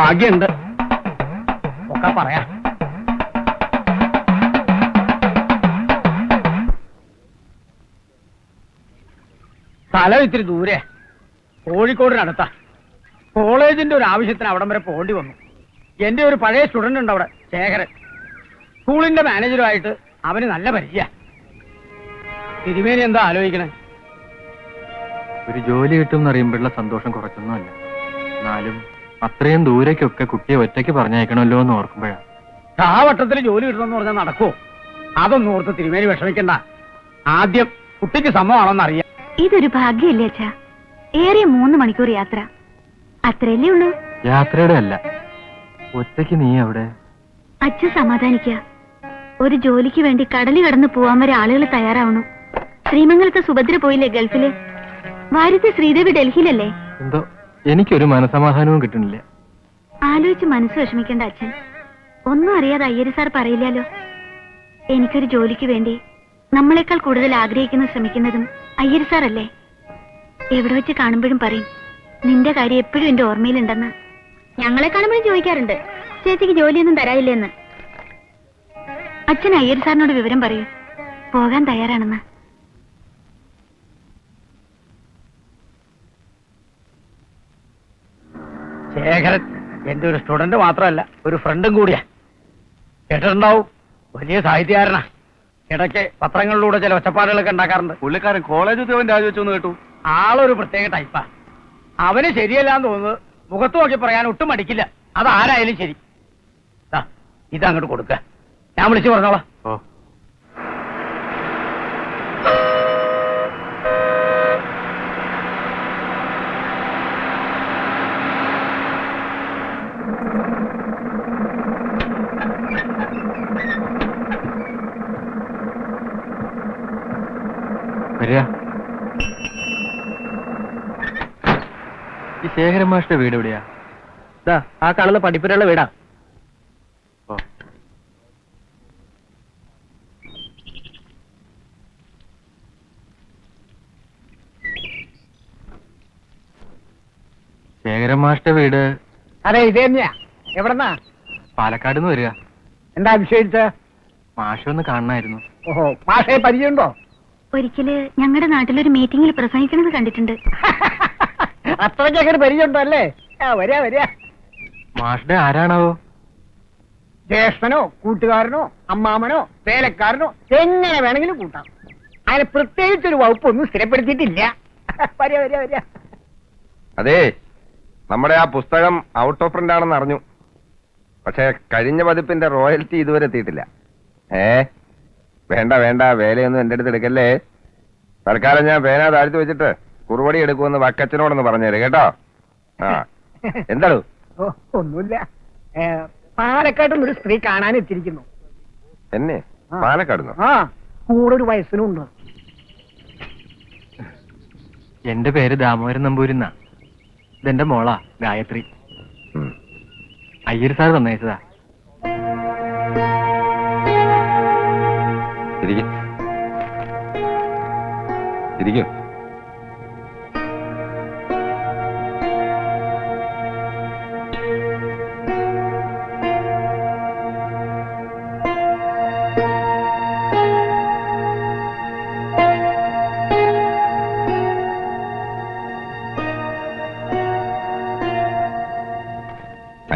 ഭാഗ്യമുണ്ട്. ഒക്കെ പറയാം. സ്ഥലം ഇത്തിരി ദൂരെ, കോഴിക്കോടിനടുത്താ. കോളേജിന്റെ ഒരു ആവശ്യത്തിന് അവിടം വരെ പോകേണ്ടി വന്നു. എന്റെ ഒരു പഴയ സ്റ്റുഡന്റ് ഉണ്ട് അവിടെ, ശേഖരൻ. സ്കൂളിന്റെ മാനേജറുമായിട്ട് അവന് നല്ല പരിചയ. തിരുമേനി എന്താ ആലോചിക്കണേ? ഒരു ജോലി കിട്ടും എന്നറിയുമ്പോഴുള്ള സന്തോഷം കുറച്ചൊന്നുമല്ല. എന്നാലും അത്രയും ദൂരേക്കൊക്കെ കുട്ടിയെ ഒറ്റയ്ക്ക് പറഞ്ഞയക്കണമല്ലോ എന്ന് ഓർക്കുമ്പോഴാണ്. ആ വട്ടത്തിൽ ജോലി കിട്ടണമെന്ന് പറഞ്ഞാൽ നടക്കുമോ? അതൊന്നും ഓർത്ത് തിരുമേനി വിഷമിക്കണ്ട. ആദ്യം കുട്ടിക്ക് സമ്മതമാണോന്ന് അറിയാം. ഇതൊരു ഭാഗ്യല്ലേ അച്ഛാ? ഏറിയ 3 മണിക്കൂർ യാത്ര, അത്രയല്ലേ ഉള്ളൂ. യാത്രയുടെ അല്ല, ഒറ്റയ്ക്ക് നീ അവിടെ. അച്ഛൻ സമാധാനിക്ക. ഒരു ജോലിക്ക് വേണ്ടി കടല് കടന്ന് പോവാൻ വരെ ആളുകൾ തയ്യാറാവണു. ശ്രീമംഗലത്തെ സുഭദ്ര പോയില്ലേ ഗൾഫില്? വാര്യത്തെ ശ്രീദേവി ഡൽഹിയിലല്ലേ? എന്തോ എനിക്കൊരു മനസമാധാനവും കിട്ടുന്നില്ല. ആലോചിച്ച് മനസ്സ് വിഷമിക്കേണ്ട അച്ഛൻ. ഒന്നും അറിയാതെ അയ്യര് സാർ പറയില്ലല്ലോ. എനിക്കൊരു ജോലിക്ക് വേണ്ടി നമ്മളെക്കാൾ കൂടുതൽ ആഗ്രഹിക്കുന്ന ശ്രമിക്കുന്നതും അയ്യര് സാറല്ലേ? എവിടെ വെച്ച് കാണുമ്പോഴും പറയും, നിന്റെ കാര്യം എപ്പോഴും എന്റെ ഓർമ്മയിലുണ്ടെന്ന്. ഞങ്ങളെ കാണുമ്പോഴും ചോദിക്കാറുണ്ട്, ചേച്ചിക്ക് ജോലിയൊന്നും തരായില്ലെന്ന്. അച്ഛൻ അയ്യർ സാറിനോട് വിവരം പറയൂ, പോകാൻ തയ്യാറാണെന്ന്. ശേഖരൻ എന്റെ ഒരു സ്റ്റുഡന്റ് മാത്രമല്ല, ഒരു ഫ്രണ്ടും കൂടിയാ. കേട്ടിട്ടുണ്ടാവും, വലിയ സാഹിത്യകാരനാ. ഇടയ്ക്ക് പത്രങ്ങളിലൂടെ ചില ഒച്ചപ്പാടുകളൊക്കെ ഉണ്ടാക്കാറുണ്ട്. പുള്ളിക്കാരൻ കോളേജ് ഉദ്യോഗം രാജിവെച്ചു കേട്ടു. ആളൊരു പ്രത്യേക ടൈപ്പാ. അവന് ശരിയല്ലാന്ന് തോന്നുന്നത് മുഖത്ത് നോക്കി പറയാൻ ഒട്ടും മടിക്കില്ല. അതാരായാലും ശരി. ഇതങ്ങോട്ട് കൊടുക്ക, ഞാൻ വിളിച്ചു പറഞ്ഞോളാം. ഓ, വരിക. ഈ ശേഖരൻ മാഷിന്റെ വീട് എവിടെയാ? ആ കാണുന്ന പഠിപ്പുരയുള്ള വീടാ. ഓ, ശേഖരൻ മാഷിന്റെ വീട്? അതെ, ഇത് തന്നെയാ. എവിടെന്നാ? പാലക്കാട് നിന്ന് വരിക. എന്താ അഭിഷേകിച്ച്? മാഷൊന്ന് കാണണമായിരുന്നു. ഓഹോ, മാഷയെ പരിചയമുണ്ടോ? ഒരിക്കല് ഞങ്ങളുടെ നാട്ടിലൊരു മീറ്റിംഗിൽ പ്രസംഗിക്കുന്നത് കണ്ടിട്ടുണ്ട്. അത്രയ്ക്കങ്ങനെ പരിചയമുണ്ടോ അല്ലേ? വരിക വരിക. മാഷിന്റെ ആരാണാവോ? ജ്യേഷ്ഠനോ കൂട്ടുകാരനോ അമ്മാമനോ വേലക്കാരനോ എങ്ങനെ വേണമെങ്കിലും കൂട്ടാം. അതിന് പ്രത്യേകിച്ചൊരു വകുപ്പൊന്നും സ്ഥിരപ്പെടുത്തിയിട്ടില്ല. വരിക വരിക വരിക. അതെ, നമ്മുടെ ആ പുസ്തകം ഔട്ട് ഓഫ് പ്രിന്റ് ആണെന്ന് അറിഞ്ഞു. പക്ഷെ കഴിഞ്ഞ പതിപ്പിന്റെ റോയൽറ്റി ഇതുവരെ എത്തിയിട്ടില്ല. വേണ്ട വേണ്ട, വേലയൊന്നും എന്റെ അടുത്ത് എടുക്കല്ലേ. തൽക്കാലം ഞാൻ പേന താഴ്ത്തി വെച്ചിട്ട് കുറുവടി എടുക്കുമെന്ന് വക്കച്ചനോടൊന്ന് പറഞ്ഞേര് കേട്ടോ. ആ, എന്താണോ? ഒന്നുമില്ല. പാലക്കാട്ടും ഒരു സ്ത്രീ കാണാൻ എത്തിയിരിക്കുന്നു. എന്നെ? പാലക്കാടുന്നോ? ആ, കൂടെ ഒരു വയസ്സിനുണ്ട്. എന്റെ പേര് ദാമോദരൻ നമ്പൂരിന്നാ. ഇതെന്റെ മോളാ ഗായത്രി. അയ്യർ സാർ തന്നയച്ചതാ. ഇരിക്കും.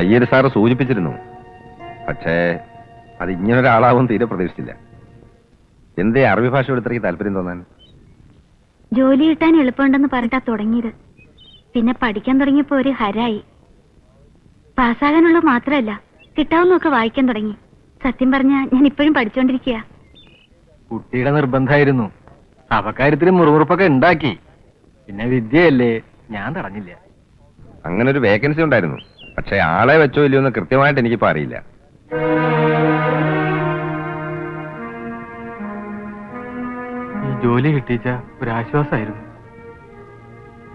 അയ്യർ സാറ് സൂചിപ്പിച്ചിരുന്നു. പക്ഷേ അത് ഇങ്ങനൊരാളാവും തീരെ പ്രതീക്ഷിച്ചില്ല. എന്തേ അറബി ഭാഷയോട് ഇത്രയ്ക്ക് താല്പര്യം തോന്നാൻ? ജോലി കിട്ടാൻ എളുപ്പമുണ്ടെന്ന് പറഞ്ഞിട്ടാ തുടങ്ങിയത്. പിന്നെ പഠിക്കാൻ തുടങ്ങിയപ്പോ ഒരു ഹരായി. പാസ്സാകാനുള്ള മാത്രമല്ല, കിട്ടാവുന്നൊക്കെ വായിക്കാൻ തുടങ്ങി. സത്യം പറഞ്ഞ ഞാൻ ഇപ്പോഴും പഠിച്ചോണ്ടിരിക്കുക. കുട്ടിയുടെ നിർബന്ധമായിരുന്നു. അവക്കാര്യത്തിന് മുറുമുറുപ്പൊക്കെ ഉണ്ടാക്കി. പിന്നെ വിദ്യയല്ലേ, ഞാൻ തടഞ്ഞില്ല. അങ്ങനെ ഒരു വേക്കൻസി ഉണ്ടായിരുന്നു. പക്ഷെ ആളെ വെച്ചോ ഇല്ലയോ എന്ന് കൃത്യമായിട്ട് എനിക്കിപ്പോ അറിയില്ല. ഈ ജോലി കിട്ടിച്ച ഒരാശ്വാസമായിരുന്നു.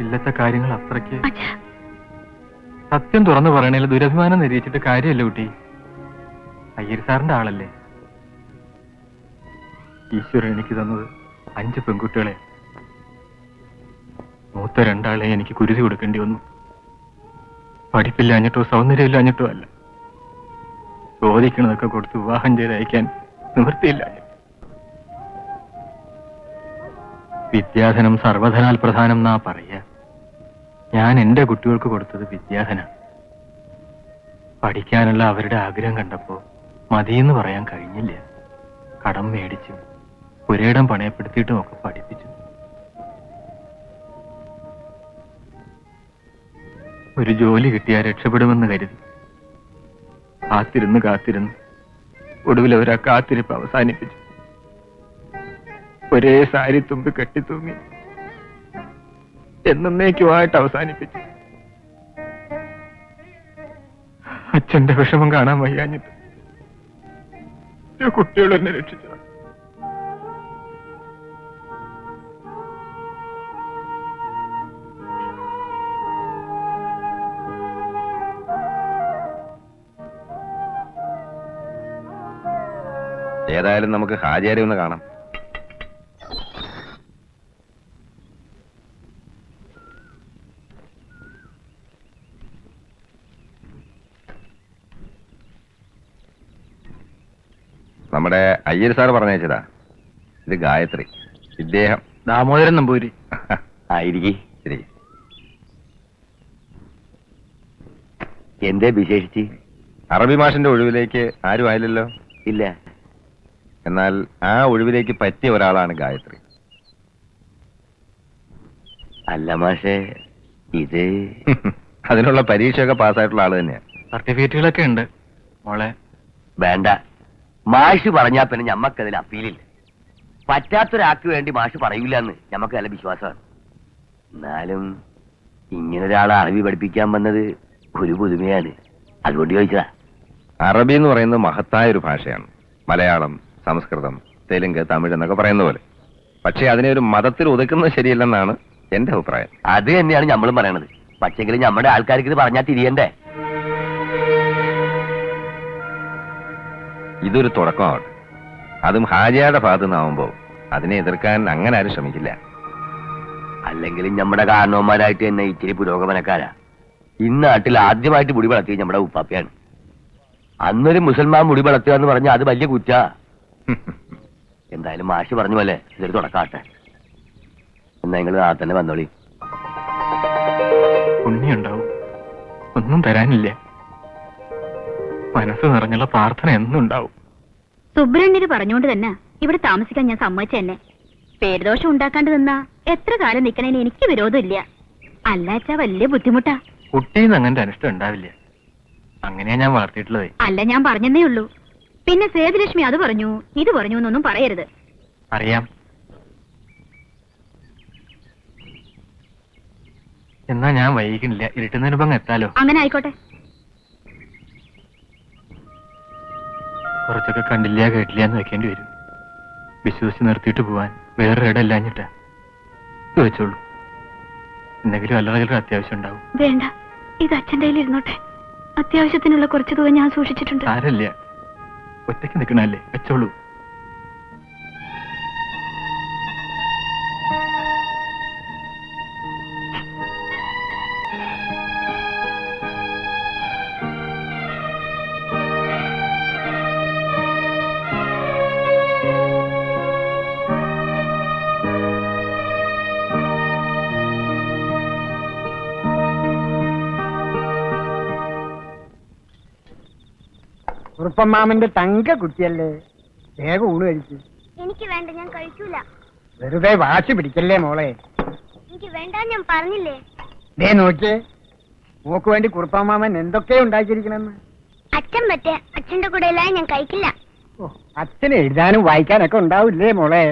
ഇല്ലത്തെ കാര്യങ്ങൾ അത്രയ്ക്ക്. സത്യം തുറന്നു പറയണേൽ ദുരഭിമാനം നിരീക്ഷിച്ചിട്ട് കാര്യമല്ല കുട്ടി. അയ്യർ സാറിന്റെ ആളല്ലേ. ഈശ്വരൻ എനിക്ക് തന്നത് 5 പെൺകുട്ടികളെ. മൂത്ത 2 ആളെ എനിക്ക് കുരുതി കൊടുക്കേണ്ടി വന്നു. പഠിപ്പില്ലാഞ്ഞിട്ടോ സൗന്ദര്യമില്ലാഞ്ഞിട്ടോ അല്ല. ചോദിക്കണതൊക്കെ കൊടുത്ത് വിവാഹം ചെയ്ത് അയക്കാൻ നിവൃത്തിയില്ല. വിദ്യാധനം സർവധനാൽ പ്രധാനം എന്നാ പറയാ. ഞാൻ എന്റെ കുട്ടികൾക്ക് കൊടുത്തത് വിദ്യാധന. പഠിക്കാനുള്ള അവരുടെ ആഗ്രഹം കണ്ടപ്പോ മതിയെന്ന് പറയാൻ കഴിഞ്ഞില്ല. കടം മേടിച്ചു പുരയിടം പണയപ്പെടുത്തിയിട്ടും ഒക്കെ പഠിപ്പിച്ചു. ഒരു ജോലി കിട്ടിയാൽ രക്ഷപ്പെടുമെന്ന് കരുതി കാത്തിരുന്ന് ഒടുവിൽ അവരാ കാത്തിരിപ്പ് അവസാനിപ്പിച്ചു. ഒരേ സാരി തുമ്പി കെട്ടിത്തൂങ്ങി എന്നേക്കുമായിട്ട് അവസാനിപ്പിച്ചു. അച്ഛന്റെ വിഷമം കാണാൻ വയ്യാഞ്ഞിട്ട് കുട്ടികൾ എന്നെ രക്ഷിച്ചതാണ്. ഏതായാലും നമുക്ക് ഹാജിയാരെ ഒന്ന് കാണാം. നമ്മുടെ അയ്യർ സാർ പറഞ്ഞയച്ചതാ. ഇത് ഗായത്രി, ഇദ്ദേഹം ദാമോദരൻ നമ്പൂരി. ആയിരിക്കും. ശരി. എന്തേ വിശേഷിച്ച്? അറബി മാഷിന്റെ ഒഴിവിലേക്ക് ആരും ആയില്ലല്ലോ. ഇല്ല. എന്നാൽ ആ ഒഴിവിലേക്ക് പറ്റിയ ഒരാളാണ് ഗായത്രി. അല്ല മാഷേ, ഇത് അതിനുള്ള പരീക്ഷയൊക്കെ പാസ്സായിട്ടുള്ള ആള് തന്നെയാ. സർട്ടിഫിക്കറ്റുകളൊക്കെ ഉണ്ട് മോളെ. വേണ്ട, മാഷ് പറഞ്ഞാ പിന്നെ ഞമ്മക്കതിൽ അപ്പീലില്ല. പറ്റാത്തൊരാൾക്ക് വേണ്ടി മാഷ് പറയൂല എന്ന് ഞമ്മക്ക് നല്ല വിശ്വാസമാണ്. എന്നാലും ഇങ്ങനൊരാളെ അറബി പഠിപ്പിക്കാൻ വന്നത് ഒരു പുതുമയാണ്. അതുകൊണ്ട് ചോദിച്ചതാ. അറബി എന്ന് പറയുന്നത് മഹത്തായ ഒരു ഭാഷയാണ്. മലയാളം, സംസ്കൃതം, തെലുങ്ക്, തമിഴ് എന്നൊക്കെ പറയുന്ന പോലെ. പക്ഷെ അതിനെ ഒരു മതത്തിൽ ഒതുക്കുന്നത് ശരിയല്ലെന്നാണ് എന്റെ അഭിപ്രായം. അത് തന്നെയാണ് ഞമ്മളും പറയണത്. പക്ഷെങ്കിലും നമ്മുടെ ആൾക്കാർക്ക് ഇത് പറഞ്ഞാൽ തിരിയണ്ടേ? ഇതൊരു തുടക്കമാവട്ടെ. അതും ഹാജിയുടെ ഭാഗത്തു നിന്നാവുമ്പോ അതിനെ എതിർക്കാൻ അങ്ങനെ ആരും ശ്രമിക്കില്ല. അല്ലെങ്കിലും നമ്മുടെ കാരണവന്മാരായിട്ട് തന്നെ ഇച്ചിരി പുരോഗമനക്കാരാ. ഇന്നാട്ടിൽ ആദ്യമായിട്ട് മുടി വളർത്തിയത് നമ്മുടെ ഉപ്പാപ്പയാണ്. അന്നൊരു മുസൽമാൻ മുടി വളർത്തുക എന്ന് പറഞ്ഞാൽ അത് വലിയ കുറ്റാ. എന്തായാലും മാഷ് പറഞ്ഞു പോലെ ഇതൊരു തുടക്കാട്ടെ. എന്നാ നിങ്ങൾ ആ തന്നെ വന്നോളി. പുണ്യുണ്ടാവും. ഒന്നും തരാനില്ല. മനസ്സ് നിറഞ്ഞുള്ള പ്രാർത്ഥന എന്നും ഉണ്ടാവും. സുബ്രണ്യര് പറഞ്ഞുകൊണ്ട് തന്നെ ഇവിടെ താമസിക്കാൻ ഞാൻ സമ്മതിച്ച തന്നെ. പേരുദോഷം ഉണ്ടാക്കാണ്ട് നിന്നാ എത്ര കാലം നിക്കണേന് എനിക്ക് വിരോധമില്ല. അല്ലാച്ചാ വലിയ ബുദ്ധിമുട്ടാ. കുട്ടിന്ന് അങ്ങനത്തെ അനിഷ്ടം ഉണ്ടാവില്ല. അങ്ങനെയാ ഞാൻ വളർത്തിയിട്ടുള്ളത്. അല്ല, ഞാൻ പറഞ്ഞതേ ഉള്ളൂ. പിന്നെ സേതുലക്ഷ്മി അത് പറഞ്ഞു ഇത് പറഞ്ഞു എന്നൊന്നും പറയരുത്. അറിയാം. എന്നാ ഞാൻ വൈകിക്കില്ല. ഇരുട്ടുന്നതിന് മുമ്പ് എത്താലോ. അങ്ങനെ ആയിക്കോട്ടെ. കുറച്ചൊക്കെ കണ്ടില്ല കേട്ടില്ല എന്ന് വെക്കേണ്ടി വരും. വിശ്വസിച്ച് നിർത്തിയിട്ട് പോവാൻ വേറെ ഇടമില്ലാഞ്ഞിട്ടാ. ഇത് വെച്ചോളൂ. എന്തെങ്കിലും അല്ലറ അത്യാവശ്യം ഉണ്ടാവും. വേണ്ട, ഇത് അച്ഛൻ്റെ കയ്യിൽ ഇരുന്നോട്ടെ. അത്യാവശ്യത്തിനുള്ള കുറച്ച് തുക ഞാൻ സൂക്ഷിച്ചിട്ടുണ്ട്. സാരല്ല, ഒറ്റയ്ക്ക് നിൽക്കണല്ലേ, വെച്ചോളൂ. കുറുപ്പമ്മാമന്റെ തങ്ക കുട്ടിയല്ലേ, വേഗം ഊണ് കഴിച്ചു. എനിക്ക് വേണ്ട, ഞാൻ കഴിക്കൂല. വെറുതെ വാശി പിടിക്കല്ലേ മോളെ. എനിക്ക് വേണ്ട, ഞാൻ പറഞ്ഞില്ലേ. ദേ നോക്കിയേ, മോക്ക് വേണ്ടി കുറുപ്പമ്മാമൻ എന്തൊക്കെയാ ഉണ്ടാക്കിയിരിക്കണെന്ന്. അച്ഛൻ പറ്റേ, അച്ഛന്റെ കൂടെ എല്ലാം ഞാൻ കഴിക്കില്ല. ഓ, അച്ഛന് എഴുതാനും വായിക്കാനൊക്കെ ഉണ്ടാവില്ലേ മോളെ.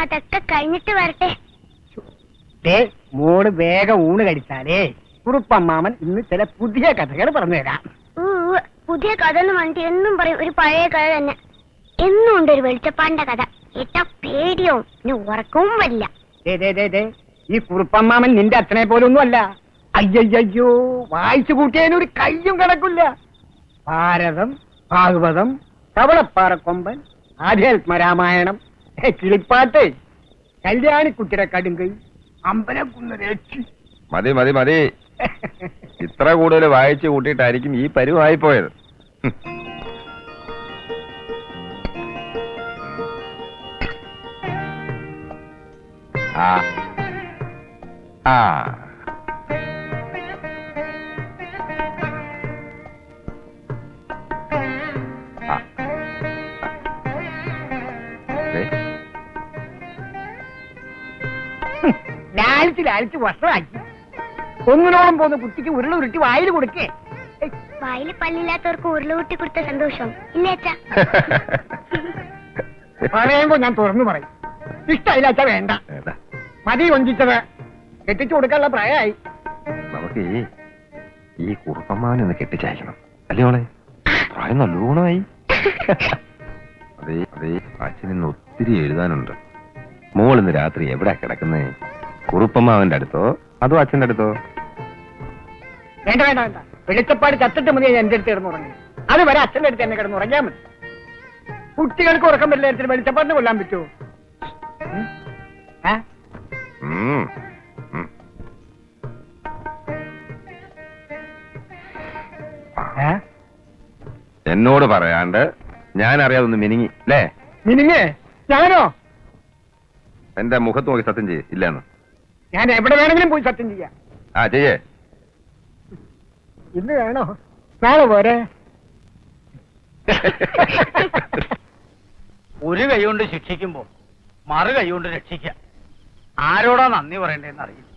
അതൊക്കെ കഴിഞ്ഞിട്ട് വരട്ടെ. ദേ മോള് വേഗം ഊണ് കഴിച്ചാലേ കുറുപ്പമ്മാമൻ ഇന്ന് ചില പുതിയ കഥകൾ പറഞ്ഞു തരാം. പുതിയ കഥ എന്ന് പറഞ്ഞിട്ട് എന്നും പറയും ഒരു പഴയ കഥ തന്നെ. എന്നും ഉണ്ട് ഒരു വെളിച്ചപ്പാടിന്റെ കഥ. ഏറ്റവും പേടിയോ ഇനി ഉറക്കവും വരില്ല. ഈ കുറുപ്പമ്മാമൻ നിന്റെ അച്ഛനെ പോലൊന്നും അല്ല. അയ്യയ്യോ, വായിച്ചു കൂട്ടിയതിനൊരു കയ്യും കിടക്കില്ല. ഭാരതം, ഭാഗവതം, കവളപ്പാറക്കൊമ്പൻ, ആധ്യാത്മരാമായണം, കിളിപ്പാട്ട്, കല്യാണിക്കുട്ടിയുടെ കടുങ്കൈ, അമ്പലക്കുന്ന രക്ഷി. മതി മതി മതി. ഇത്ര കൂടുതൽ വായിച്ചു കൂട്ടിയിട്ടായിരിക്കും ഈ പരുവായി പോയത്. ആ ആ ആ. ദേ, ലാലിച്ച് വസ്ത്രമാക്കി ഒന്നിനോളം പോകുന്ന കുട്ടിക്ക് ഉരുളുരുട്ടി വായിൽ കൊടുക്കേ. വായില് പല്ലില്ലാത്തവർക്ക് ഉരുളുകൂട്ടി കൊടുത്ത സന്തോഷം ഇല്ലേ അച്ഛാ? പറയുമ്പോ ഞാൻ തുറന്നു പറയും. ഇഷ്ടമില്ല അച്ഛാ, വേണ്ട, ഏതാ? മതി കൊഞ്ചിച്ചത്. കെട്ടിച്ചു കൊടുക്കാനുള്ള പ്രായമായി. നമുക്ക് ഈ കുറുപ്പമ്മാവനെ ഒന്ന് കെട്ടിച്ചയക്കണം അല്ലേ മോളെ? പ്രായം നല്ലോണമായി. അതെ, അച്ഛനിന്ന് ഒത്തിരി എഴുതാനുണ്ട്. മോൾ ഇന്ന് രാത്രി എവിടെയാ കിടക്കുന്നേ? കുറുപ്പമ്മാവന്റെ അടുത്തോ അതോ അച്ഛന്റെ അടുത്തോ? വേണ്ട വേണ്ട വേണ്ട, വെളിച്ചപ്പാട് ചത്തിട്ട് മതി എന്റെ അടുത്ത് കിടന്ന് ഉറങ്ങി. അത് വരെ അച്ഛന്റെ അടുത്ത് എന്നെ കിടന്ന് ഉറങ്ങിയാൽ മതി. കുട്ടികൾക്ക് ഉറക്കം വരില്ല, വെളിച്ചപ്പാടിന് കൊല്ലാൻ പറ്റുമോ? ഉം, ഉം. എന്നോട് പറയാണ്ട് ഞാൻ അറിയാതൊന്ന് മിനിങ്ങി അല്ലേ? മിനിങ്ങേ? ഞാനോ? എന്റെ മുഖത്ത് നോക്കി സത്യം ചെയ്യേ ഇല്ലെന്ന്. ഞാൻ എവിടെ വേണമെങ്കിലും പോയി സത്യം ചെയ്യാം. ആ ചെയ്യേ. ഇന്ന് വേണോ? നാളെ പോരെ? ഒരു കൈ കൊണ്ട് ശിക്ഷിക്കുമ്പോ മറു കൈ കൊണ്ട് രക്ഷിക്കാം. ആരോടാ നന്ദി പറയണ്ടേന്ന് അറിയില്ല.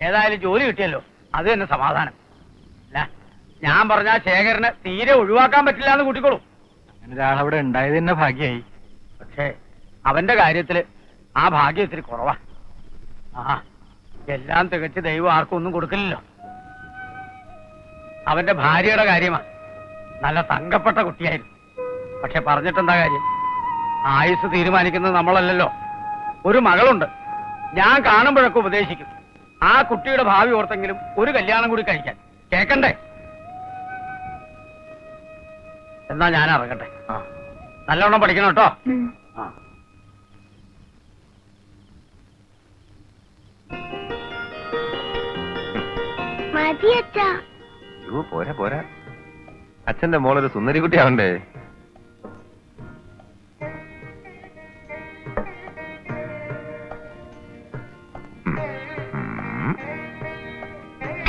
ഏതായാലും ജോലി കിട്ടിയല്ലോ, അത് തന്നെ സമാധാനം. അല്ല, ഞാൻ പറഞ്ഞ ശേഖരനെ തീരെ ഒഴിവാക്കാൻ പറ്റില്ല എന്ന് കൂട്ടിക്കോളൂ. അങ്ങനെ ഒരാളവിടെ ഉണ്ടായത് തന്നെ ഭാഗ്യായി. പക്ഷേ അവന്റെ കാര്യത്തില് ആ ഭാഗ്യം ഇത്തിരി കുറവാ. ആ, എല്ലാം തികച്ച് ദൈവം ആർക്കും ഒന്നും കൊടുക്കില്ലല്ലോ. അവന്റെ ഭാര്യയുടെ കാര്യമാണ്. നല്ല തങ്കപ്പെട്ട കുട്ടിയായിരുന്നു. പക്ഷെ പറഞ്ഞിട്ടെന്താ കാര്യം? ആയുസ് തീരുമാനിക്കുന്നത് നമ്മളല്ലല്ലോ. ഒരു മകളുണ്ട്. ഞാൻ കാണുമ്പോഴൊക്കെ ഉപദേശിക്കും, ആ കുട്ടിയുടെ ഭാവി ഓർത്തെങ്കിലും ഒരു കല്യാണം കൂടി കഴിക്കാൻ. കേക്കണ്ടേ? എന്നാ ഞാൻ ഇറങ്ങട്ടെ. നല്ലവണ്ണം പഠിക്കണം കേട്ടോ. ആ. മതി അച്ഛാ. അയ്യോ പോരാ പോരാ, അച്ഛന്റെ മോളൊരു സുന്ദരി കുട്ടിയാവണ്ടേ?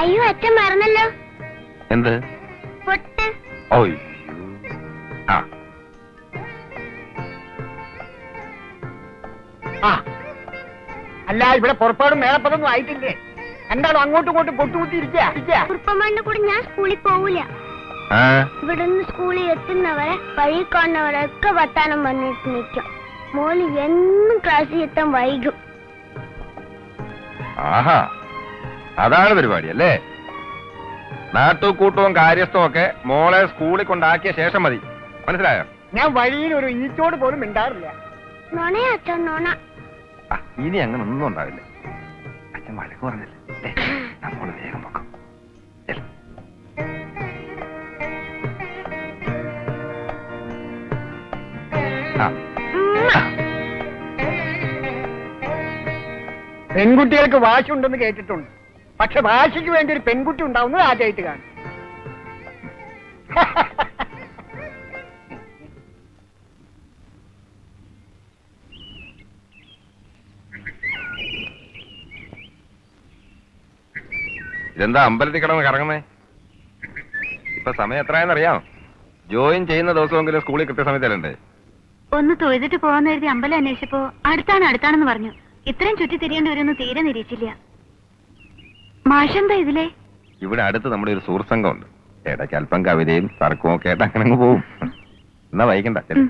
അയ്യോ അച്ഛൻ മറന്നല്ലോ. എന്ത്? പൊട്ട്. ഓയ് ആ ആ, അല്ല, ഇവിടെ പുറപ്പാടും മേളപ്പതൊന്നും ആയിട്ടില്ലേ? എന്താണോ അങ്ങോട്ടും ഇങ്ങോട്ടും പൊട്ടുകുത്തിയിരിക്കുക? കുറുപ്പമ്മാന്റെ കൂടെ ഞാൻ സ്കൂളിൽ പോവില്ല. ആ ഇവിടുന്ന് സ്കൂളിൽ എത്തുന്നവരെ വഴി കാണുന്നവരൊക്കെ വർത്താനം പറഞ്ഞിട്ട് നിൽക്കും. മോള് എന്നും ക്ലാസ്സിൽ എത്താൻ വൈകും. ആഹാ, അതാണ് പരിപാടി അല്ലേ? നാട്ടുകൂട്ടവും കാര്യസ്ഥവും ഒക്കെ മോളെ സ്കൂളിൽ കൊണ്ടാക്കിയ ശേഷം മതി, മനസ്സിലായോ? ഞാൻ വഴിയിൽ ഒരു ഈച്ചോട് പോലും മിണ്ടാറില്ല. നോണയാ അച്ഛൻ, നോണ. ആ, ഇനി അങ്ങനെ ഒന്നും ഉണ്ടാവില്ല. അച്ഛൻ വഴക്ക് പറഞ്ഞില്ലേ? നമ്മള് വേഗം നോക്കാം. പെൺകുട്ടികൾക്ക് വാശി ഉണ്ടെന്ന് കേട്ടിട്ടുണ്ട്. പക്ഷെ വാശിക്ക് വേണ്ടി ഒരു പെൺകുട്ടി ഉണ്ടാവുന്നത് ആദ്യമായിട്ട് കാണും. ഇതെന്താ അമ്പലത്തിൽ കിടന്ന് കറങ്ങുന്നേ? ഇപ്പൊ സമയം എത്രയാണെന്നറിയാം? ജോയിൻ ചെയ്യുന്ന ദിവസമെങ്കിലും സ്കൂളിൽ കൃത്യസമയത്തല്ലേ? ഒന്ന് തൊഴുതിട്ട് പോകാന്ന് കരുതി അമ്പലം അന്വേഷിച്ചപ്പോ അടുത്താണെന്ന് പറഞ്ഞു. ഇത്രയും ചുറ്റി തിരിയേണ്ടി വരുമെന്ന് തീരെ നിരീക്ഷിച്ചില്ല. മാഷെന്താ ഇതിലെ? ഇവിടെ അടുത്ത് നമ്മുടെ ഒരു സുഹൃത്ത് സംഘമുണ്ട്. ഇടയ്ക്ക് അല്പം കവിതയും തർക്കവും ഒക്കെ ആയിട്ട് അങ്ങനെ അങ്ങ് പോവും. എന്നാ വൈകണ്ട. ഉം.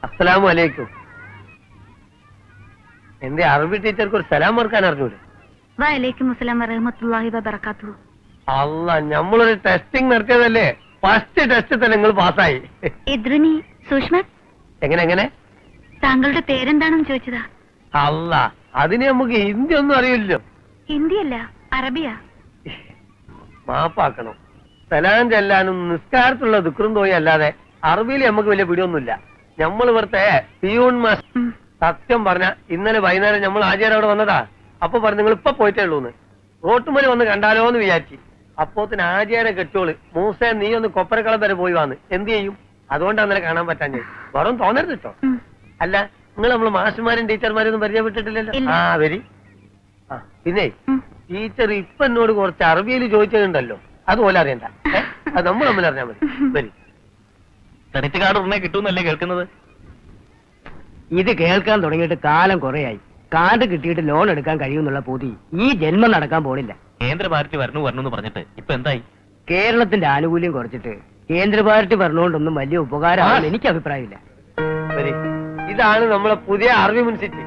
അസ്സലാമു അലൈക്കും. എന്റെ അറബി ടീച്ചർക്ക് ഒരു സലാം ഓർക്കാൻ അറിഞ്ഞൂടെ? വഅലൈക്കും അസ്സലാം വറഹ്മത്തുള്ളാഹി വബറകാതുഹു. അല്ല, നമ്മളൊരു ടെസ്റ്റിംഗ് നടത്തിയതല്ലേ? ഫസ്റ്റ് ടെസ്റ്റ് തന്നെ നിങ്ങൾ പാസ്സായി. ഇദ്രുനി സുഷ്മ, എങ്ങനെ? താങ്കളുടെ പേരെന്താണെന്ന് ചോദിച്ചതാ. അല്ല, അതിന് നമുക്ക് ഹിന്ദി ഒന്നും അറിയില്ലോ. ഹിന്ദിയല്ല, അറബിയാ. മാപ്പാക്കണം. സലാം ചെല്ലാനും നിസ്കാരത്തിലുള്ള ദുഃഖം തോയി അല്ലാതെ അറബിയിൽ നമുക്ക് വലിയ പിടിയൊന്നുമില്ല. നമ്മൾ ഇവിടുത്തെ പിയൂൺ മാസ് സത്യം പറഞ്ഞ ഇന്നലെ വൈകുന്നേരം നമ്മൾ ആചാരം അവിടെ വന്നതാ. അപ്പൊ പറഞ്ഞു നിങ്ങൾ ഇപ്പൊ പോയിട്ടേ ഉള്ളൂന്ന്. റോട്ടുമലി വന്ന് കണ്ടാലോ എന്ന് വിചാരിച്ചു. അപ്പോത്തിന് ആചാരം കെട്ടോള് മൂസ നീ ഒന്ന് കൊപ്പരക്കളം വരെ പോയി വന്ന് എന്ത് ചെയ്യും? അതുകൊണ്ടാണ് അന്നേരം കാണാൻ പറ്റാൻ വെറും തോന്നരുത് കേട്ടോ. അല്ല നിങ്ങൾ നമ്മള് മാസ്റ്റർമാരും ടീച്ചർമാരും ഒന്നും പരിചയപ്പെട്ടിട്ടില്ലല്ലോ. ആ വരി. ആ പിന്നെ ടീച്ചർ ഇപ്പൊ എന്നോട് കുറച്ച് അറബിയിൽ ചോദിച്ചതുണ്ടല്ലോ, അതുപോലെ അറിയണ്ട. അത് നമ്മൾ തമ്മിൽ അറിഞ്ഞാൽ മതി. വരി. ക്രെഡിറ്റ് കാർഡ് ഉടനെ കിട്ടുമെന്നല്ലേ കേൾക്കുന്നത്? ഇത് കേൾക്കാൻ തുടങ്ങിയിട്ട് കാലം കുറയായി. കാർഡ് കിട്ടിയിട്ട് ലോൺ എടുക്കാൻ കഴിയുമെന്നുള്ള പൂതി ഈ ജന്മം നടക്കാൻ പോണില്ല. കേന്ദ്ര പാർട്ടി വരണു എന്ന് പറഞ്ഞിട്ട് ഇപ്പൊ എന്തായി? കേരളത്തിന്റെ ആനുകൂല്യം കുറച്ചിട്ട് കേന്ദ്ര പാർട്ടി പറഞ്ഞുകൊണ്ടൊന്നും വലിയ ഉപകാരമാണെന്ന് എനിക്ക് അഭിപ്രായമില്ല. വരി. ഇതാണ് നമ്മളെ പുതിയ അറബി മുൻസിറ്റി.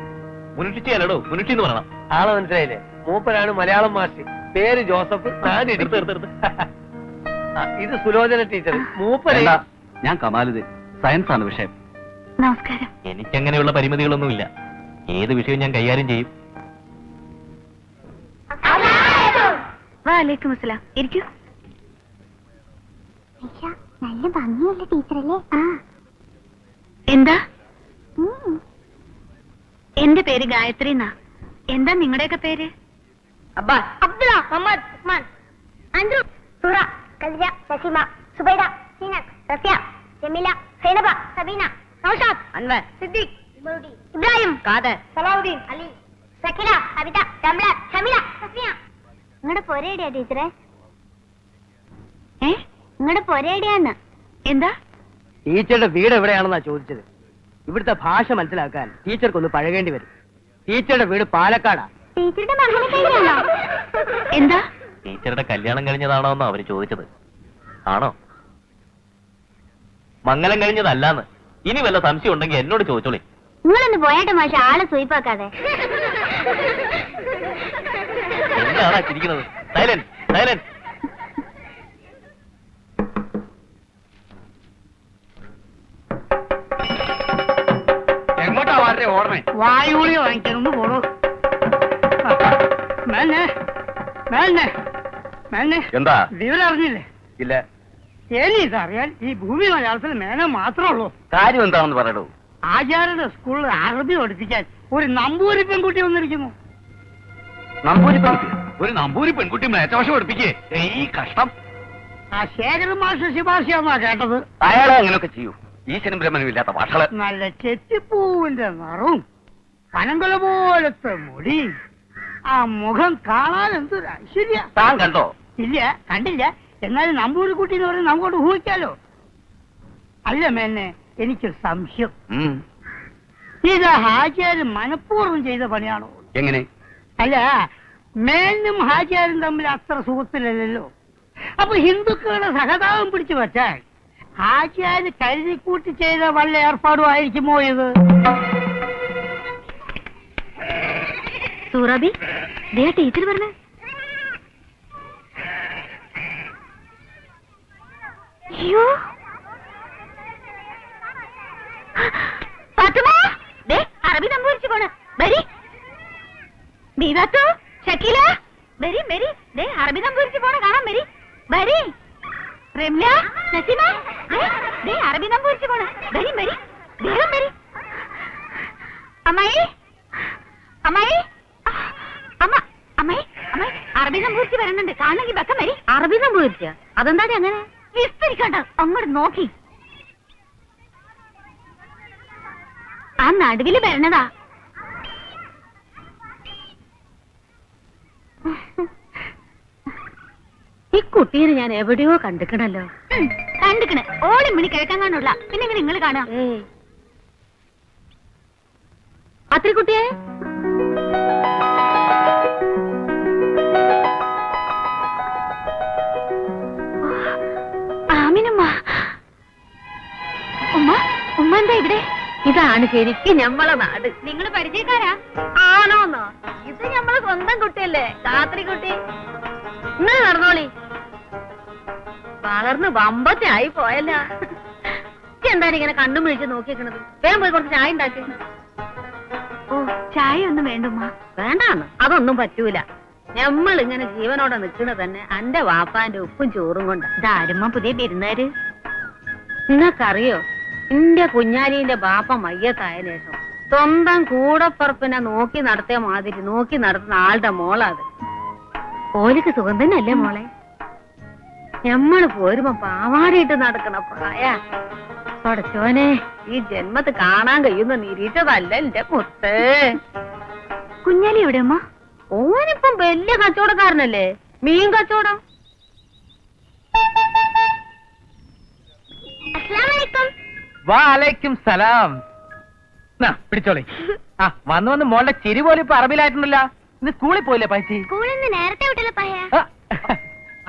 മുനിഷിച്ചി അല്ലടോ, മുനിഷി എന്ന് പറയണം. ആളെ മനസ്സിലായില്ലേ? മൂപ്പരാണ് മലയാളം മാസ്റ്റർ. പേര് ജോസഫ്. ഇത് സുലോചന ടീച്ചർ. മൂപ്പര ഞാൻ കമാലുദ്ദീൻ. സയൻസ് ആണ് വിഷയം. നമസ്കാരം. എനിക്കങ്ങനെയുള്ള പരിമിതികളൊന്നുമില്ല. ഏത് വിഷയവും ഞാൻ കൈകാര്യം ചെയ്യും. വാലേക്കും അസ്സലാം. ഇരിക്കൂ. നല്ല ഭംഗിയുള്ള ടീച്ചറല്ലേ? എന്താ? എന്റെ പേര് ഗായത്രി എന്നാ. എന്താ നിങ്ങളുടെയൊക്കെ പേര്? അബ്ദുള്ള, മുഹമ്മദ്, ഉസ്മാൻ, അഞ്ജു, സുറ, കൽജ, നസീമ, സുബൈദ, സീനത്ത്, റഫിയ, ജമീല, സൈനബ, സബീന, നൗഷാദ്, അൻവർ, സിദ്ദീഖ്, ഇബ്രാഹിം, ഖാദർ, സലാഹുദ്ദീൻ, അലി, സക്കില, അബിത, രംല, ഷമില, സഫിയ. നിങ്ങളുടെ പൊരേടിയാ ടീച്ചറെ? നിങ്ങളുടെ പൊരേടിയാന്ന്? എന്താ? ടീച്ചറുടെ വീട് എവിടെയാണെന്നാ ചോദിച്ചത്. ഇവിടുത്തെ ഭാഷ മനസ്സിലാക്കാൻ ടീച്ചർക്കൊന്ന് പഴകേണ്ടി വരും. ടീച്ചറുടെ വീട് പാലക്കാടാ. ടീച്ചറുടെ മകനെ കഴിഞ്ഞാണോ? എന്താ? ടീച്ചറുടെ കല്യാണം കഴിഞ്ഞതാണോ എന്നോ അവര് ചോദിച്ചത്. ആണോ? മംഗലം കഴിഞ്ഞതല്ലാന്ന്. ഇനി വല്ല സംശയം ഉണ്ടെങ്കിൽ എന്നോട് ചോദിച്ചോളി. നിങ്ങളൊന്ന് പോയാട്ടെ മാഷ, ആളെ സൂയിപ്പാക്കാതെ. എന്താണാ ചിരിക്കുന്നത്? Silent, silent. എങ്ങോട്ടാ വളരെ ഓർമ്മ? വായുളി വാങ്ങിക്കാനൊന്ന് പോണു. എന്താ? വിവരം അറിഞ്ഞില്ലേ? ഇല്ല. എനിക്കറിയാൻ ഈ ഭൂമി മലയാളത്തിൽ മേന മാത്രമേ ഉള്ളൂ. കാര്യം എന്താണെന്ന് പറയടൂ. ആചാര്യയുടെ സ്കൂളിൽ അറബി പഠിപ്പിക്കാൻ ഒരു നമ്പൂരി പെൺകുട്ടി വന്നിരിക്കുന്നു. നമ്പൂരി പെൺകുട്ടി? ഒരു നമ്പൂരി പെൺകുട്ടി മേച്ചവശം പഠിപ്പിക്കേ? ഈ കഷ്ടം. ആ ശേഖരൻ മാഷ് ശുപാർശയാന്നാ കേട്ടത്. അയാളെ അങ്ങനെയൊക്കെ ചെയ്യൂ. ഈശ്വരൻ ബ്രഹ്മനും ഇല്ലാത്ത ഭാഷകള്. നല്ല ചെത്തിപ്പൂവിന്റെ നിറവും പനങ്കുല പോലത്തെ മുടി, ആ മുഖം കാണാൻ എന്തൊരു ഐശ്വര്യ. താൻ കണ്ടോ? ഇല്ല, കണ്ടില്ല. എന്നാലും നമ്പൂരിക്കുട്ടി എന്ന് പറഞ്ഞാൽ നമുക്കോട്ട് ഊഹിക്കാലോ. അല്ല മേന്നെ, എനിക്ക് സംശയം. ഇത് ഹാജിയാരും മനഃപൂർവ്വം ചെയ്ത പണിയാണോ? എങ്ങനെ? അല്ല, മേനും ഹാജിയാരും തമ്മിൽ അത്ര സുഹൃത്തിലല്ലോ. അപ്പൊ ഹിന്ദുക്കളുടെ സഹതാപം പിടിച്ചു വെച്ചാൽ ഹാജിയാര് കരുതിക്കൂട്ടി ചെയ്ത വല്ല ഏർപ്പാടും ആയിരിക്കുമോ ഇത്? സൂറാബി, ദേ ടീച്ചർ പറഞ്ഞ. അയ്യോ, അറബി നമ്പൂരിച്ചു പോണ്. വരി ബീവാത്തോ, ഷക്കീല, വരി വരി. ദേ അറബി നമ്പൂരിച്ചു പോണ കാണാൻ വരി. വരി റംല, നസീമ, ദേ അറബി നമ്പൂരിച്ചു പോണ. വരി വരി, വേഗം വരി. അമ്മായി, അമ്മായി, അമ്മ, അമ്മായി, അമ്മായി, അറബി നമ്പൂരിച്ച് വരുന്നുണ്ട്. കാണണമെങ്കിൽ ബക്കം വരി. അറബി നമ്പൂരിച്ച? അതെന്താ അങ്ങനെ വിസ്തരിക്കണ്ട, അങ്ങോട്ട് നോക്കി. ആ നടുവില് വരണതാ. ഈ കുട്ടീനെ ഞാൻ എവിടെയോ കണ്ടിക്കണല്ലോ. കണ്ടിക്കണ്. ഓളി മണി കിഴക്കാൻ കാണുള്ള. പിന്നെ എങ്ങനെ നിങ്ങൾ കാണാം? അത്ര കുട്ടിയെ ആമിനുമ്മ. ഉമ്മ, ഉമ്മ എന്താ ഇവിടെ? ഇതാണ് ശരിക്കും ഞമ്മളെ നാട്. നിങ്ങൾ പരിചയക്കാരാ? ആണോന്നോ? ഇത് ഞമ്മളെ സ്വന്തം കുട്ടിയല്ലേ, കാത്രിക്കുട്ടി. ഇങ്ങനെ നടന്നോളി. വളർന്ന് വമ്പത്തെ ആയി പോയല്ല. എന്താണ് ഇങ്ങനെ കണ്ണും വിളിച്ച് നോക്കിക്കണത്? വേഗം പോയി കുറച്ച് ചായ ഉണ്ടാക്കി. ഓ, ചായ ഒന്നും വേണ്ടുമ്മ. വേണ്ടാന്ന്? അതൊന്നും പറ്റൂല. നമ്മൾ ഇങ്ങനെ ജീവനോടെ നിൽക്കുന്നത് തന്നെ അന്റെ വാപ്പാന്റെ ഉപ്പും ചോറും കൊണ്ട്. ഇതാരുമ്മ പുതിയ വിരുന്നുകാര്? നിങ്ങൾക്കറിയോ, എന്റെ കുഞ്ഞാലിന്റെ ബാപ്പ മയ്യത്തായ ശേഷം സ്വന്തം കൂടപ്പറപ്പിനെ നോക്കി നടത്തിയ മാതിരി നോക്കി നടത്തുന്ന ആളുടെ മോളാത്. ഓലിക്ക് സുഖം തന്നെയല്ലേ മോളെ? ഞമ്മള് പോരുമ്പോ പാവാടിയിട്ട് നടക്കണ പ്രായ. പഠിച്ചോനെ, ഈ ജന്മത്ത് കാണാൻ കഴിയുന്ന നിരീക്ഷതല്ല എന്റെ മുത്തേ. കുഞ്ഞാലി എവിടെ അമ്മ? ഓനിപ്പം വലിയ കച്ചവടക്കാരനല്ലേ, മീൻ കച്ചവടം. അസ്സലാമലൈക്കും. വാലൈക്കും സലാം. പിടിച്ചോളി. ആ വന്ന് വന്ന് മോളുടെ ചിരി പോലും ഇപ്പൊ അറബിയിലായിട്ടുണ്ടല്ലോ. ഇന്ന് സ്കൂളിൽ പോയില്ലേ പൈസി? സ്കൂളിൽ നിന്ന് നേരത്തെ വിട്ടല്ലോ പയ്യ.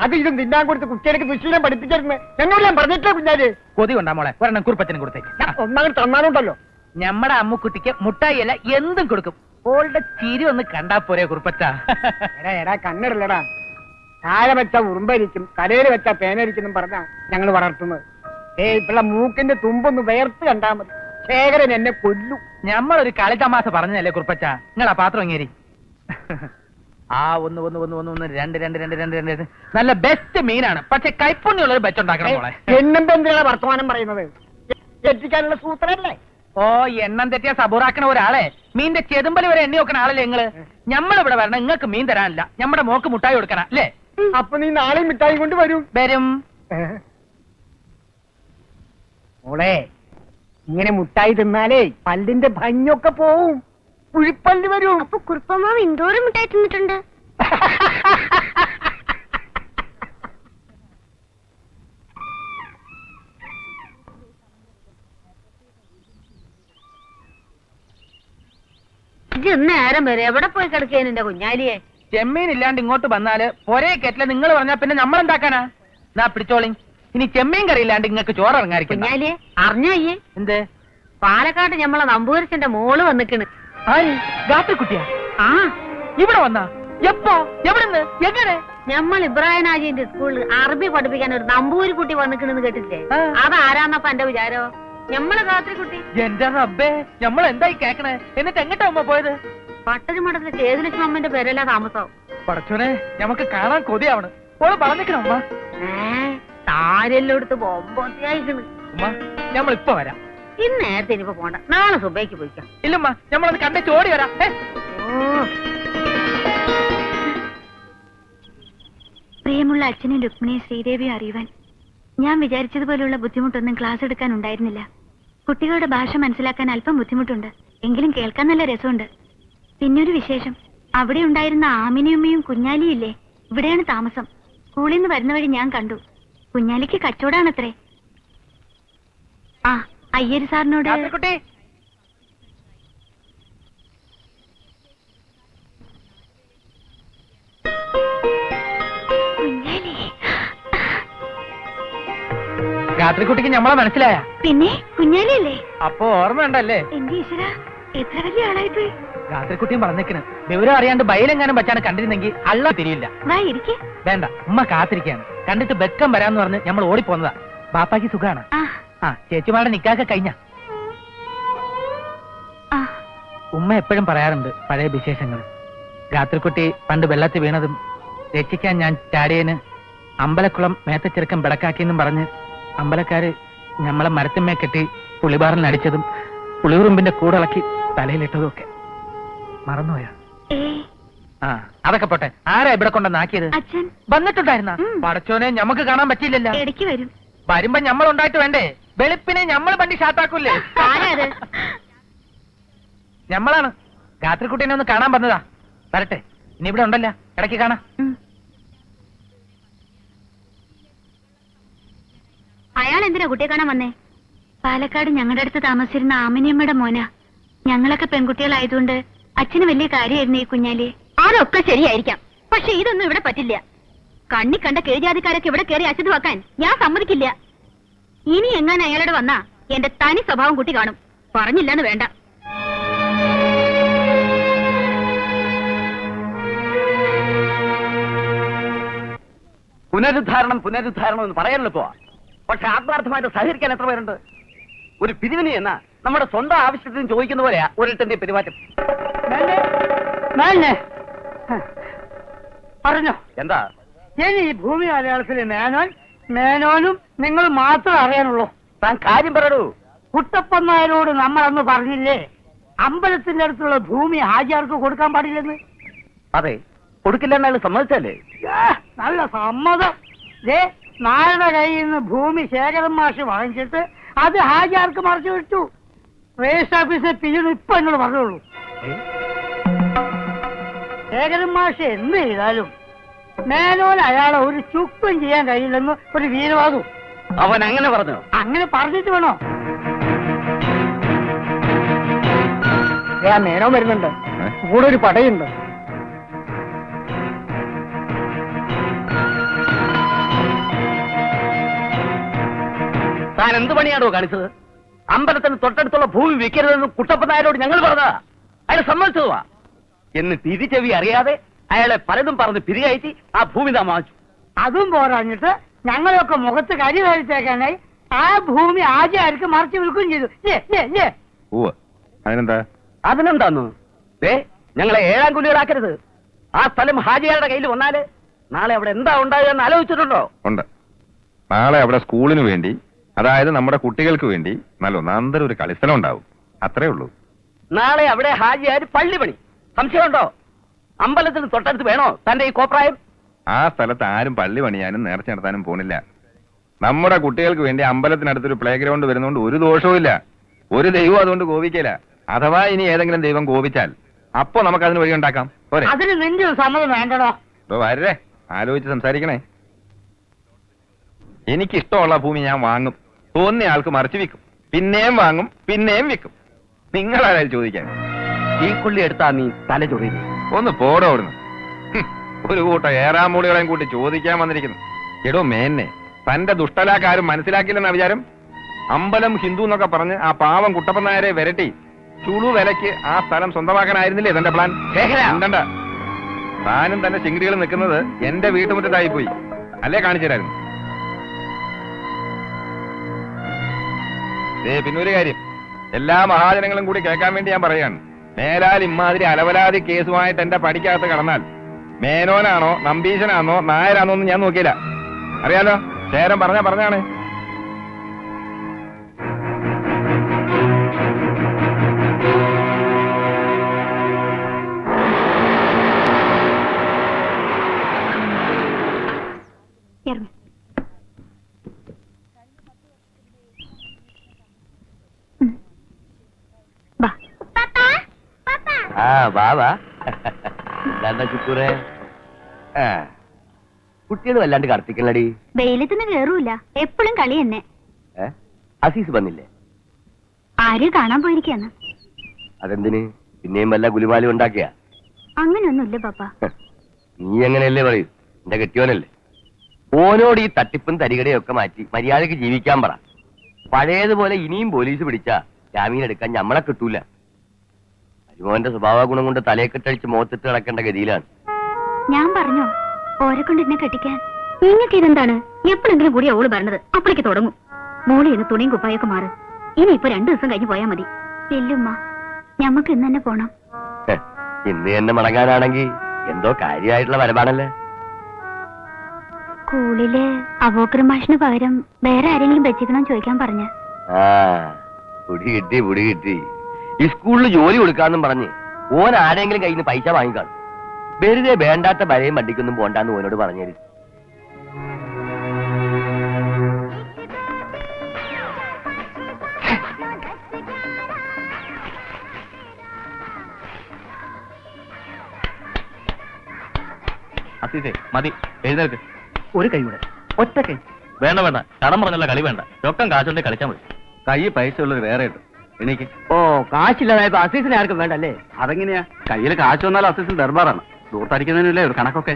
അത് ഇതും തിന്നാൻ കൊടുത്ത് കുട്ടികൾക്ക് ദുശീലം പഠിപ്പിച്ചിരുന്നു. എന്നോട് ഞാൻ പറഞ്ഞിട്ടില്ല കുഞ്ഞാല്. കൊതി കൊണ്ടാ മോളെ, ഒരെണ്ണം കുറുപ്പച്ചനും കൊടുത്തേക്ക്. ഒന്നങ്ങനെ തന്നാലുണ്ടല്ലോ. ഞമ്മടെ അമ്മുക്കുട്ടിക്ക് മുട്ടായി അല്ല എന്തും കൊടുക്കും. ഓളുടെ ചിരി ഒന്ന് കണ്ടാ പോരെ കുറുപ്പച്ച. എടാ കണ്ണിടല്ലടാ. താഴെ വെച്ച ഉറുമ്പരിക്കും തലയിൽ വെച്ച പേനരിക്കും പറഞ്ഞാ ഞങ്ങൾ വളർത്തുന്നത്. ഇപ്പള്ള മൂക്കിന്റെ തുമ്പൊന്ന് വേർത്ത് കണ്ടാ മതി, ശേഖരൻ എന്നെ കൊല്ലു. ഞമ്മളൊരു കളിത്തമാശ പറഞ്ഞല്ലേ കുറുപ്പച്ച. നിങ്ങളാ പാത്രം ഇങ്ങേരി. ആ ഒന്ന് ഒന്ന് ഒന്ന് ഒന്ന് ഒന്ന് രണ്ട് രണ്ട് രണ്ട് രണ്ട് രണ്ട് നല്ല ബെസ്റ്റ് മീനാണ്. പക്ഷെ കൈപ്പുണ്യുള്ളൊരു ബെച്ചുണ്ടാക്കണം മോളെ. എണ്ണം എന്തിനാണ് വർത്തമാനം പറയുന്നത്? എത്തിക്കാനുള്ള സൂത്രല്ലേ? ഓ, എണ്ണം തെറ്റിയ സബൂറാക്കണ ഒരാളെ മീന്റെ ചെതുമ്പല് വരെ എണ്ണി വെക്കണ ആളല്ലേ നിങ്ങള്. ഞമ്മളിവിടെ വരണം, നിങ്ങൾക്ക് മീൻ തരാനില്ല. നമ്മുടെ മോക്ക് മുട്ടായി കൊടുക്കണ അല്ലേ? അപ്പൊ നീ നാളെ മിഠായി കൊണ്ട് വരും. മോളെ, ഇങ്ങനെ മുട്ടായി തിന്നാലേ പല്ലിന്റെ ഭംഗിയൊക്കെ പോവും, കുഴിപ്പല്ല് വരും. അപ്പൊ കുറുപ്പമാവ് എന്തോരം മിഠായി തിന്നിട്ടുണ്ട്. നേരം വരെ എവിടെ പോയി കിടക്കേന് എന്റെ കുഞ്ഞാലിയെ? ചെമ്മീൻ ഇല്ലാണ്ട് ഇങ്ങോട്ട് വന്നാല് പൊരേ കെറ്റില് നിങ്ങൾ പറഞ്ഞാ പിന്നെ നമ്മളെന്താക്കാനാ? നാ പിടിച്ചോളി. ഇനി ചെമ്മീൻ കറി ഇല്ലാണ്ട് ഇങ്ങക്ക് ചോറ് ഇറങ്ങാതിരിക്കും. കുഞ്ഞാലിയെ അറിഞ്ഞയ്യേ, എന്ത്? പാലക്കാട് ഞമ്മളെ നമ്പൂരിച്ചന്റെ മോള് വന്നിക്കണ്. ഗാത്രിക്കുട്ടിയാ? ആ, ഇവിടെ വന്നാ? എപ്പോ? എവിടുന്ന്? എങ്ങനെ? ഞമ്മൾ ഇബ്രാഹിം ഹാജിന്റെ സ്കൂളിൽ അറബി പഠിപ്പിക്കാൻ ഒരു നമ്പൂരി കുട്ടി വന്നിക്കണെന്ന് കേട്ടില്ലേ? ആ. അതാരാന്നപ്പ എന്റെ വിചാരോ? ഞമ്മളെ ഗാത്രിക്കുട്ടി. എന്റെ റബ്ബേ, നമ്മളെന്തായി കേക്കണേ? എന്നിട്ട് എങ്ങട്ടാ ഉമ്മ പോയത്? പട്ടരി മഠത്തിലെ ചേതുലക്ഷ്മി അമ്മന്റെ പേരല്ല താമസം. പടച്ചോനെ, നമുക്ക് കാണാൻ കൊതിയാവണ്. ഓള് പറഞ്ഞിക്കണ ഉമ്മ. താരെല്ലാം എടുത്ത് ബൊമ്പൊത്തിയായിക്കണ്. ഉമ്മ, നമ്മളിപ്പോ വരാം. ഇന്ന് നേരത്തെ ഇനിയിപ്പോ പോണ്ട, നാളെ സുബൈക്ക് പോയിക്കാം. ഇല്ലമ്മ, നമ്മളത് കണ്ടേ ചോടി വരാം. പ്രിയമുള്ള അച്ഛനും രുക്മിണിയും ശ്രീദേവിയും അറിയുവാൻ ഞാൻ വിചാരിച്ചതുപോലുള്ള ബുദ്ധിമുട്ടൊന്നും ക്ലാസ് എടുക്കാൻ ഉണ്ടായിരുന്നില്ല. കുട്ടികളുടെ ഭാഷ മനസ്സിലാക്കാൻ അല്പം ബുദ്ധിമുട്ടുണ്ട്, എങ്കിലും കേൾക്കാൻ നല്ല രസമുണ്ട്. പിന്നൊരു വിശേഷം, അവിടെ ഉണ്ടായിരുന്ന ആമിനിയമ്മയും കുഞ്ഞാലിയും ഇല്ലേ, ഇവിടെയാണ് താമസം. സ്കൂളിൽ നിന്ന് വരുന്ന വഴി ഞാൻ കണ്ടു. കുഞ്ഞാലിക്ക് കച്ചവടാണത്രേ. ആ, അയ്യര് സാറിനോട്. ഗാത്രിക്കുട്ടിക്ക് നമ്മളെ മനസ്സിലായ? പിന്നെ കുഞ്ഞാലിയല്ലേ? അപ്പൊ ഓർമ്മയുണ്ടല്ലേ? എന്റെ ഈശ്വര, എത്ര വലിയ ആളായിപ്പോയി. ഗാത്രിക്കുട്ടിയും പറഞ്ഞേക്കണ്, വിവരം അറിയാണ്ട് ബയലെങ്ങാനും വെച്ചാണ് കണ്ടിരുന്നെങ്കിൽ അള്ള തിരിയില്ല. വാ ഇരിക്കെ. വേണ്ട, ഉമ്മ കാത്തിരിക്കാണ്. കണ്ടിട്ട് ബെക്കം വരാന്ന് പറഞ്ഞ് നമ്മൾ ഓടിപ്പോന്നതാ. ബാപ്പാക്ക് സുഖാണ്? ആ, ചേച്ചിമാരുടെ നിക്കാക്ക കഴിഞ്ഞ. ഉമ്മ എപ്പോഴും പറയാറുണ്ട് പഴയ വിശേഷങ്ങൾ. ഗാത്രിക്കുട്ടി പണ്ട് വെള്ളത്തിൽ വീണതും രക്ഷിക്കാൻ ഞാൻ ചാടിയന് അമ്പലക്കുളം മേത്തച്ചെറുക്കം പിടക്കാക്കിയെന്നും പറഞ്ഞ് അമ്പലക്കാര് ഞമ്മളെ മരത്തിന്മേ കെട്ടി പുളിബാറിനടിച്ചതും പുളിയുറുമ്പിന്റെ കൂടിളക്കി തലയിലിട്ടതും ഒക്കെ മറന്നുപോയാ? ആ, അതൊക്കെ പോട്ടെ. ആരാ ഇവിടെ കൊണ്ടുവന്നാക്കിയത്? അച്ഛൻ വന്നിട്ടുണ്ടായിരുന്ന? പടച്ചോനെ, ഞമ്മക്ക് കാണാൻ പറ്റിയില്ലല്ലോ. ഇടയ്ക്ക് വരും. വരുമ്പോ ഞമ്മളുണ്ടായിട്ട് വേണ്ടേ? വെളുപ്പിനെ ഞമ്മൾ വണ്ടി ഷാട്ടാക്കൂല്ലേ? ഞമ്മളാണ്. ഗാത്രിക്കുട്ടീനെ ഒന്ന് കാണാൻ വന്നതാ. വരട്ടെ, ഇനി ഇവിടെ ഉണ്ടല്ലോ, ഇടയ്ക്ക് കാണാം. അയാൾ എന്തിനാ കുട്ടിയെ കാണാൻ വന്നേ? പാലക്കാട് ഞങ്ങളുടെ അടുത്ത് താമസിച്ചിരുന്ന ആമിനിയമ്മയുടെ മോന. ഞങ്ങളൊക്കെ പെൺകുട്ടികളായതുകൊണ്ട് അച്ഛന് വലിയ കാര്യമായിരുന്നു ഈ കുഞ്ഞാലി. അതൊക്കെ ശരിയായിരിക്കാം, പക്ഷെ ഇതൊന്നും ഇവിടെ പറ്റില്ല. കണ്ണി കണ്ട കീഴ്ജാതിക്കാരൊക്കെ ഇവിടെ കയറി അശുദ്ധമാക്കാൻ ഞാൻ സമ്മതിക്കില്ല. ഇനി എങ്ങനെ അയാളോട് വന്നാ എന്റെ തനി സ്വഭാവം കുട്ടി കാണും. പറഞ്ഞില്ലെന്ന് വേണ്ട. പുനരുദ്ധാരണം പുനരുദ്ധാരണം എന്ന് പറയാനുള്ള പക്ഷെ ആത്മാർത്ഥമായിട്ട് സഹകരിക്കാൻ എത്ര പേരുണ്ട്? ഒരു പിരിവിന് എന്നാ നമ്മുടെ സ്വന്തം ആവശ്യത്തിന് ചോദിക്കുന്ന പോലെയാ ഓരോരുത്തരുടെ പെരുമാറ്റം. പറഞ്ഞോ. എന്താ? ഇനി ഈ ഭൂമി മലയാളത്തിലെ മേനോനും നിങ്ങൾ മാത്രം അറിയാനുള്ളൂ. താൻ കാര്യം പറയൂ. കുട്ടപ്പൻ നായരോട് നമ്മൾ അന്ന് പറഞ്ഞില്ലേ അമ്പലത്തിന്റെ അടുത്തുള്ള ഭൂമി ഹാജിയാർക്ക് കൊടുക്കാൻ പാടില്ലെന്ന്? അതെ, കൊടുക്കില്ലെന്ന് അയാൾ സമ്മതിച്ചല്ലേ? നല്ല സമ്മതം. നായരുടെ കയ്യിൽ നിന്ന് ഭൂമി ശേഖരൻ മാഷ് വാങ്ങിച്ചിട്ട് അത് ഹാജിയാർക്ക് മറിച്ചു വിട്ടു. രജിസ്റ്റർ ഓഫീസിലെ പിന്നീട് ഇപ്പൊ എന്നോട് പറഞ്ഞോളൂ. ശേഖരൻ മാഷ് എന്ത് ചെയ്താലും മേനോൻ അയാളെ ഒരു ചുക്കും ചെയ്യാൻ കഴിയില്ലെന്ന് ഒരു വീരവാദവും. അവൻ അങ്ങനെ പറഞ്ഞു? അങ്ങനെ പറഞ്ഞിട്ട് വേണോ? മേനോൻ വരുന്നുണ്ട്, കൂടെ ഒരു പടയുണ്ട്. താൻ എന്ത് പണിയാണോ കാണിച്ചത്? അമ്പലത്തിന് തൊട്ടടുത്തുള്ള ഭൂമി വിൽക്കരുതെന്ന് കുട്ടപ്പൻ നായരോട് ഞങ്ങൾ പറഞ്ഞതാ. അയാൾ സമ്മതിച്ചതുവാ. എന്നിട്ട് തിരിച്ചെവി അറിയാതെ അയാളെ പലതും പറഞ്ഞ് പിരികയറ്റി ആ ഭൂമി താൻ വാങ്ങിച്ചു. അതും പോരാഞ്ഞിട്ട് ഞങ്ങളൊക്കെ മുഖത്ത് കരി കഴിച്ചേക്കാനായി ആ ഭൂമി ആചാര്യർക്ക് മറിച്ച് വിൽക്കുകയും ചെയ്തു. അതിനെന്താ? അതിനെന്താന്നു? ഞങ്ങളെ ഏഴാം കുലികളാക്കരുത്. ആ സ്ഥലം ഹാജിയാരുടെ കയ്യിൽ വന്നാല് നാളെ അവിടെ എന്താ ഉണ്ടാകുക എന്ന് ആലോചിച്ചിട്ടുണ്ടോ? ഉണ്ട്. നാളെ അവിടെ സ്കൂളിന് വേണ്ടി, അതായത് നമ്മുടെ കുട്ടികൾക്ക് വേണ്ടി നല്ല ഒന്നാന്തരം ഒരു കളിസ്ഥലം ഉണ്ടാവും. അത്രേ ഉള്ളൂ. നാളെ അവിടെ ഹാജിയാര് പള്ളി പണി. സംശയമുണ്ടോ? അമ്പലത്തിന് തൊട്ടടുത്ത് വേണോ തന്റെ ഈ കോപ്രായം? ആ സ്ഥലത്ത് ആരും പള്ളി പണിയാനും നേർച്ച നടത്താനും പോണില്ല. നമ്മുടെ കുട്ടികൾക്ക് വേണ്ടി അമ്പലത്തിനടുത്തൊരു പ്ലേ ഗ്രൗണ്ട് വരുന്നതുകൊണ്ട് ഒരു ദോഷവും ഇല്ല. ഒരു ദൈവം അതുകൊണ്ട് കോപിക്കില്ല. അഥവാ ഇനി ഏതെങ്കിലും ദൈവം കോപിച്ചാൽ അപ്പൊ നമുക്ക് അതിന് വഴി ഉണ്ടാക്കാം. പോരെ? അതിന് നിന്റെ സമ്മതം വേണ്ടടോ. വരേ, ആലോചിച്ച് സംസാരിക്കണേ. എനിക്കിഷ്ടമുള്ള ഭൂമി ഞാൻ വാങ്ങും. തോന്നിയ ആൾക്ക് മറിച്ച് വിൽക്കും. പിന്നെയും വാങ്ങും, പിന്നെയും വിൽക്കും. നിങ്ങളാരും ചോദിക്കാൻ ഈ കുള്ളി എടുത്താ നീ തല ചൊറിയുന്നു. ഒന്ന് പോടോ അവിടുന്ന്. ഒരു കൂട്ടം ഏറാമൂളികളെയും കൂട്ടി ചോദിക്കാൻ വന്നിരിക്കുന്നു. എടോ മേന്നെ, തന്റെ ദുഷ്ടലാക്കാരും മനസ്സിലാക്കില്ലെന്ന വിചാരം? അമ്പലം ഹിന്ദു എന്നൊക്കെ പറഞ്ഞ് ആ പാവം കുട്ടപ്പൻ നായരെ വിരട്ടി ചുളു വിലക്ക് ആ സ്ഥലം സ്വന്തമാക്കാനായിരുന്നില്ലേ തന്റെ പ്ലാൻ? ഉണ്ടണ്ട. താനും തന്റെ ചിങ്കിടികൾ നിൽക്കുന്നത് എന്റെ വീട്ടുമുറ്റത്തായി പോയി അല്ലേ? കാണിച്ചു തരായിരുന്നു. പിന്നൊരു കാര്യം, എല്ലാ മഹാജനങ്ങളും കൂടി കേൾക്കാൻ വേണ്ടി ഞാൻ പറയാണ്. മേലാൽ ഇമ്മാതിരി അലവലാതി കേസുമായിട്ട് എന്റെ പടിക്കകത്ത് കടന്നാൽ മേനോനാണോ നമ്പീശനാണോ നായരാണോ എന്ന് ഞാൻ നോക്കിയില്ല. അറിയാലോ, ശേരം പറഞ്ഞാണ്. ശുക്കൂറേ, കുട്ടികൾ വല്ലാണ്ട് കടത്തിക്കണടി. വെയിലത്തുനിന്ന് കേറൂല, എപ്പോഴും കളി തന്നെ. അസീസ് വന്നില്ലേ? ആര് കാണാൻ പോയിരിക്കാന്ന്. അതെന്തിന്? പിന്നെയും വല്ല ഗുലുമാലും ഉണ്ടാക്കിയ? അങ്ങനെയൊന്നുമില്ല പാപ്പ. നീ എങ്ങനെയല്ലേ പറയൂ, എന്റെ കെട്ടിയോനല്ലേ. ഓനോട് ഈ തട്ടിപ്പും തരികടയും ഒക്കെ മാറ്റി മര്യാദക്ക് ജീവിക്കാൻ പറ. പഴയതുപോലെ ഇനിയും പോലീസ് പിടിച്ചാ ജാമീൻ എടുക്കാൻ ഞമ്മളെ കിട്ടൂല. അരിമോന്റെ സ്വഭാവ ഗുണം കൊണ്ട് തലയെ കെട്ടടിച്ച് മുഖത്തിട്ട് കിടക്കേണ്ട ഗതിയിലാണ്. ഞാൻ പറഞ്ഞോ ഓരെ കൊണ്ട് എന്നെ കെട്ടിക്കാൻ? നിങ്ങൾക്ക് ഇതെന്താണ്? എപ്പോഴെങ്കിലും കൂടി അവള് പറഞ്ഞത് അപ്പോഴേക്ക് തുടങ്ങും. മോളി ഇന്ന് തുണിയും കുപ്പായൊക്കെ മാറ്. ഇനിയിപ്പോ 2 ദിവസം കഴിഞ്ഞ് പോയാ മതി. ഇല്ലുമ്മ, ഞമ്മക്ക് ഇന്ന് തന്നെ പോണം. ഇന്ന് തന്നെ മടങ്ങാനാണെങ്കിൽ എന്തോ കാര്യമായിട്ടുള്ള വരവാണല്ലേ. സ്കൂളില് അവോക്രമാഷിന് പകരം വേറെ ആരെങ്കിലും വെച്ചിക്കണമെന്ന് ചോദിക്കാൻ പറഞ്ഞ. പുടി കിട്ടി. ഈ സ്കൂളിൽ ജോലി കൊടുക്കാന്നും പറഞ്ഞ് ഓൻ ആരെങ്കിലും കയ്യിൽ നിന്ന് പൈസ വാങ്ങിക്കാണും. വെറുതെ വേണ്ടാത്ത ബലയും വണ്ടിക്കൊന്നും പോണ്ടാന്ന് ഓനോട് പറഞ്ഞേര്. അസീസേ മതി, എഴുന്നേൽക്ക്. ഒരു കൈ കൂടെ, ഒറ്റ കൈ. വേണ്ട കടം പറഞ്ഞല്ല കളി വേണ്ട. ചൊക്കം കാശുണ്ടെ കളിച്ചാൽ മതി. കൈ പൈസ ഉള്ളത് വേറെ ഇട്ടു. എനിക്ക് കാശില്ലാതായപ്പോ അസീസിനെ ആർക്കും വേണ്ടല്ലേ? അതെങ്ങനെയാ? കയ്യിൽ കാശ് വന്നാൽ അസിസ്റ്റന്റ് ദർബാറാണ്. ദൂർത്തടിക്കുന്നതിനല്ലേ ഒരു കണക്കൊക്കെ.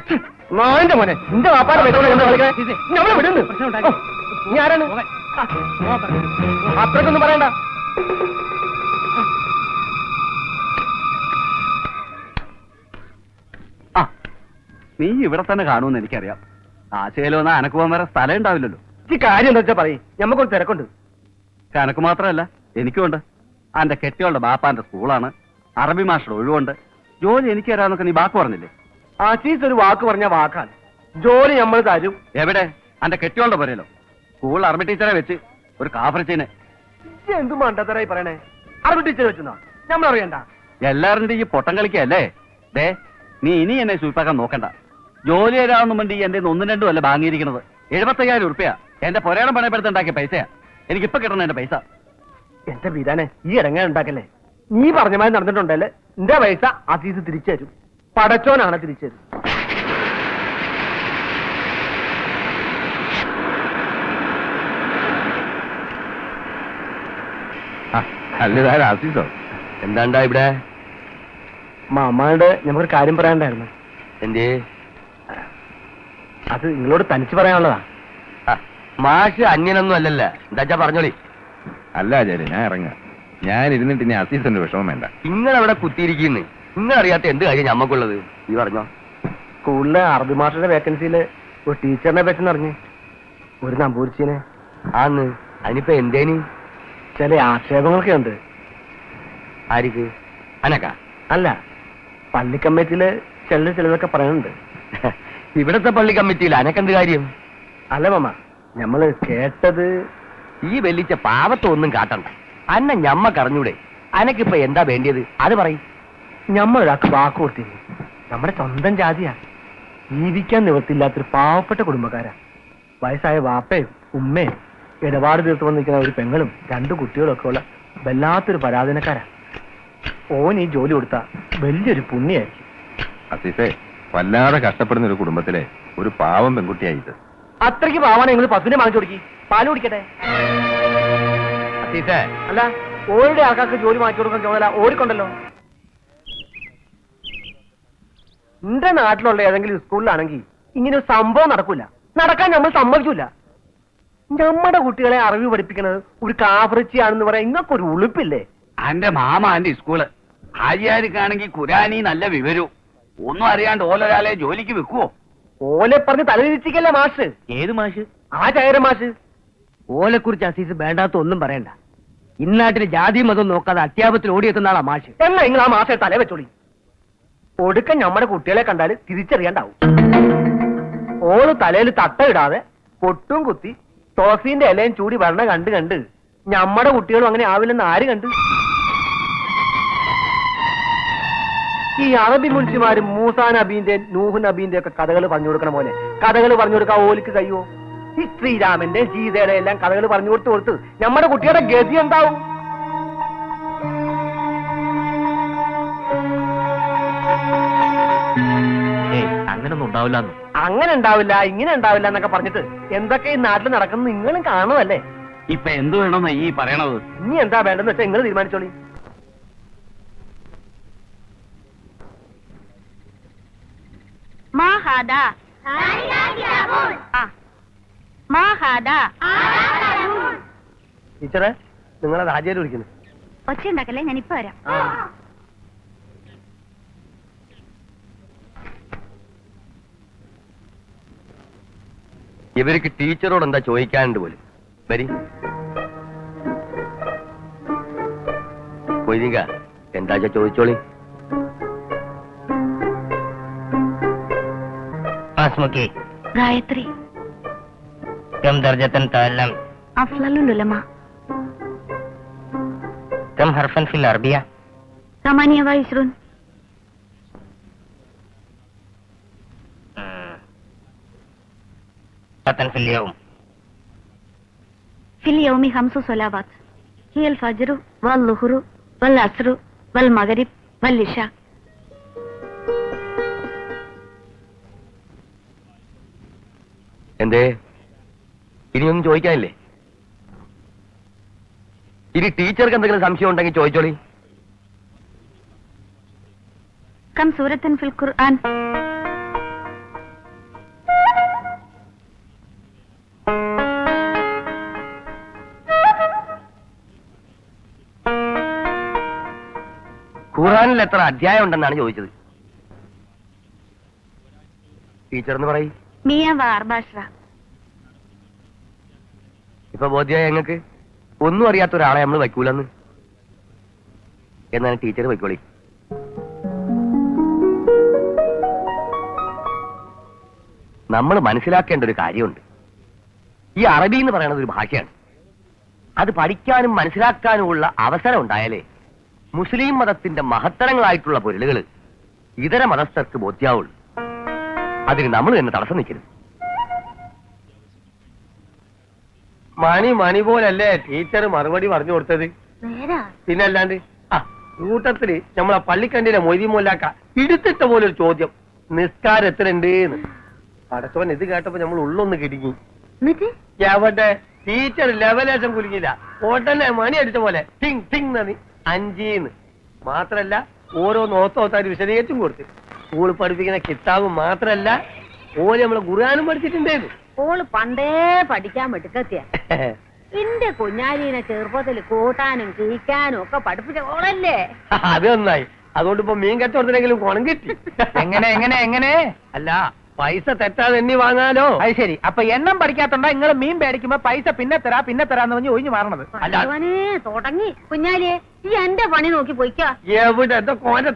മോന്റെ മോനെ, നിന്റെ വാപ്പാടെ ഞാനാണ്. അത്രക്കൊന്നും പറയണ്ട. നീ ഇവിടെ തന്നെ കാണുമെന്ന് എനിക്കറിയാം. ആശയിലോ എന്നാ അനക്ക് പോകാൻ വേറെ സ്ഥലം ഉണ്ടാവില്ലല്ലോ. ഈ കാര്യം എന്താ വെച്ചാ പറയും, ഞമ്മക്കൊരു തിരക്കുണ്ട്. കനക്ക് മാത്രമല്ല എനിക്കുണ്ട്. എന്റെ കെട്ടിയോളുടെ ബാപ്പാന്റെ സ്കൂളാണ്. അറബി മാസ്റ്റർ ഒഴിവുണ്ട്. ജോലി എനിക്ക് തരാന്നൊക്കെ നീ ബാക്ക് പറഞ്ഞില്ലേ? ആസീസ് ഒരു വാക്ക് പറഞ്ഞ വാക്കാണ്. ജോലി നമ്മൾ തരും. എവിടെ അന്റെ കെട്ടിയോളുടെ പറയലോ സ്കൂൾ അർമി ടീച്ചറെ വെച്ച് ഒരു കാഫറച്ചീനെ എന്ത് മണ്ടത്തരായി പറയണേ? അറബി ടീച്ചർ വെച്ചെന്നോ? നമ്മളറിയണ്ട. എല്ലാവരുടെ ഈ പൊട്ടം കളിക്കല്ലേ? ദേ നീ ഇനി എന്നെ സൂപ്പാക്കാൻ നോക്കണ്ട. ജോലി തരാമെന്നും വേണ്ടി എന്റെ 1-2 അല്ല വാങ്ങിയിരിക്കുന്നത്. 75,000 ഉറുപ്പ്യ എന്റെ പൊരേണം പണയപ്പെടുത്തുണ്ടാക്കിയ പൈസയാ. എനിക്കിപ്പോ കിട്ടണം എന്റെ പൈസ. എന്റെ വീരാനെ ഈ ഇടങ്ങ ഉണ്ടാക്കല്ലേ. നീ പറഞ്ഞ മാതിരി നടന്നിട്ടുണ്ടല്ലേ, എന്റെ പൈസ അസീസ് തിരിച്ചു തരും. പടച്ചോനാണ് തിരിച്ചു തരും. അല്ലതായ ആസീസോ? എന്താണ്ടാ ഇവിടെ? മാമാണ്ട് ഞമ്മക്കൊരു കാര്യം പറയാനുണ്ടായിരുന്നു. എന്തേ? അത് നിങ്ങളോട് തനിച്ച് പറയാനുള്ളതാ. മാഷ് അന്യനൊന്നും അല്ലല്ല. എന്താച്ചാ പറഞ്ഞോളി. അല്ല ആചാര്യ, ഞാൻ ഇറങ്ങാം. ഞാൻ ഇരുന്നിട്ട് ഇനി അസീസിന്റെ വിഷമം വേണ്ട. നിങ്ങളവിടെ കുത്തിയിരിക്കുന്നു. നിങ്ങളറിയാത്ത എന്ത് കാര്യം ഞമ്മക്കുള്ളത്? നീ പറഞ്ഞോ. സ്കൂളിലെ അറബി മാസ്റ്ററുടെ വേക്കൻസിയില് ഒരു ടീച്ചറിനെ പറ്റി അറിഞ്ഞ്, ഒരു നമ്പൂരിച്ചീനെ. ആന്ന് അതിനിപ്പോ എന്തേനി? ചില ആക്ഷേപങ്ങളൊക്കെ ഉണ്ട്. ആരിക്ക്? അനക്കാ? അല്ല, പള്ളി കമ്മിറ്റിയില് ചിലതൊക്കെ പറയുന്നുണ്ട്. ഇവിടത്തെ പള്ളി കമ്മിറ്റിയിൽ അനക്കെന്ത് കാര്യം? അല്ല മാമ, ഞമ്മള് കേട്ടത് ഈ വെല്ലിച്ച പാവത്തൊന്നും കാട്ടണ്ട. അന്ന ഞമ്മക്കറിഞ്ഞൂടെ? അനക്കിപ്പോ എന്താ വേണ്ടിയത് അത് പറയും. ഞമ്മളൊരാൾക്ക് വാക്ക് കൊടുത്തിരുന്നു. നമ്മുടെ സ്വന്തം ജാതിയാ. ജീവിക്കാൻ നിവൃത്തിയില്ലാത്തൊരു പാവപ്പെട്ട കുടുംബക്കാരാ. വയസ്സായ വാപ്പയും ഉമ്മയും ഇടപാട് തീർത്ത് വന്നിരിക്കുന്ന ഒരു പെങ്ങളും 2 കുട്ടികളും ഒക്കെ ഉള്ള വല്ലാത്തൊരു പരാധീനക്കാരാ. ഓൻ ഈ ജോലി കൊടുത്താ വലിയൊരു പുണ്യായിരിക്കും. അസീസേ, വല്ലാതെ കഷ്ടപ്പെടുന്ന ഒരു കുടുംബത്തിലെ ഒരു പാവം പെൺകുട്ടിയായിട്ട്. അത്രയ്ക്ക് പാവാണ് നിങ്ങൾ 10 വാങ്ങിച്ചു കൊടുക്കി. പാല് കുടിക്കട്ടെ. അസീസേ, അല്ല, ഓരുടെ ആൾക്കാർക്ക് ജോലി വാങ്ങിച്ചു കൊടുക്കാൻ ചുമതല ഓടിക്കൊണ്ടല്ലോ. എന്റെ നാട്ടിലുള്ള ഏതെങ്കിലും സ്കൂളിലാണെങ്കിൽ ഇങ്ങനെ ഒരു സംഭവം നടക്കൂല. നടക്കാൻ നമ്മൾ സമ്മതിക്കൂല. നമ്മുടെ കുട്ടികളെ അറിവ് പഠിപ്പിക്കുന്നത് ഒരു കാഫറിച്ചിയാണെന്ന് പറയാൻ ഇങ്ങക്കൊരു ഉളുപ്പില്ലേ? അന്റെ മാമ അന്റെ സ്കൂള് ഹാജിയാർക്കാണെങ്കിൽ ഖുരാനി നല്ല വിവരവും ഒന്നും അറിയാണ്ട് ഓലൊരാളെ ജോലിക്ക് വെക്കുവോ? ഓലെ പറഞ്ഞ് തലതിരിച്ചിക്കല്ലേ മാഷ്. ഏത് മാഷ്? ആ ചായര മാഷ്. ഓലെ കുറിച്ച് അസീസ് വേണ്ടാത്ത ഒന്നും പറയണ്ട. ഇന്നാട്ടിന് ജാതി മതം നോക്കാതെ അത്യാപത്തിൽ ഓടിയെത്തുന്ന ആളാ മാഷ്. എന്നാ നിങ്ങൾ ആ മാഷെ തല വെച്ചോളി. ഒടുക്കം നമ്മുടെ കുട്ടികളെ കണ്ടാൽ തിരിച്ചറിയാണ്ടാവും. ഓള് തലയിൽ തട്ട ഇടാതെ പൊട്ടും കുത്തി തോസീന്റെ ഇലയും ചൂടി വരണ കണ്ട് നമ്മുടെ കുട്ടികളും അങ്ങനെ ആവില്ലെന്ന് ആര് കണ്ട്? ഈ അറബി മുൻഷിമാരും മൂസാ നബീന്റെ നൂഹ് നബീന്റെ ഒക്കെ കഥകൾ പറഞ്ഞു കൊടുക്കണ പോലെ കഥകൾ പറഞ്ഞു കൊടുക്കാൻ ഓലിക്ക് കഴിയുമോ? ഈ ശ്രീരാമന്റെ സീതയുടെ എല്ലാം കഥകൾ പറഞ്ഞു കൊടുത്ത് നമ്മുടെ കുട്ടിയുടെ ഗതി എന്താവും? അങ്ങനൊന്നും ഉണ്ടാവില്ല. അങ്ങനെ ഉണ്ടാവില്ല, ഇങ്ങനെ ഉണ്ടാവില്ല എന്നൊക്കെ പറഞ്ഞിട്ട് എന്തൊക്കെ ഈ നാട്ടിൽ നടക്കുന്നത് നിങ്ങളും കാണുമല്ലേ? ഇപ്പൊ എന്ത് വേണമെന്നാ ഈ പറയണത്? ഇനി എന്താ വേണ്ടെന്ന് വെച്ചാൽ നിങ്ങൾ തീരുമാനിച്ചോളി. ടീച്ചറെ, നിങ്ങളത് ആചാര്യ വിളിക്കുന്നു. ഒച്ച ഉണ്ടാക്കല്ലേ, ഞാനിപ്പോ വരാം. ഇവർക്ക് ടീച്ചറോട് എന്താ ചോദിക്കാനുണ്ട് പോലും. വരി കൊയ്തിങ്ക, എന്താ ചോദിച്ചോളി. ഗായത്രി كم درجة تعلم؟ أفضل العلماء. كم حرفا في العربية؟ 28. في اليوم؟ في اليوم 5 صلوات هي الفجر والظهر والعصر والمغرب والعشاء. എന്തേ ഇനിയൊന്നും ചോദിക്കാനില്ലേ? ഇനി ടീച്ചർക്ക് എന്തെങ്കിലും സംശയം ഉണ്ടെങ്കിൽ ചോദിച്ചോളി. كم سورة في القرآن؟ ഖുർആനിൽ എത്ര അധ്യായം ഉണ്ടെന്നാണ് ചോദിച്ചത്. ടീച്ചർ എന്ന് പറയും. 114. ഇപ്പൊ ബോധ്യമായി ഞങ്ങൾക്ക് ഒന്നും അറിയാത്ത ഒരാളെ നമ്മൾ വയ്ക്കൂലെന്ന്. എന്നാണ് ടീച്ചർ വയ്ക്കോളി. നമ്മൾ മനസ്സിലാക്കേണ്ട ഒരു കാര്യമുണ്ട്. ഈ അറബി എന്ന് പറയുന്നത് ഒരു ഭാഷയാണ്. അത് പഠിക്കാനും മനസ്സിലാക്കാനുമുള്ള അവസരം ഉണ്ടായാലേ മുസ്ലിം മതത്തിന്റെ മഹത്തരങ്ങളായിട്ടുള്ള പൊരുളുകൾ ഇതര മതസ്ഥർക്ക് ബോധ്യാവുള്ളൂ. അതിന് നമ്മൾ തന്നെ തടസ്സം നിൽക്കരുത്. മണി പോലല്ലേ ടീച്ചർ മറുപടി പറഞ്ഞു കൊടുത്തത്? നേരാ. പിന്നെ അല്ലാണ്ട് കൂട്ടത്തില് നമ്മളെ പള്ളിക്കണ്ടിയിലെ മൊയ്തീമൊല്ലാക്ക പിടുത്തിട്ട പോലൊരു ചോദ്യം, നിസ്കാരം എത്രയുണ്ട് എന്ന്. പടച്ചോൻ ഇത് കേട്ടപ്പോ നമ്മൾ ഉള്ളൊന്ന് കിടുങ്ങി. എന്നിട്ട് എവിടെ ടീച്ചർ ലെവലേശം കുലുങ്ങില്ല, ഉടനെ മണി അടിച്ച പോലെ ടിങ് ടിങ് നന്ദി 5 മാത്രല്ല ഓരോ നോത്തോത്താര് വിശദീകരിച്ചും കൊടുത്ത്. സ്കൂൾ പഠിപ്പിക്കുന്ന കിതാബ് മാത്രല്ല ഓര് നമ്മളെ ഖുർആനും പഠിച്ചിട്ടുണ്ടേന്ന്. ഓള് പണ്ടേ പഠിക്കാൻ വെടുക്കത്തിയ. എന്റെ കുഞ്ഞാലീനെ ചെറുപ്പത്തിൽ കൂട്ടാനും കീക്കാനും ഒക്കെ പഠിപ്പിച്ച ഓളല്ലേ. അത് നന്നായി. അതുകൊണ്ട് ഇപ്പൊ മീൻ കച്ചവടത്തിനെങ്കിലും കുണം കിട്ടി. എങ്ങനെ അല്ല, പൈസ തെറ്റാതെ എണ്ണി വാങ്ങാലോ. അത് ശരി. അപ്പൊ എണ്ണം പഠിക്കാത്തോണ്ടാ നിങ്ങൾ മീൻ പേടിക്കുമ്പോ പൈസ പിന്നെ തരാന്ന് പറഞ്ഞ് ഒഴിഞ്ഞു മാറണത്. അല്ലവനെ തുടങ്ങി. കുഞ്ഞാലിയെ ഈ എന്റെ പണി നോക്കി പോയിക്കാ. എവിടെ എന്താ കോന്റെ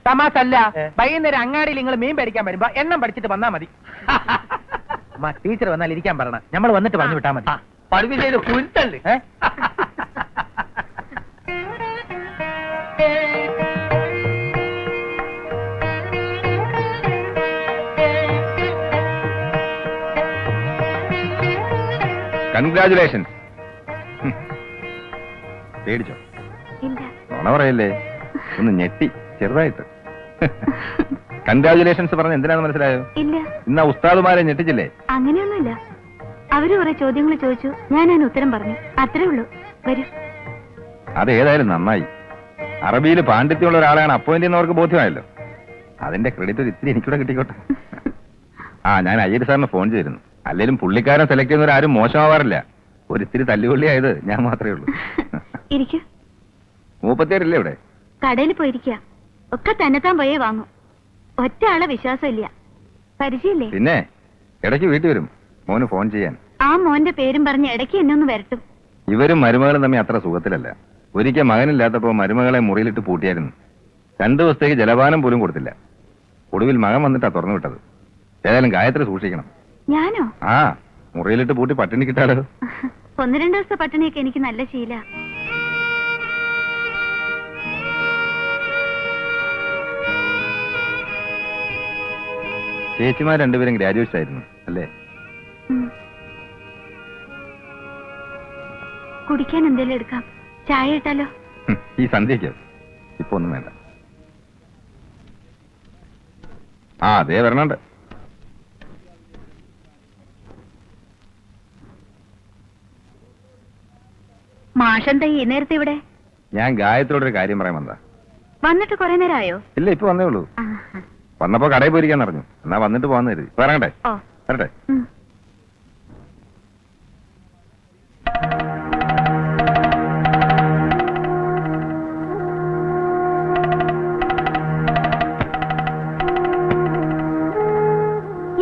തമാശ അല്ല. വൈകുന്നേരം അങ്ങാടിയിൽ നിങ്ങൾ മീൻ പേടിക്കാൻ വരുമ്പോ എണ്ണം പഠിച്ചിട്ട് വന്നാ മതി. ടീച്ചർ വന്നാൽ ഇരിക്കാൻ പറയണം. നമ്മൾ വന്നിട്ട് പറഞ്ഞു വിട്ടാ മതി. പഠിപ്പിച്ചതിന് കുരുത്തണ്ട്. കൺഗ്രാചുലേഷൻസ്. പേടിച്ചോ? ഇല്ല. നുണ പറയല്ലേ, ഒന്ന് ഞെട്ടി ചെറുതായിട്ട്. കൺഗ്രാചുലേഷൻസ് പറഞ്ഞ എന്തിനാന്ന് മനസ്സിലായോ? ഇല്ല. ഇന്ന് ഉസ്താദുമാരെ ഞെട്ടിച്ചില്ലേ? അങ്ങനെയൊന്നുമില്ല. അവര് കുറെ ചോദ്യങ്ങൾ ചോദിച്ചു, ഞാൻ അതിന് ഉത്തരം പറഞ്ഞു, അത്രേ ഉള്ളൂ. വരൂ. അതേതായാലും നന്നായി. അറബിയിൽ പാണ്ഡിത്യമുള്ള ഒരാളെയാണ് അപ്പോയിന്റ് ചെയ്യുന്നവർക്ക് ബോധ്യമായല്ലോ. അതിന്റെ ക്രെഡിറ്റ് ഒരു ഇത്തിരി എനിക്കൂടെ കിട്ടിക്കോട്ടെ. ഞാൻ അയ്യർ സാറിന് ഫോൺ ചെയ്തിരുന്നു. അല്ലെങ്കിലും പുള്ളിക്കാരൻ സെലക്ട് ചെയ്യുന്നവരാരും മോശമാവാറില്ല. ഒരിത്തിരി തല്ലുകൊള്ളിയായത് ഞാൻ മാത്രമേ ഉള്ളൂ. ഇരിക്കൂ. മൂപ്പത്തിയാരില്ലേ ഇവിടെ? കടയിൽ പോയിരിക്കുക. ഒക്കെ തന്നെത്താൻ പോയേ വാങ്ങും. ഒറ്റ ആളെ വിശ്വാസം ഇല്ല. പരിചയമില്ലേ? പിന്നെ ഇടയ്ക്ക് വീട്ടിൽ വരും മോന് ഫോൺ ചെയ്യാൻ. ആ മോന്റെ പേരും പറഞ്ഞ് ഇടയ്ക്ക് എന്നെ ഒന്ന് വരട്ടും. ഇവരും മരുമകളും തമ്മിൽ അത്ര സുഖത്തിലല്ല. ഒരിക്കൽ മകനില്ലാത്തപ്പോ മരുമകളെ മുറിയിലിട്ട് പൂട്ടിയായിരുന്നു. 2 ദിവസത്തേക്ക് ജലപാനം പോലും കൊടുത്തില്ല. ഒടുവിൽ മകൻ വന്നിട്ടാ തുറന്നു വിട്ടത്. ഏതായാലും ഗായത്രി സൂക്ഷിക്കണം. ഞാനോ? മുറിയിലിട്ട് പൂട്ടി പട്ടിണി കിട്ടാലോ. 1-2 ദിവസത്തെ പട്ടിണിയൊക്കെ എനിക്ക് നല്ല ശീല. ചേച്ചിമാർ രണ്ടുപേരും ഗ്രാജുവേറ്റ്സ് ആയിരുന്നു അല്ലേ? കുടിക്കാൻ എന്തെങ്കിലും എടുക്കാം. ചായ ഇട്ടാലോ? ഈ സന്ധ്യയ്ക്ക് ഇപ്പൊ ഒന്നും വേണ്ട. അതേ വരണുണ്ട്. മാഷെന്താ ഈ നേരത്തെ ഇവിടെ? ഞാൻ ഗായത്രിയോടൊരു കാര്യം പറയാൻ വന്നതാ. വന്നിട്ട് കുറെ നേരമായോ? ഇല്ല, ഇപ്പൊ വന്നേ ഉള്ളൂ. വന്നപ്പോ കടയിൽ പോയിരിക്കാൻ അറിഞ്ഞു. എന്നാ വന്നിട്ട് പോവാന്ന് കരുതി. വരണ്ടേ? വരട്ടെ.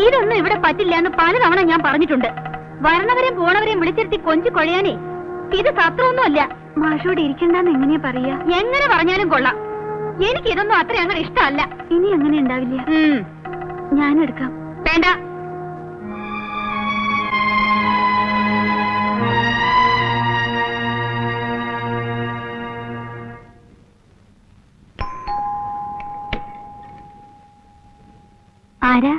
ഇതൊന്നും ഇവിടെ പറ്റില്ല എന്ന് പലതവണ ഞാൻ പറഞ്ഞിട്ടുണ്ട്. വരണവരെയും പോണവരെയും വിളിച്ചിരുത്തി കൊഞ്ചു കൊഴയാനേ ഇത് സത്രമൊന്നുമല്ല. മാഷോട് ഇരിക്കണ്ടെന്ന് എങ്ങനെയാ പറയാ? എങ്ങനെ പറഞ്ഞാലും കൊള്ളാം. എനിക്ക് ഇതൊന്നും അത്ര അങ്ങനെ ഇഷ്ടമല്ല. ഇനി അങ്ങനെ ഉണ്ടാവില്ല. ഞാനും എടുക്കാം. വേണ്ട. ആരാ?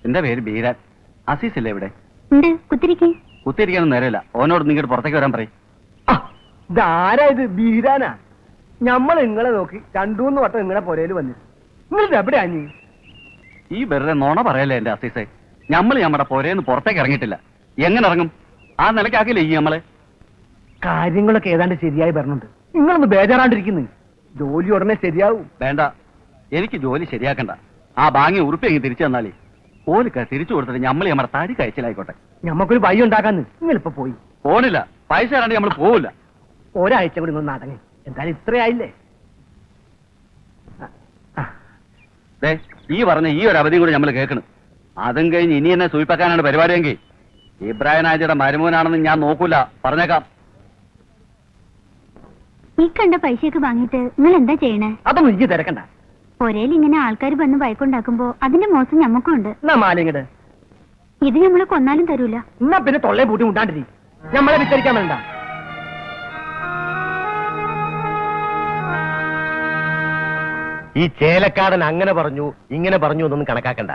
എന്റെ പേര് ബീരാൻ. അസീസ് ഇല്ലേ ഇവിടെ? ഉണ്ട്. കുത്തിരിക്കേ. കുത്തിരിക്കാനും നേരമില്ല. ഓനോട് നിങ്ങോട്ട് പുറത്തേക്ക് വരാൻ പറയും. ഇതാരാ ഇത്? ബീരാനാ? ഞമ്മൾ നിങ്ങളെ നോക്കി 2-3 വട്ടം നിങ്ങളെ പുരയിൽ വന്നു. നിങ്ങൾ എവിടെയാ? ഈ വെറുതെ നോണ പറയല്ലേ എന്റെ അസീസെ. നമ്മുടെ പുരേന്ന് പുറത്തേക്ക് ഇറങ്ങിയിട്ടില്ല. എങ്ങനെ ഇറങ്ങും? ആ നിലക്കാക്കില്ലേ ഈ നമ്മളെ? കാര്യങ്ങളൊക്കെ ഏതാണ്ട് ശരിയായി പറഞ്ഞുണ്ട്. നിങ്ങളൊന്ന് ബേജാറാണ്ടിരിക്കുന്നു. ജോലി ഉടനെ ശരിയാവും. വേണ്ട, എനിക്ക് ജോലി ശരിയാക്കണ്ട. ആ ബാങ്ങി ഉറുപ്പിയെങ്കിൽ തിരിച്ചു തന്നാലേ ഓലിക്ക തിരിച്ചു കൊടുത്തിട്ട് നമ്മുടെ തടി കഴിച്ചിലായിക്കോട്ടെ. ഞമ്മക്കൊരു ഭയം ഉണ്ടാക്കാന്ന്. നിങ്ങളിപ്പോ പോയി പോണില്ല. പൈസ തരാണ്ട് നമ്മൾ പോവില്ല. ഒരാഴ്ച കൂടി നിങ്ങൾ നടങ്ങി. എന്തായാലും ഇത്രയായില്ലേ? ഈ പറഞ്ഞ ഈ ഒരു അവധിയും കൂടി നമ്മൾ കേൾക്കണം. അതും കഴിഞ്ഞ് ഇനി എന്നെ സൂയിപ്പാക്കാനാണ് പരിപാടിയെങ്കിൽ ഇബ്രാഹിം ആജിയുടെ മരുമോനാണെന്ന് ഞാൻ നോക്കൂല. പറഞ്ഞേക്കാം. ഈ കണ്ട പൈസയൊക്കെ വാങ്ങിയിട്ട് നിങ്ങൾ എന്താ ചെയ്യണേ? അതൊന്നും ഇജ്ജ് തിരക്കണ്ട. ഒരേൽ ഇങ്ങനെ ആൾക്കാർ വന്ന് വഴക്കുണ്ടാക്കുമ്പോ അതിന്റെ മോശം ഞമ്മക്കും ഉണ്ട്. എന്നാ മാലിങ്ങട് ഇത് നമ്മളെ കൊന്നാലും തരൂല. എന്നാ പിന്നെ തൊള്ളയെ പൂട്ടി മുണ്ടാണ്ടിരി. നമ്മളെ വിസ്തരിക്കാൻ വേണ്ട. ഈ ചേലക്കാടൻ അങ്ങനെ പറഞ്ഞു ഇങ്ങനെ പറഞ്ഞു എന്നൊന്നും കണക്കാക്കണ്ട.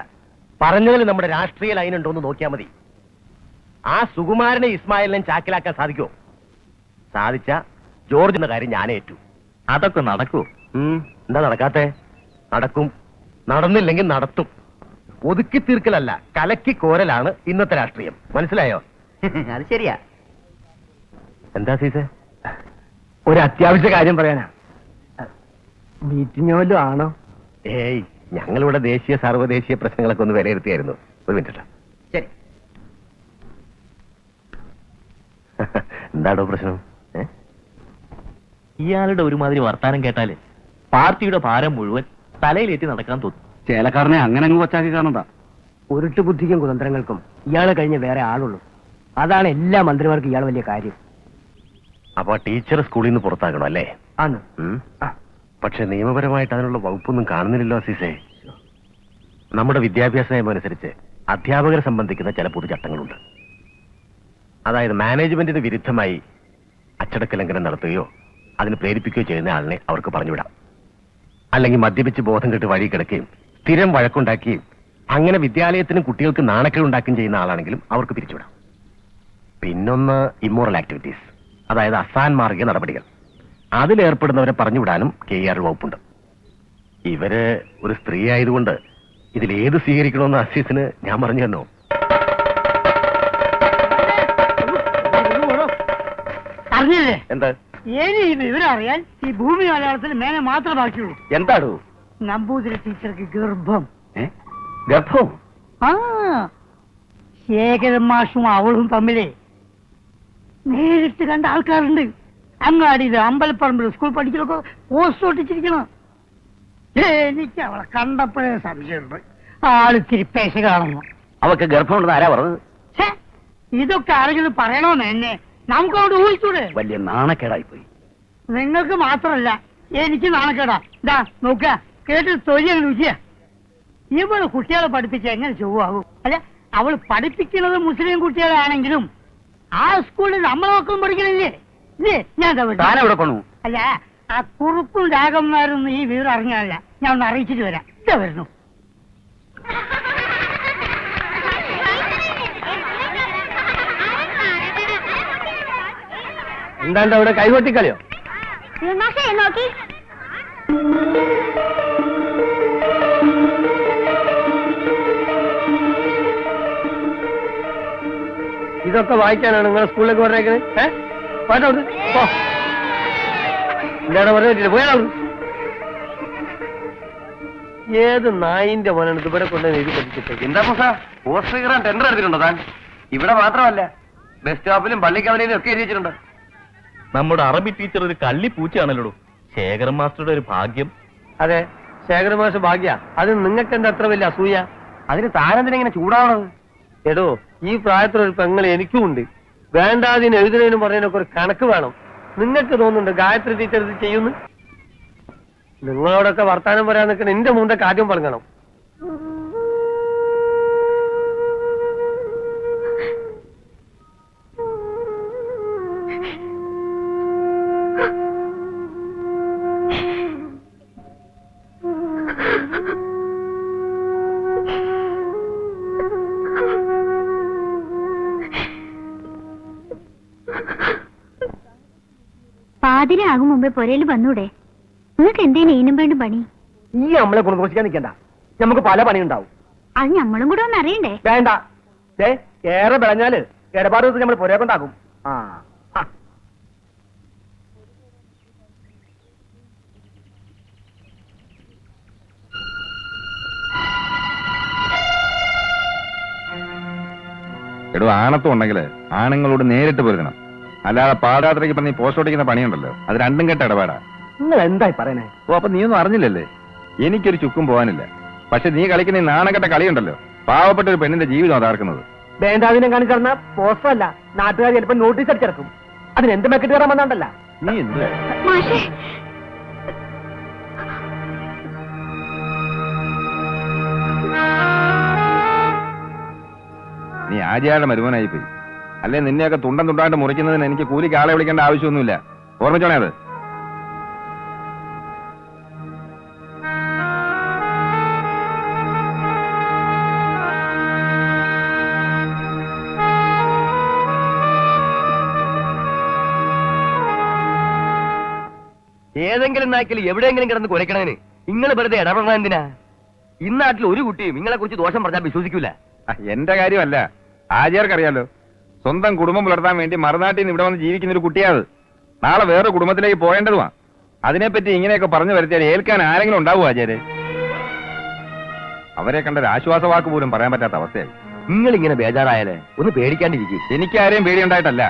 പറഞ്ഞതിൽ നമ്മുടെ രാഷ്ട്രീയ ലൈൻ ഉണ്ടോ എന്ന് നോക്കിയാൽ മതി. ആ സുകുമാരനെ ഇസ്മായിലിനെ ചാക്കിലാക്കാൻ സാധിക്കുമോ? സാധിച്ച ജോർജ് എന്ന കാര്യം ഞാൻ ഏറ്റു. അതൊക്കെ നടക്കൂ. എന്താ നടക്കാത്തെ? നടക്കും. നടന്നില്ലെങ്കിൽ നടത്തും. ഒതുക്കി തീർക്കലല്ല, കലക്കി കോരലാണ് ഇന്നത്തെ രാഷ്ട്രീയം. മനസ്സിലായോ? അത് ശരിയാ. എന്താ സീസേ? ഒരു അത്യാവശ്യ കാര്യം പറയാനാ. മീറ്റിംഗ് വല്ലതും ആണോ? ഏയ്, ഞങ്ങളിവിടെ ദേശീയ സർവ്വദേശീയ പ്രശ്നങ്ങളൊക്കെ ഒന്ന് വിലയിരുത്തിയായിരുന്നു. ഒരു മിനിറ്റ്. ശരി. എന്താണോ പ്രശ്നം? ഇയാളുടെ ഒരുമാതിരി വർത്താനം കേട്ടാല് പാർട്ടിയുടെ ഭാരം മുഴുവൻ തലയിലേറ്റി നടക്കാൻ തോന്നും. ചേലക്കാരനെ അങ്ങനെ അങ്ങ് വച്ചാക്കി കാണണ്ട. ഉരുട്ട് ബുദ്ധിക്കും കുതന്ത്രങ്ങൾക്കും ഇയാളെ കഴിഞ്ഞ് വേറെ ആളുള്ളൂ. അതാണ് എല്ലാ മന്ത്രിമാർക്കും ഇയാൾ വലിയ കാര്യം. അപ്പൊ ടീച്ചർ സ്കൂളിൽ നിന്ന് പുറത്താകണം അല്ലേ? ആണ്. പക്ഷെ നിയമപരമായിട്ട് അതിനുള്ള വകുപ്പൊന്നും കാണുന്നില്ലല്ലോ അസീസേ. നമ്മുടെ വിദ്യാഭ്യാസ നിയമം അനുസരിച്ച് അധ്യാപകരെ സംബന്ധിക്കുന്ന ചില പൊതുചട്ടങ്ങളുണ്ട്. അതായത് മാനേജ്മെന്റിന് വിരുദ്ധമായി അച്ചടക്ക ലംഘനം നടത്തുകയോ അതിന് പ്രേരിപ്പിക്കുകയോ ചെയ്യുന്ന ആളിനെ അവർക്ക് പറഞ്ഞുവിടാം. അല്ലെങ്കിൽ മദ്യപിച്ച് ബോധം കെട്ട് വഴി കിടക്കുകയും സ്ഥിരം വഴക്കുണ്ടാക്കുകയും അങ്ങനെ വിദ്യാലയത്തിനും കുട്ടികൾക്ക് നാണക്കേടുണ്ടാക്കുകയും ചെയ്യുന്ന ആളാണെങ്കിലും അവർക്ക് പിരിച്ചുവിടാം. പിന്നൊന്ന് ഇമ്മോറൽ ആക്ടിവിറ്റീസ്, അതായത് അസാൻമാർഗിക നടപടികൾ. അതിലേർപ്പെടുന്നവരെ പറഞ്ഞുവിടാനും KR വകുപ്പുണ്ട്. ഇവര് ഒരു സ്ത്രീ ആയതുകൊണ്ട് ഇതിലേത് സ്വീകരിക്കണമെന്ന് അസീസിന് ഞാൻ പറഞ്ഞു തന്നോ? അറിഞ്ഞില്ലേ? എന്താ? ഇനി ഈ വിവരം അറിയാൻ ഈ ഭൂമി മലയാളത്തിൽ മേനെ മാത്രമേ ബാക്കിയുള്ളൂ. എന്താടോ? നമ്പൂതിരി ടീച്ചർക്ക് ഗർഭം. ഗർഭം? ആ, ശേഖരൻ മാഷും അവളും തമ്മിലേ നേരിട്ട് കണ്ട ആൾക്കാരുണ്ട്. അങ്ങാടിയിൽ അമ്പലപ്പറമ്പിൽ സ്കൂൾ പഠിക്കലൊക്കെ പോസ്റ്റ് ഒട്ടിച്ചിരിക്കണം. എനിക്ക് അവളെ കണ്ടപ്പോഴേ സംശയമുണ്ട്, ആളിത്തിരി പേശ കാണുന്നു. അവക്ക് ഗർഭമുണ്ടെന്ന് ആരാ പറഞ്ഞത്? ഛേ, ഇതൊക്കെ ആരെങ്കിലും പറയണോന്ന് എന്നെ നമുക്ക് അവിടെ ഊഹിച്ചൂടെ? വലിയ നാണക്കേടായി പോയി. നിങ്ങൾക്ക് മാത്രല്ല എനിക്ക് നാണക്കേടാ. ഇതാ നോക്കുക, കേട്ട് തൊഴിൽ രുചിയാ. ഇവള് കുട്ടികളെ പഠിപ്പിച്ച എങ്ങനെ ചൊവ്വാകും? അല്ല, അവള് പഠിപ്പിക്കുന്നത് മുസ്ലിം കുട്ടികളാണെങ്കിലും ആ സ്കൂളിൽ നമ്മളെ മക്കളും പഠിക്കണില്ലേ? ഇല്ലേ? ഞാൻ താനെവിടെ കൊണ്ടു? അല്ല, ആ കുറുപ്പും രാഗന്മാരൊന്നും ഈ വിവരം അറിഞ്ഞാലല്ല. ഞാൻ ഒന്ന് അറിയിച്ചിട്ട് വരാം. ഇതാ വരുന്നു. എന്താണ്ട് അവിടെ കൈകൊട്ടിക്കളിയോ? നോക്കി ഇതൊക്കെ വായിക്കാനാണ് നിങ്ങളെ സ്കൂളിലേക്ക് പറഞ്ഞേക്കുന്നത്? പാട്ടോട്ട് എന്താണ് പറഞ്ഞിട്ടില്ല, പോയാളു. ഏത് നായിന്റെ മോനാണ് ഇതുവരെ കൊണ്ട് എഴുതി പഠിച്ചിട്ട്? എന്താ പോസ്റ്റർ കീറാൻ ടെൻഡർ എടുത്തിട്ടുണ്ടോ താൻ? ഇവിടെ മാത്രമല്ല, ബസ് സ്റ്റോപ്പിലും പള്ളിക്കവലയിലും ഒക്കെ എഴുതി വെച്ചിട്ടുണ്ട്. നമ്മുടെ അറബി ടീച്ചർ ഒരു കള്ളിപ്പൂച്ചയാണല്ലോ. ശേഖരൻ മാസ്റ്ററുടെ ഒരു ഭാഗ്യം. അതെ, ശേഖര മാഷ ഭാഗ്യ. അത് നിങ്ങൾക്ക് എന്താ അത്ര വലിയ അസൂയ? അതിന് താനെന്തിനെങ്ങനെ ചൂടാവണത്? എടോ, ഈ പ്രായത്തിലൊരു പെങ്ങൾ എനിക്കും ഉണ്ട്. വേണ്ടാതിന് എഴുതുന്നതിനും പറയുന്നതിനൊക്കെ ഒരു കണക്ക് വേണം. നിങ്ങൾക്ക് തോന്നുന്നുണ്ട് ഗായത്രി ടീച്ചർ ഇത് ചെയ്യുന്നു? നിങ്ങളോടൊക്കെ വർത്താനം പറയാൻ നിൽക്കുന്ന എന്റെ മുണ്ടൊക്കെ ആദ്യം പറഞ്ഞണം. പാതിരാകും മുമ്പേ പുരയിൽ വന്നൂടെ? നിങ്ങൾക്ക് എന്തേലും ഈനും വേണ്ടും പണി? ഈ നമ്മളെ കുണുഘോഷിക്കാൻ നിൽക്കണ്ട, നമുക്ക് പല പണിയുണ്ടാവും. അത് നമ്മളും കൂടെ ഒന്ന് അറിയണ്ടേ? വേണ്ട, ഏറെ വിളഞ്ഞാല് ഇടപാട് ദിവസം നമ്മൾ പുരയെ കൊണ്ടാക്കും. ആ, എടോ, ആണത്വം ഉണ്ടെങ്കിൽ ആണുങ്ങളോട് നേരിട്ട് പൊരുതണം. അല്ലാതെ പാദയാത്രയ്ക്ക് പറഞ്ഞ് പോസ്റ്റ് ഓടിക്കുന്ന പണിയുണ്ടല്ലോ, അത് രണ്ടും കെട്ട ഇടപാടാ. നിങ്ങൾ എന്തായി പറയണേ? ഓ, അപ്പൊ നീയൊന്നും അറിഞ്ഞില്ലല്ലേ? എനിക്കൊരു ചുക്കും പോകാനില്ല. പക്ഷെ നീ കളിക്കുന്ന ഈ നാണക്കെട്ട കളിയുണ്ടല്ലോ, പാവപ്പെട്ട ഒരു പെണ്ണിന്റെ ജീവിതം അതാർക്കുന്നത്. വേണ്ടാതിനെ കാണിച്ചിറന്ന പോസ്റ്ററല്ല, നാട്ടുകാർ ചിലപ്പോ നോട്ടീസ് അടിച്ചിറക്കും. അതിന് എന്ത് മെക്കിട്ട് കയറാൻ വന്നാണ്ടല്ല. നീ എന്ത് മാഷേ, ആചാരുടെ മരുമനായി പോയി. അല്ലെ നിന്നെയൊക്കെ തുണ്ടം തുണ്ടായിട്ട് മുറിക്കുന്നതിന് എനിക്ക് കൂലിക്ക് ആളെ വിളിക്കേണ്ട ആവശ്യമൊന്നുമില്ല. ഓർമ്മിച്ചോണേ അത്. ഏതെങ്കിലും നാക്കിൽ എവിടെയെങ്കിലും കിടന്ന് കുരയ്ക്കണതിന് നിങ്ങൾ വെറുതെ ഇടപെടണം എന്തിനാ? ഇന്നാട്ടിൽ ഒരു കുട്ടിയും നിങ്ങളെ കുറിച്ച് ദോഷം പറഞ്ഞാൽ വിശ്വസിക്കൂല. എന്റെ കാര്യമല്ല, ആചാർക്കറിയാലോ. സ്വന്തം കുടുംബം പുലർത്താൻ വേണ്ടി മറുനാട്ടിൽ നിന്ന് ഇവിടെ വന്ന് ജീവിക്കുന്ന ഒരു കുട്ടിയാത്. നാളെ വേറെ കുടുംബത്തിലേക്ക് പോകേണ്ടതുമാ. അതിനെപ്പറ്റി ഇങ്ങനെയൊക്കെ പറഞ്ഞു വരുത്തിയാൽ ഏൽക്കാൻ ആരെങ്കിലും ഉണ്ടാവുമോ ആചാര്യ? അവരെ കണ്ട ഒരു ആശ്വാസവാക്ക് പോലും പറയാൻ പറ്റാത്ത അവസ്ഥയായി. നിങ്ങൾ ഇങ്ങനെ ബേജാറായാലേ ഒന്ന് പേടിക്കാണ്ടിരിക്കും. എനിക്കാരെയും പേടിയുണ്ടായിട്ടല്ല.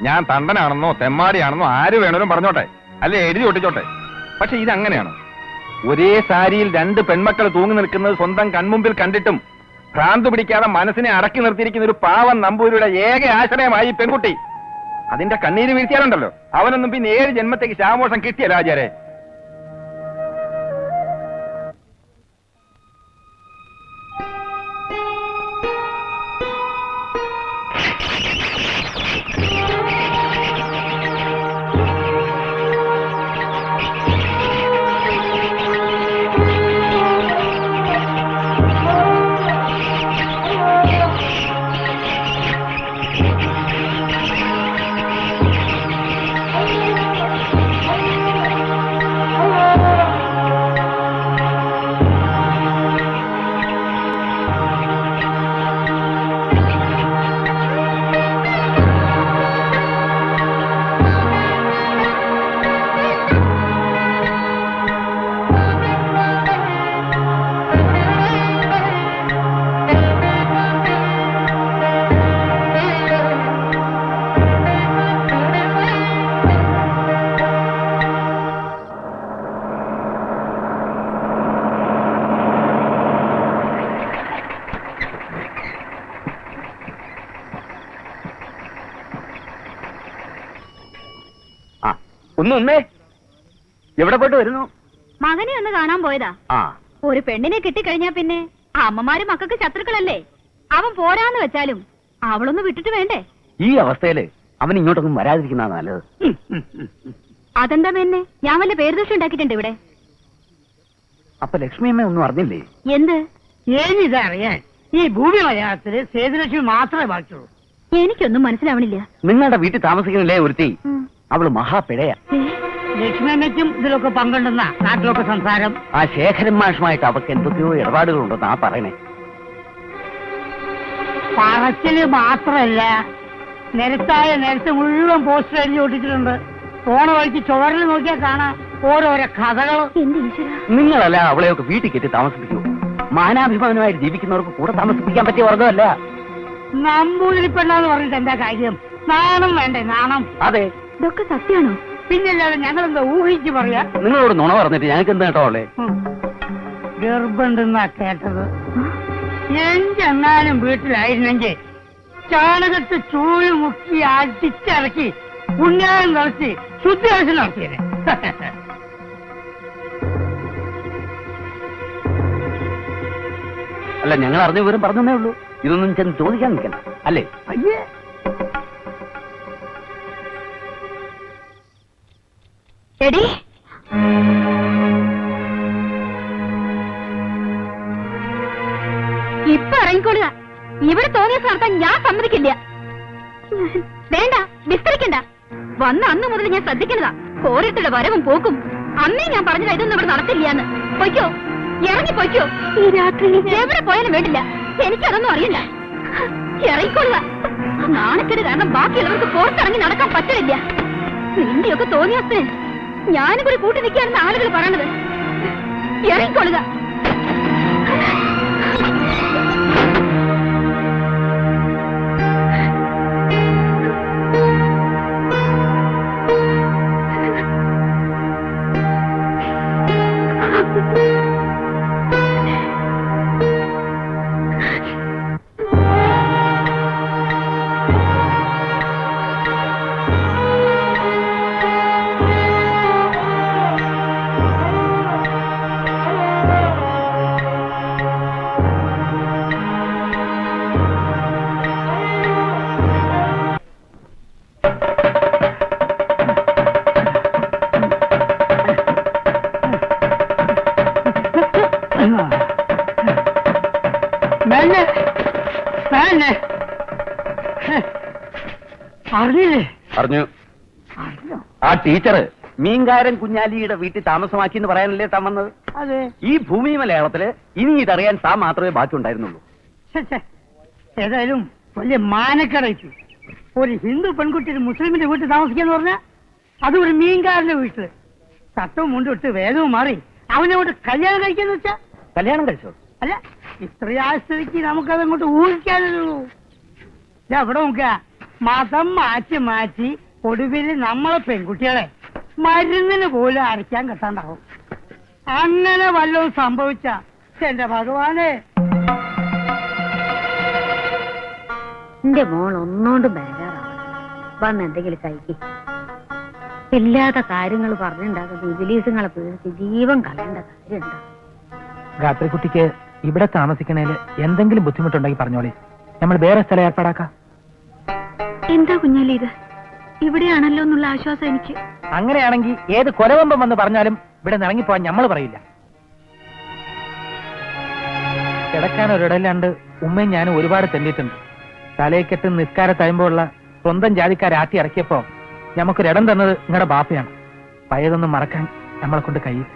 ഞാൻ തണ്ടനാണെന്നോ തെമ്മാടിയാണെന്നോ ആര് വേണേലും പറഞ്ഞോട്ടെ, അല്ലെ എഴുതി ഒട്ടിച്ചോട്ടെ. പക്ഷെ ഇതങ്ങനെയാണ്. ഒരേ സാരിയിൽ 2 പെൺമക്കൾ തൂങ്ങി നിൽക്കുന്നത് സ്വന്തം കൺമുമ്പിൽ കണ്ടിട്ടും ഭ്രാന്ത് പിടിക്കാതെ മനസ്സിനെ അടക്കി നിർത്തിയിരിക്കുന്ന ഒരു പാവം നമ്പൂരിയുടെ ഏക ആശ്രയമായി പെൺകുട്ടി. അതിന്റെ കണ്ണീര് വീഴ്ത്തിയാലുണ്ടല്ലോ, അവനൊന്നും പിന്നെ 7 ജന്മത്തേക്ക് ശാമോഷം കിട്ടിയല്ല ആചാരെ. ഒന്നേ എവിടെ പോയിട്ട് വരുന്നു? മകനെ ഒന്ന് കാണാൻ പോയതാ. ആ, ഒരു പെണ്ണിനെ കിട്ടിക്കഴിഞ്ഞാ പിന്നെ അമ്മമാര് മക്കൾക്ക് ശത്രുക്കളല്ലേ. അവൻ പോരാന്ന് വെച്ചാലും അവളൊന്ന് വിട്ടിട്ട് വേണ്ടേ? ഈ അവസ്ഥയില് അവൻ ഇങ്ങോട്ടൊന്നും വരാതിരിക്കുന്ന നല്ലത്. അതെന്താ മെന്നെ, ഞാൻ വല്ല പേരുദോഷം ഉണ്ടാക്കിയിട്ടുണ്ട് ഇവിടെ? അപ്പൊ ലക്ഷ്മിയമ്മ ഒന്നും അറിഞ്ഞില്ലേ? എന്ത്? ഏനിതറിയാൻ ഈ ഭൂമി മലയാളത്തില് സേതുലക്ഷ്മി മാത്രമേ ബാക്കിയുള്ളൂ. എനിക്കൊന്നും മനസ്സിലാവണില്ല. നിങ്ങളുടെ വീട്ടിൽ താമസിക്കുന്നില്ലേ ഒരുത്തി? അവള് മഹാപിഴയാ. ലക്ഷ്മി അമ്മയ്ക്കും ഇതിലൊക്കെ പങ്കുണ്ടെന്ന നാട്ടിലൊക്കെ സംസാരം. ആ ശേഖരൻ മാഷുമായിട്ട് അവർക്ക് എന്തൊക്കെയോ ഇടപാടുകളുണ്ടെന്നാ പറയണേ. പറച്ചില് മാത്രല്ല, നിരത്ത് മുഴുവൻ പോസ്റ്റർ എഴുതി ഒട്ടിച്ചിട്ടുണ്ട്. പോണ വഴിക്ക് ചുവരിൽ നോക്കിയാൽ കാണാം ഓരോരോ കഥകളും. നിങ്ങളല്ല അവളെയൊക്കെ വീട്ടിൽ കെട്ടി താമസിപ്പിക്കൂ. മാനാഭിമാനമായിട്ട് ജീവിക്കുന്നവർക്ക് കൂടെ താമസിപ്പിക്കാൻ പറ്റിയ വർഗമല്ല. നമ്പൂതിരി പെണ്ണാന്ന് പറഞ്ഞിട്ട് എന്താ കാര്യം? നാണം വേണ്ടേ? നാണം. അതെ, ഇതൊക്കെ സത്യാണോ? പിന്നല്ലാതെ ഞങ്ങളെന്താ ഊഹിച്ച് പറയാ? നിങ്ങളോട് നുണ പറഞ്ഞിട്ട് ഞങ്ങൾക്ക് എന്താ കേട്ടോ അവളെ? ഗർഭുണ്ടെന്നാ കേട്ടത്. എന്തെന്നാലും വീട്ടിലായിരുന്നെങ്കിൽ ചാണകത്ത് ചൂഴി മുക്കി അടിച്ചിറക്കി പുണ്യായം നടത്തി ശുദ്ധിയാഴ്ച നടത്തിയത്. അല്ല, ഞങ്ങൾ അറിഞ്ഞ വിവരം പറഞ്ഞേ ഉള്ളൂ. ഇതൊന്നും ചെന്ന് ചോദിക്കാൻ നിൽക്കണ്ട അല്ലേ? അയ്യേ, എടി ഇപ്പൊ ഇറങ്ങിക്കൊള്ളുക. ഇവിടെ തോന്നിയ നടത്താൻ ഞാൻ സമ്മതിക്കില്ല. വേണ്ട, വിസ്തരിക്കണ്ട. വന്ന അന്ന് മുതൽ ഞാൻ ശ്രദ്ധിക്കുന്നതാ ഓരോരുത്തരുടെ വരവും പോക്കും. അന്നേ ഞാൻ പറഞ്ഞതാ ഇതൊന്നും ഇവിടെ നടത്തില്ലാന്ന്. പൊയ്ക്കോ, ഇറങ്ങി പൊയ്ക്കോ. ഈ രാത്രി എവിടെ പോയാലും വേണ്ടില്ല, എനിക്കതൊന്നും അറിയില്ല. ഇറങ്ങിക്കൊള്ളുക. നാണക്കേട് കാരണം ബാക്കിയുള്ളവർക്ക് പുറത്തിറങ്ങി നടക്കാൻ പറ്റില്ല. നിന്റെയൊക്കെ തോന്നിയേ ഞാനും കൂടി കൂട്ടി നിൽക്കാണെന്ന് ആളുകൾ പറയണത്. ഇറങ്ങിക്കൊള്ളുക. ഞാൻ അറിയില്ലേ? പറഞ്ഞു. അറിഞ്ഞോ? ആ ടീച്ചർ മീൻകാരൻ കുഞ്ഞാലിയുടെ വീട്ടിൽ താമസമാക്കി എന്ന് പറയാനല്ലേ താൻ വന്നത്? അതെ. ഈ ഭൂമി മലയാളത്തില് ഇനി ഇതറിയാൻ താൻ മാത്രമേ ബാക്കി ഉണ്ടായിരുന്നുള്ളൂ. ഏതായാലും വലിയ മാനക്കടയ്ക്ക് ഒരു ഹിന്ദു പെൺകുട്ടി ഒരു മുസ്ലിമിന്റെ വീട്ടിൽ താമസിക്കാന്ന് പറഞ്ഞാൽ അത് ഒരു മീൻകാരന്റെ വീട്ടില് ചട്ടവും മുണ്ടിട്ട് വേദവും മാറി അവനെ കൊണ്ട് കല്യാണം കഴിക്കാന്ന് വെച്ചാ കല്യാണം കഴിച്ചോ? അല്ല, ഇത്രയായ സ്ഥിതിക്ക് നമുക്കതങ്ങോട്ട് ഊഹിക്കാനുള്ളൂ. എവിടെ നോക്ക മതം മാറ്റി മാറ്റി ഒടുവിൽ നമ്മളെ പെൺകുട്ടികളെ മരുന്നിന് പോലും അരയ്ക്കാൻ കിട്ടാണ്ടാവും. അങ്ങനെ വല്ലതും സംഭവിച്ച എന്റെ ഭഗവാനെ. എന്റെ മോൾ ഒന്നോണ്ടും ബേജാറാണ്. വന്ന് എന്തെങ്കിലും കഴിക്കും. ഇല്ലാത്ത കാര്യങ്ങൾ പറഞ്ഞുണ്ടാക്കുന്ന ഇബിലീസുകളെ പേടിച്ച് ജീവൻ കളയേണ്ട കാര്യമുണ്ടോ? ഗാത്രിക്കുട്ടിക്ക് ഇവിടെ താമസിക്കണേല് എന്തെങ്കിലും ബുദ്ധിമുട്ടുണ്ടെങ്കിൽ പറഞ്ഞോളി, നമ്മൾ വേറെ സ്ഥലം ഏർപ്പാടാക്കാം. എന്താ കുഞ്ഞാലി ഇത്? ഇവിടെയാണല്ലോ എന്നുള്ള ആശ്വാസം എനിക്ക്. അങ്ങനെയാണെങ്കിൽ ഏത് കൊലവമ്പം വന്ന് പറഞ്ഞാലും ഇവിടെ നിറങ്ങിപ്പോവാൻ നമ്മൾ പറയില്ല. കിടക്കാൻ ഒരിടല്ലാണ്ട് ഉമ്മയും ഞാനും ഒരുപാട് തെണ്ടിയിട്ടുണ്ട്. തലയെക്കെട്ട് നിസ്കാര തയമ്പുള്ള സ്വന്തം ജാതിക്കാരാട്ടി ഇറക്കിയപ്പോ നമുക്കൊരിടം തന്നത് നിങ്ങളുടെ ബാപ്പയാണ്. പഴയതൊന്നും മറക്കാൻ നമ്മളെ കൊണ്ട് കഴിയില്ല.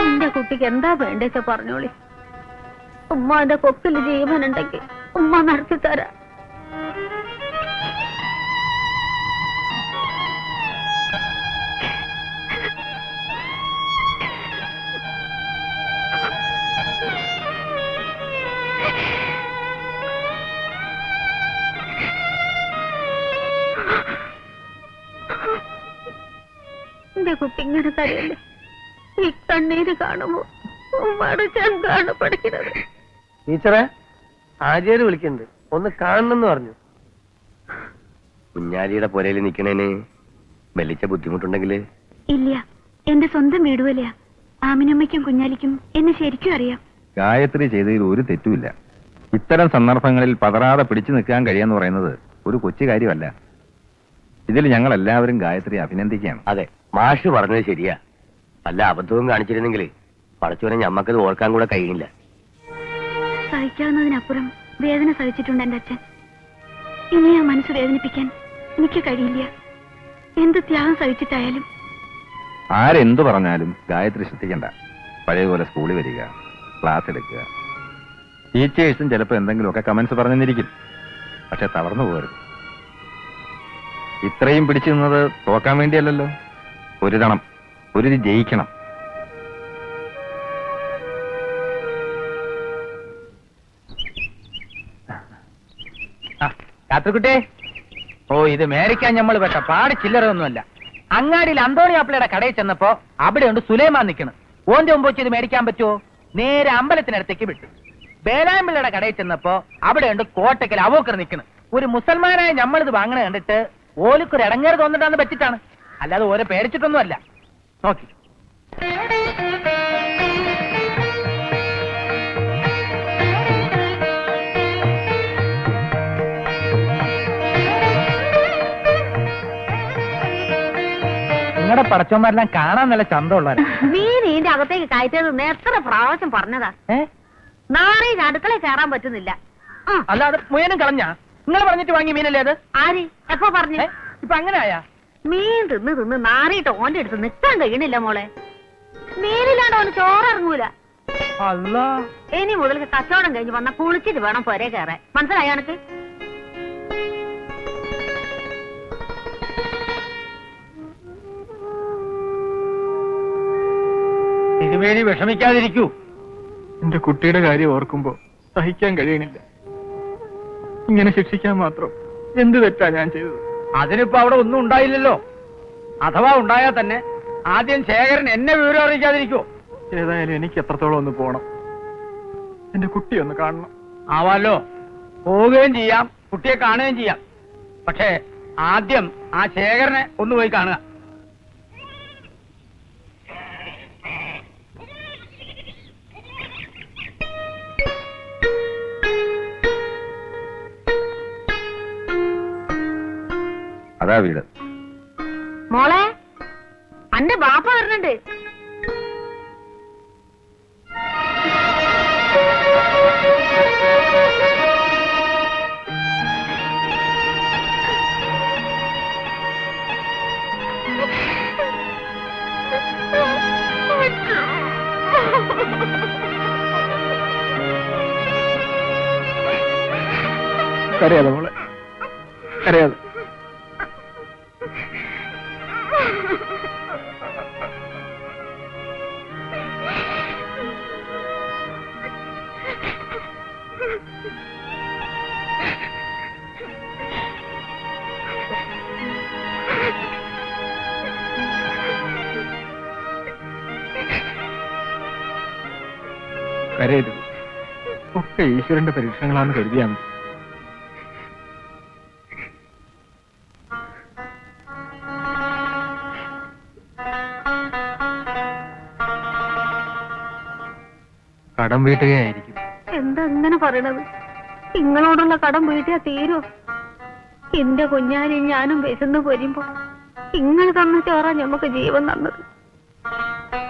എന്റെ കുട്ടിക്ക് എന്താ വേണ്ടേച്ച പറഞ്ഞോളി. ഉമ്മാന്റെ കൊക്കിൽ ജീവനുണ്ടെങ്കിൽ ഉമ്മ നടത്തി തരാം. എന്റെ കുട്ടി ഇങ്ങനെ കരയല്ലേ? ഈ കണ്ണീര് കാണുമ്പോ ഉമ്മയുടെ ചെന്താണ് പഠിക്കുന്നത്. ടീച്ചറെ, ആചാര്യ വിളിക്കുന്നുണ്ട്, ഒന്ന് കാണണമെന്ന് പറഞ്ഞു. കുഞ്ഞാലിയുടെ പുരയിൽ നിൽക്കണേന് വലിച്ച ബുദ്ധിമുട്ടുണ്ടെങ്കില്? ഇല്ല, എന്റെ സ്വന്തം വീട് പോലെയാ. ആമിനമ്മയ്ക്കും കുഞ്ഞാലിക്കും എന്നെ ശരിക്കും അറിയാം. ഗായത്രി ചെയ്തതിൽ ഒരു തെറ്റുമില്ല. ഇത്തരം സന്ദർഭങ്ങളിൽ പതറാതെ പിടിച്ചു നിൽക്കാൻ കഴിയാന്ന് പറയുന്നത് ഒരു കൊച്ചു കാര്യമല്ല. ഇതിൽ ഞങ്ങൾ എല്ലാവരും ഗായത്രി അഭിനന്ദിക്കുകയാണ്. അതെ, മാഷ് പറഞ്ഞത് ശരിയാ. വല്ല അബദ്ധവും കാണിച്ചിരുന്നെങ്കിൽ പടച്ചോനെ ഞമ്മക്കത് ഓർക്കാൻ കൂടെ കഴിയില്ല. സഹിക്കാവുന്നതിനപ്പുറം വേദന സഹിച്ചിട്ടുണ്ട് എന്റെ അച്ഛൻ. ഇനി ആ മനസ്സ് വേദനിപ്പിക്കാൻ എനിക്ക് കഴിയില്ല. എന്ത് ത്യാഗം സഹിച്ചിട്ടായാലും. ആരെന്തു പറഞ്ഞാലും ഗായത്രി ശ്രദ്ധിക്കണ്ട. പഴയപോലെ സ്കൂളിൽ വരിക, ക്ലാസ് എടുക്കുക. ടീച്ചേഴ്സും ചിലപ്പോൾ എന്തെങ്കിലുമൊക്കെ കമന്റ്സ് പറഞ്ഞെന്നിരിക്കും. പക്ഷെ തളർന്നു പോകരുത്. ഇത്രയും പിടിച്ചു നിന്നത് തോക്കാൻ വേണ്ടിയല്ലല്ലോ. പൊരുതണം, പൊരുതി ജയിക്കണം. ഗാത്രിക്കുട്ടി, ഓ ഇത് മേടിക്കാൻ നമ്മൾ പെട്ട പാട് ചില്ലറൊന്നുമല്ല. അങ്ങാടിയിൽ അന്തോണി ആപ്പിളയുടെ കടയിൽ ചെന്നപ്പോ അവിടെ ഉണ്ട് സുലൈമാൻ നിൽക്കണം. ഓന്റെ മുമ്പ് വെച്ച് ഇത് മേടിക്കാൻ പറ്റുമോ? നേരെ അമ്പലത്തിനടുത്തേക്ക് വിട്ടു. ബേലാമ്പിള്ളയുടെ കടയിൽ ചെന്നപ്പോ അവിടെ ഉണ്ട് കോട്ടയ്ക്കൽ അവോക്കർ നിൽക്കണം. ഒരു മുസൽമാനായ നമ്മളിത് വാങ്ങണ കണ്ടിട്ട് ഓലിക്കൊരു ഇടങ്ങേറ് തോന്നിട്ടാന്ന് പറ്റിട്ടാണ്, അല്ലാതെ ഓരോ പേടിച്ചിട്ടൊന്നും അല്ല. നോക്കി നിങ്ങളുടെ പടച്ചോന്മാരെല്ലാം കാണാൻ നല്ല ചന്തമുള്ളവരാ. നീ നീന്റെ അകത്തേക്ക് കയറ്റത് എത്ര പ്രാവശ്യം പറഞ്ഞതാ. നാളെ അടുക്കളയിൽ കയറാൻ പറ്റുന്നില്ല. അല്ലാതെ മുയനും കളഞ്ഞ നിങ്ങൾ പറഞ്ഞിട്ട് വാങ്ങി മീനല്ലേ അത്? ആര് എപ്പോ പറഞ്ഞു? ഇപ്പൊ അങ്ങനെയാ? മീൻ തിന്ന് തിന്ന് നാറിയിട്ട് ഓന്റെ അടുത്ത് നിൽക്കാൻ കഴിയണില്ല മോളെ. മീനില്ലാണ്ട് ഓന് ചോറിറങ്ങൂല. അല്ലാ, ഇനി മുതൽ കച്ചവടം കഴിഞ്ഞ് വന്ന കുളിച്ചിട്ട് വേണം പൊരേ കയറാൻ. മനസ്സിലായോ എനക്ക്? തിരുമേനി വിഷമിക്കാതിരിക്കൂ. എന്റെ കുട്ടിയുടെ കാര്യം ഓർക്കുമ്പോ സഹിക്കാൻ കഴിയണില്ല. ഇങ്ങനെ ശിക്ഷിക്കാൻ മാത്രം എന്ത് തെറ്റാ ഞാൻ ചെയ്തത്? അതിനിപ്പോ അവിടെ ഒന്നും ഉണ്ടായില്ലല്ലോ. അഥവാ ഉണ്ടായാൽ തന്നെ ആദ്യം ശേഖരൻ എന്നെ വിവരം അറിയിക്കാതിരിക്കോ? ഏതായാലും എനിക്ക് എത്രത്തോളം ഒന്ന് പോണം. എന്റെ കുട്ടിയെ ഒന്ന് കാണണം. ആവാലോ, പോവുകയും ചെയ്യാം, കുട്ടിയെ കാണുകയും ചെയ്യാം. പക്ഷേ ആദ്യം ആ ശേഖരനെ ഒന്ന് പോയി കാണുക. അതാ വീട്. മോളെ, അന്റെ ബാപ്പ വരുന്നുണ്ട്. കരയാതെ മോളെ, കരയാതെ. കരയരുത്. ഒക്കെ ഈശ്വരന്റെ പരീക്ഷണങ്ങളാണെന്ന് കരുതിയാൽ മതി. കടം വീട്ടുകയായിരിക്കും. എന്താ ഇങ്ങനെ പറയണത്? നിങ്ങളോടുള്ള കടം വീട്ടിയാ തീരോ? എന്റെ കുഞ്ഞാനും ഞാനും വിശന്ന് പൊരുമ്പോ നിങ്ങൾ തന്ന ചോറാ ഞമ്മക്ക് ജീവൻ തന്നത്.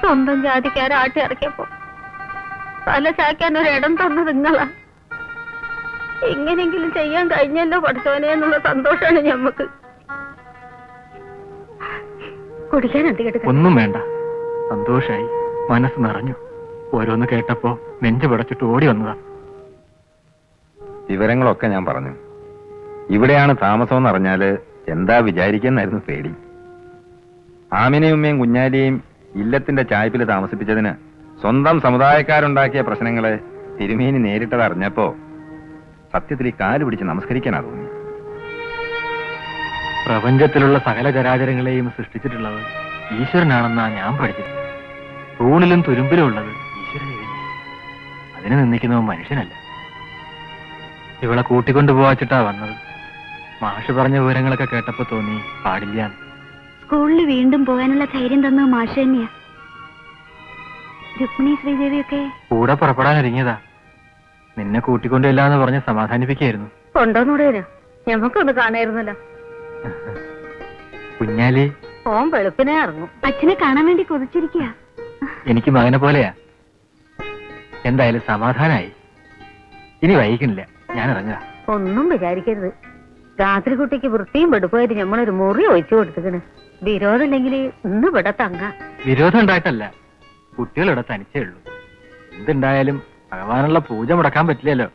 സ്വന്തം ജാതിക്കാരെ ആട്ടി ഇറക്കിയപ്പോ തല ചായ്ക്കാൻ ഒരിടം തന്നത് നിങ്ങളാ. എങ്ങനെങ്കിലും ചെയ്യാൻ കഴിഞ്ഞല്ലോ പഠിച്ചവനെ എന്നുള്ള സന്തോഷാണ് ഞമ്മക്ക്. കുടിക്കാൻ എന്ത് ഒന്നും വേണ്ട, സന്തോഷായി, മനസ്സ് നിറഞ്ഞു. ഓരോന്ന് കേട്ടപ്പോ നെഞ്ചു പടച്ചിട്ട് ഓടി വന്നതാ. വിവരങ്ങളൊക്കെ ഞാൻ പറഞ്ഞു. ഇവിടെയാണ് താമസം എന്നറിഞ്ഞാല് എന്താ വിചാരിക്കുന്നായിരുന്നു പേടി. ആമിനയും ഉമ്മയും കുഞ്ഞാലിയെയും ഇല്ലത്തിന്റെ ചായ്പിൽ താമസിപ്പിച്ചതിന് സ്വന്തം സമുദായക്കാരുണ്ടാക്കിയ പ്രശ്നങ്ങളെ തിരുമേനി നേരിട്ടത് അറിഞ്ഞപ്പോ സത്യത്തിൽ ഈ കാല് പിടിച്ച് നമസ്കരിക്കാനാ തോന്നി. പ്രപഞ്ചത്തിലുള്ള സകല ചരാചരങ്ങളെയും സൃഷ്ടിച്ചിട്ടുള്ളത് ഈശ്വരനാണെന്നാ ഞാൻ പഠിച്ചത്. തൂണിലും തുരുമ്പിലും ഉള്ളത് ഈശ്വരൻ. അതിനെ നിന്ദിക്കുന്നവൻ മനുഷ്യനല്ല. ഇവളെ കൂട്ടിക്കൊണ്ടുപോവാച്ചിട്ടാ വന്നത്. മാഷ് പറഞ്ഞ വിവരങ്ങളൊക്കെ കേട്ടപ്പോ തോന്നി പാടില്ല. സ്കൂളിൽ വീണ്ടും പോകാനുള്ള ധൈര്യം തന്നത് മാഷ് തന്നെയാ. രുക്മിണി ശ്രീദേവിയൊക്കെ കൂടെ പുറപ്പെടാനൊരുങ്ങിയതാ. നിന്നെ കൂട്ടിക്കൊണ്ടില്ലാന്ന് പറഞ്ഞ് സമാധാനിപ്പിക്കായിരുന്നു. കൊണ്ടോന്നൂടേനോ? ഞമ്മക്കൊന്ന് കാണായിരുന്നല്ലോ. കുഞ്ഞാലി ഓൻ വെളുപ്പിനെ ഇറങ്ങും. അച്ഛനെ കാണാൻ വേണ്ടി കൊതിച്ചിരിക്കുക. എനിക്ക് മകനെ പോലെയാ. എന്തായാലും സമാധാനായി. ഇനി വൈകില്ല, ഞാൻ ഇറങ്ങാ. ഒന്നും വിചാരിക്കരുത്. രാത്രി കുട്ടിക്ക് വൃത്തിയും വെടുപ്പായിട്ട് ഞമ്മളൊരു മുറി ഒഴിച്ചു കൊടുത്തിക്കണ്. വിരോധമില്ലെങ്കിൽ ഇന്ന് ഇവിടെ തങ്ങാം. വിരോധം ഉണ്ടായിട്ടല്ല, കുട്ടികളിവിടെ തനിച്ചേ ഉള്ളൂ. എന്തുണ്ടായാലും ഭഗവാനുള്ള പൂജ മുടക്കാൻ പറ്റില്ലല്ലോ.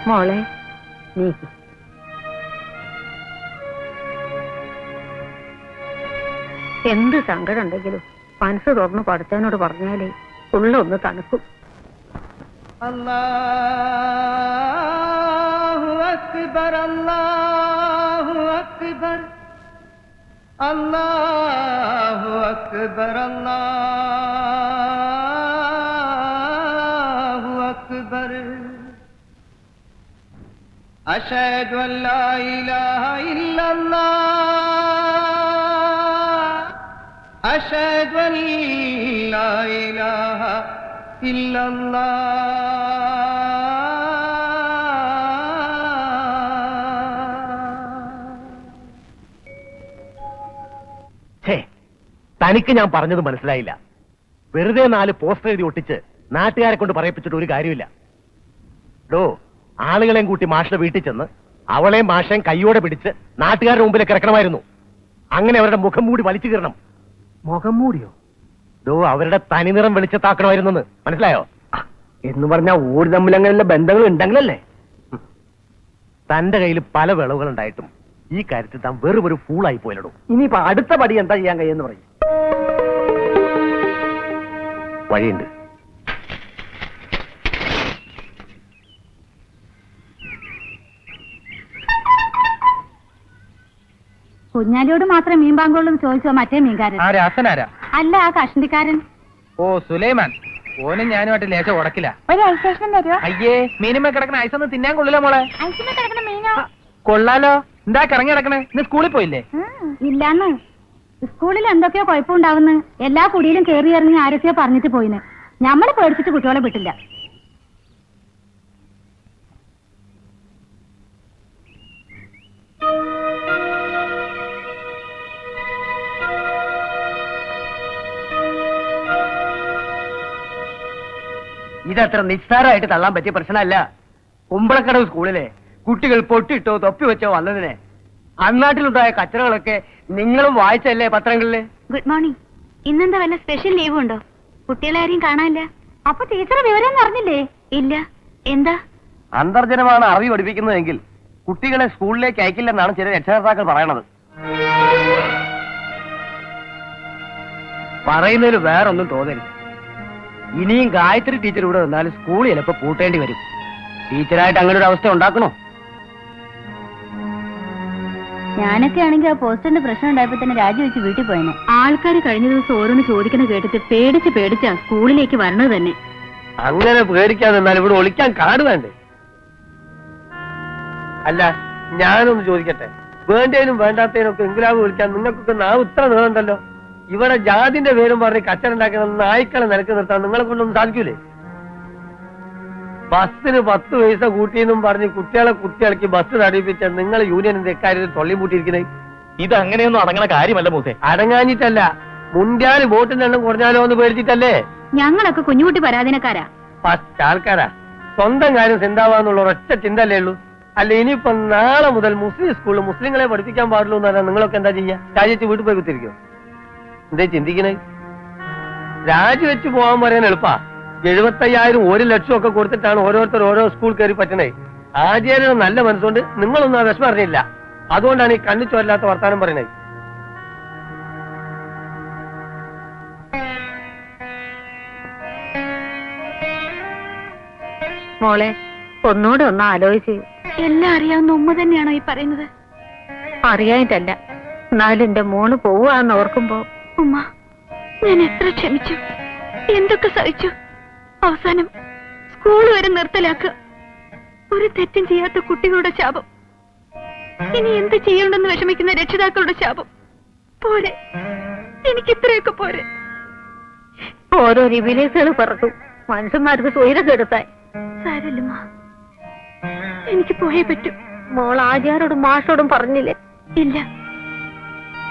മോളെ നീക്ക്. എന്ത് സങ്കടം ഉണ്ടെങ്കിലും മനസ്സ് തുറന്ന് പഠിച്ചവനോട് പറഞ്ഞാലേ ഉള്ളൊന്ന് തണുക്കും. അല്ലാഹു അക്ബർ, അല്ലാഹു അക്ബർ, അല്ലാഹു അക്ബർ, അല്ലാഹു അക്ബർ. അശ്ഹദു അൻ ലാ ഇലാഹ ഇല്ലല്ലാഹ്, അശ്ഹദു അൻ ലാ ഇലാഹ തനിക്ക് ഞാൻ പറഞ്ഞത് മനസ്സിലായില്ല. വെറുതെ 4 പോസ്റ്റർ എഴുതി ഒട്ടിച്ച് നാട്ടുകാരെ കൊണ്ട് പറയിപ്പിച്ചിട്ട് ഒരു കാര്യമില്ല. ഡോ, ആളുകളെയും കൂട്ടി മാഷിന്റെ വീട്ടിൽ ചെന്ന് അവളെയും മാഷയും കൈയോടെ പിടിച്ച് നാട്ടുകാരുടെ മുമ്പിലേക്ക് ഇറക്കണമായിരുന്നു. അങ്ങനെ അവരുടെ മുഖം മൂടി വലിച്ചു കീറണം. മുഖം മൂടിയോ? ഡോ, അവരുടെ തനിനിറം വെളിച്ചത്താക്കണമായിരുന്നു. മനസ്സിലായോ? എന്ന് പറഞ്ഞാൽ ഓടി തമ്മിൽ അങ്ങനെയുള്ള ബന്ധങ്ങൾ ഉണ്ടെങ്കിലല്ലേ. തന്റെ കയ്യിൽ പല വിളവുകൾ ഉണ്ടായിട്ടും ഈ കാര്യത്തിൽ താൻ വെറും ഒരു ഫൂളായി പോയില്ലടോ. ഇനിയിപ്പോ അടുത്ത പടി എന്താ ചെയ്യാൻ കഴിയെന്ന് പറയും. വഴിയുണ്ട്. കുഞ്ഞാലിയോട് മാത്രം മീൻ ബാങ്കുള്ളൂ ചോദിച്ചോ മറ്റേ മീൻകാരൻ? ആരാ? അസനാരാ? അല്ല, ആ കഷണ്ടിക്കാരൻ. ഓ, സുലൈമാൻ. ഓനും ഞാനുമായിട്ട് ലേശം ഉടക്കില്ല. ഒരു ഐസ് സ്റ്റേഷൻ തരുമോ? അയ്യേ, മീനുമേ കിടക്കുന്ന ഐസൊന്നും തിന്നാൻ കൊള്ളില്ല മോളെ. ഐസിൽ കിടക്കുന്ന മീനോ? കൊള്ളാലോ. എന്താ കറങ്ങി കിടക്കണേ? ഇന്ന് സ്കൂളിൽ പോയില്ലേ? ഇല്ലാന്ന്. സ്കൂളിൽ എന്തൊക്കെയോ കുഴപ്പമുണ്ടാവുന്നു. എല്ലാ കുടിയിലും കയറി ഇറങ്ങി ആരൊക്കെയോ പറഞ്ഞിട്ട് പോയിന്. ഞമ്മള് പേടിച്ചിട്ട് കുട്ടികളെ വിട്ടില്ല. ഇതത്ര നിസ്സാരമായിട്ട് തള്ളാൻ പറ്റിയ പ്രശ്നമല്ല. കുമ്പളക്കടവ് സ്കൂളിലെ കുട്ടികൾ പൊട്ടിട്ടോ തൊപ്പി വെച്ചോ വന്നതിനെ അന്നാട്ടിലുണ്ടായ കച്ചറകളൊക്കെ നിങ്ങളും വായിച്ചല്ലേ പത്രങ്ങളില്? Good morning. ഇന്നെന്താ വല്ല സ്പെഷ്യൽ ലീവ് ഉണ്ടോ? കുട്ടികളെ ആരെയും കാണാനില്ല. അപ്പൊ ടീച്ചർ വിവരം അറിഞ്ഞില്ലേ? ഇല്ല. എന്താ? അന്തർജനമാണ് അറബി പഠിപ്പിക്കുന്നതെങ്കിൽ കുട്ടികളെ സ്കൂളിലേക്ക് അയക്കില്ലെന്നാണ് ചില രക്ഷകർത്താക്കൾ പറയണത്. പറയുന്നതിൽ വേറൊന്നും തോന്നരുത്. ഇനിയും ഗായത്രി ടീച്ചർ ഇവിടെ വന്നാലും സ്കൂൾ ചിലപ്പോ പൂട്ടേണ്ടി വരും. ടീച്ചറായിട്ട് അങ്ങനെ ഒരു അവസ്ഥ ഉണ്ടാക്കണോ? ഞാനൊക്കെ ആണെങ്കിൽ ആ പോസ്റ്ററിന്റെ പ്രശ്നം ഉണ്ടായപ്പോ തന്നെ രാജിവെച്ച് വീട്ടിൽ പോയെന്നെ. ആൾക്കാർ കഴിഞ്ഞ ദിവസം ഓരോന്ന് ചോദിക്കുന്ന കേട്ടിട്ട് പേടിച്ചാ സ്കൂളിലേക്ക് വരണത് തന്നെ. അങ്ങനെ പേടിക്കാതെ എന്നാൽ ഇവിടെ ഒളിക്കാൻ കാട് വേണ്ടേ? അല്ല, ഞാനൊന്ന് ചോദിക്കട്ടെ, വേണ്ടതിനും വേണ്ടാത്തതിനും ഒക്കെ ഇംഗ്ലാബ് വിളിക്കാൻ നിങ്ങൾക്കൊക്കെ നാവ് ഇത്ര നീളണ്ടല്ലോ. ഇവിടെ ജാതിന്റെ പേരും പറഞ്ഞ് കച്ചറുണ്ടാക്കുന്ന നായ്ക്കളെ നിലക്ക് നിർത്താൻ നിങ്ങളെ കൊണ്ടൊന്നും സാധിക്കൂലേ? ബസ്സിന് 10 പൈസ കൂട്ടിയെന്നും പറഞ്ഞ് കുട്ടികളെ കുട്ടികൾക്ക് ബസ് തടിപ്പിച്ച നിങ്ങൾ യൂണിയനിന്റെ ഇക്കാര്യത്തിൽ തൊള്ളിമുട്ടിയിരിക്കുന്നത്. ഇത് അങ്ങനെയൊന്നും അടങ്ങണ കാര്യമല്ല മൂസേ. അടങ്ങാഞ്ഞിട്ടല്ല, മുൻകാല് വോട്ടിന്റെ എണ്ണം കുറഞ്ഞാലോ എന്ന് പേടിച്ചിട്ടല്ലേ? ഞങ്ങളൊക്കെ കുഞ്ഞുകുട്ടി പരാധീനക്കാരാ. ഫസ്റ്റ് ആൾക്കാരാ. സ്വന്തം കാര്യം ചിന്താവാന്നുള്ള ഒരൊറ്റ ചിന്തല്ലേ ഉള്ളൂ. അല്ല, ഇനിയിപ്പോ നാളെ മുതൽ മുസ്ലിം സ്കൂളിൽ മുസ്ലിങ്ങളെ പഠിപ്പിക്കാൻ പാടുള്ളൂ എന്നല്ല നിങ്ങളൊക്കെ എന്താ ചെയ്യാ? രാജിവെച്ച് വീട്ടിൽ പോയി കുത്തിരിക്കോ? എന്തേ ചിന്തിക്കണേ? രാജിവെച്ച് പോകാൻ പറയാൻ എളുപ്പാ. 75,000 1 ലക്ഷം ഒക്കെ കൊടുത്തിട്ടാണ് ഓരോരുത്തർ ഓരോ സ്കൂൾ കയറി പറ്റണേ. ആചാര്യ നല്ല മനസ്സുകൊണ്ട് നിങ്ങളൊന്നും ആ വിഷമം അറിഞ്ഞില്ല. അതുകൊണ്ടാണ് ഈ കണ്ണു ചോരില്ലാത്ത വർത്താനം പറയണേ. മോളെ, ഒന്നുകൂടെ ഒന്ന് ആലോചിച്ച്. എല്ലാം അറിയാവുന്ന ഉമ്മ തന്നെയാണോ ഈ പറയുന്നത്? അറിയാനിട്ടല്ല, എന്നാലും എന്റെ മോള് പോവാന്ന് ഓർക്കുമ്പോ. ഉമ്മ, ഞാൻ എത്ര ക്ഷമിച്ചു, എന്തൊക്കെ സഹിച്ചു. അവസാനം സ്കൂൾ വരെ നിർത്തലാക്കുക. ഒരു തെറ്റും ചെയ്യാത്ത കുട്ടികളുടെ ശാപം. ഇനി എന്ത് ചെയ്യണ്ടെന്ന് വിഷമിക്കുന്ന രക്ഷിതാക്കളുടെ ശാപം. പോരെ, എനിക്കിത്രയൊക്കെ പോരെ. ഓരോ റിവിലേസുകൾ പറക്കും മനുഷ്യന്മാർക്ക് സ്വൈരം കെടുത്താൻ. സാരല്ലമ്മ, എനിക്ക് പോയേ പറ്റൂ. മോൾ ആചാരോടും മാഷോടും പറഞ്ഞില്ലേ? ഇല്ല,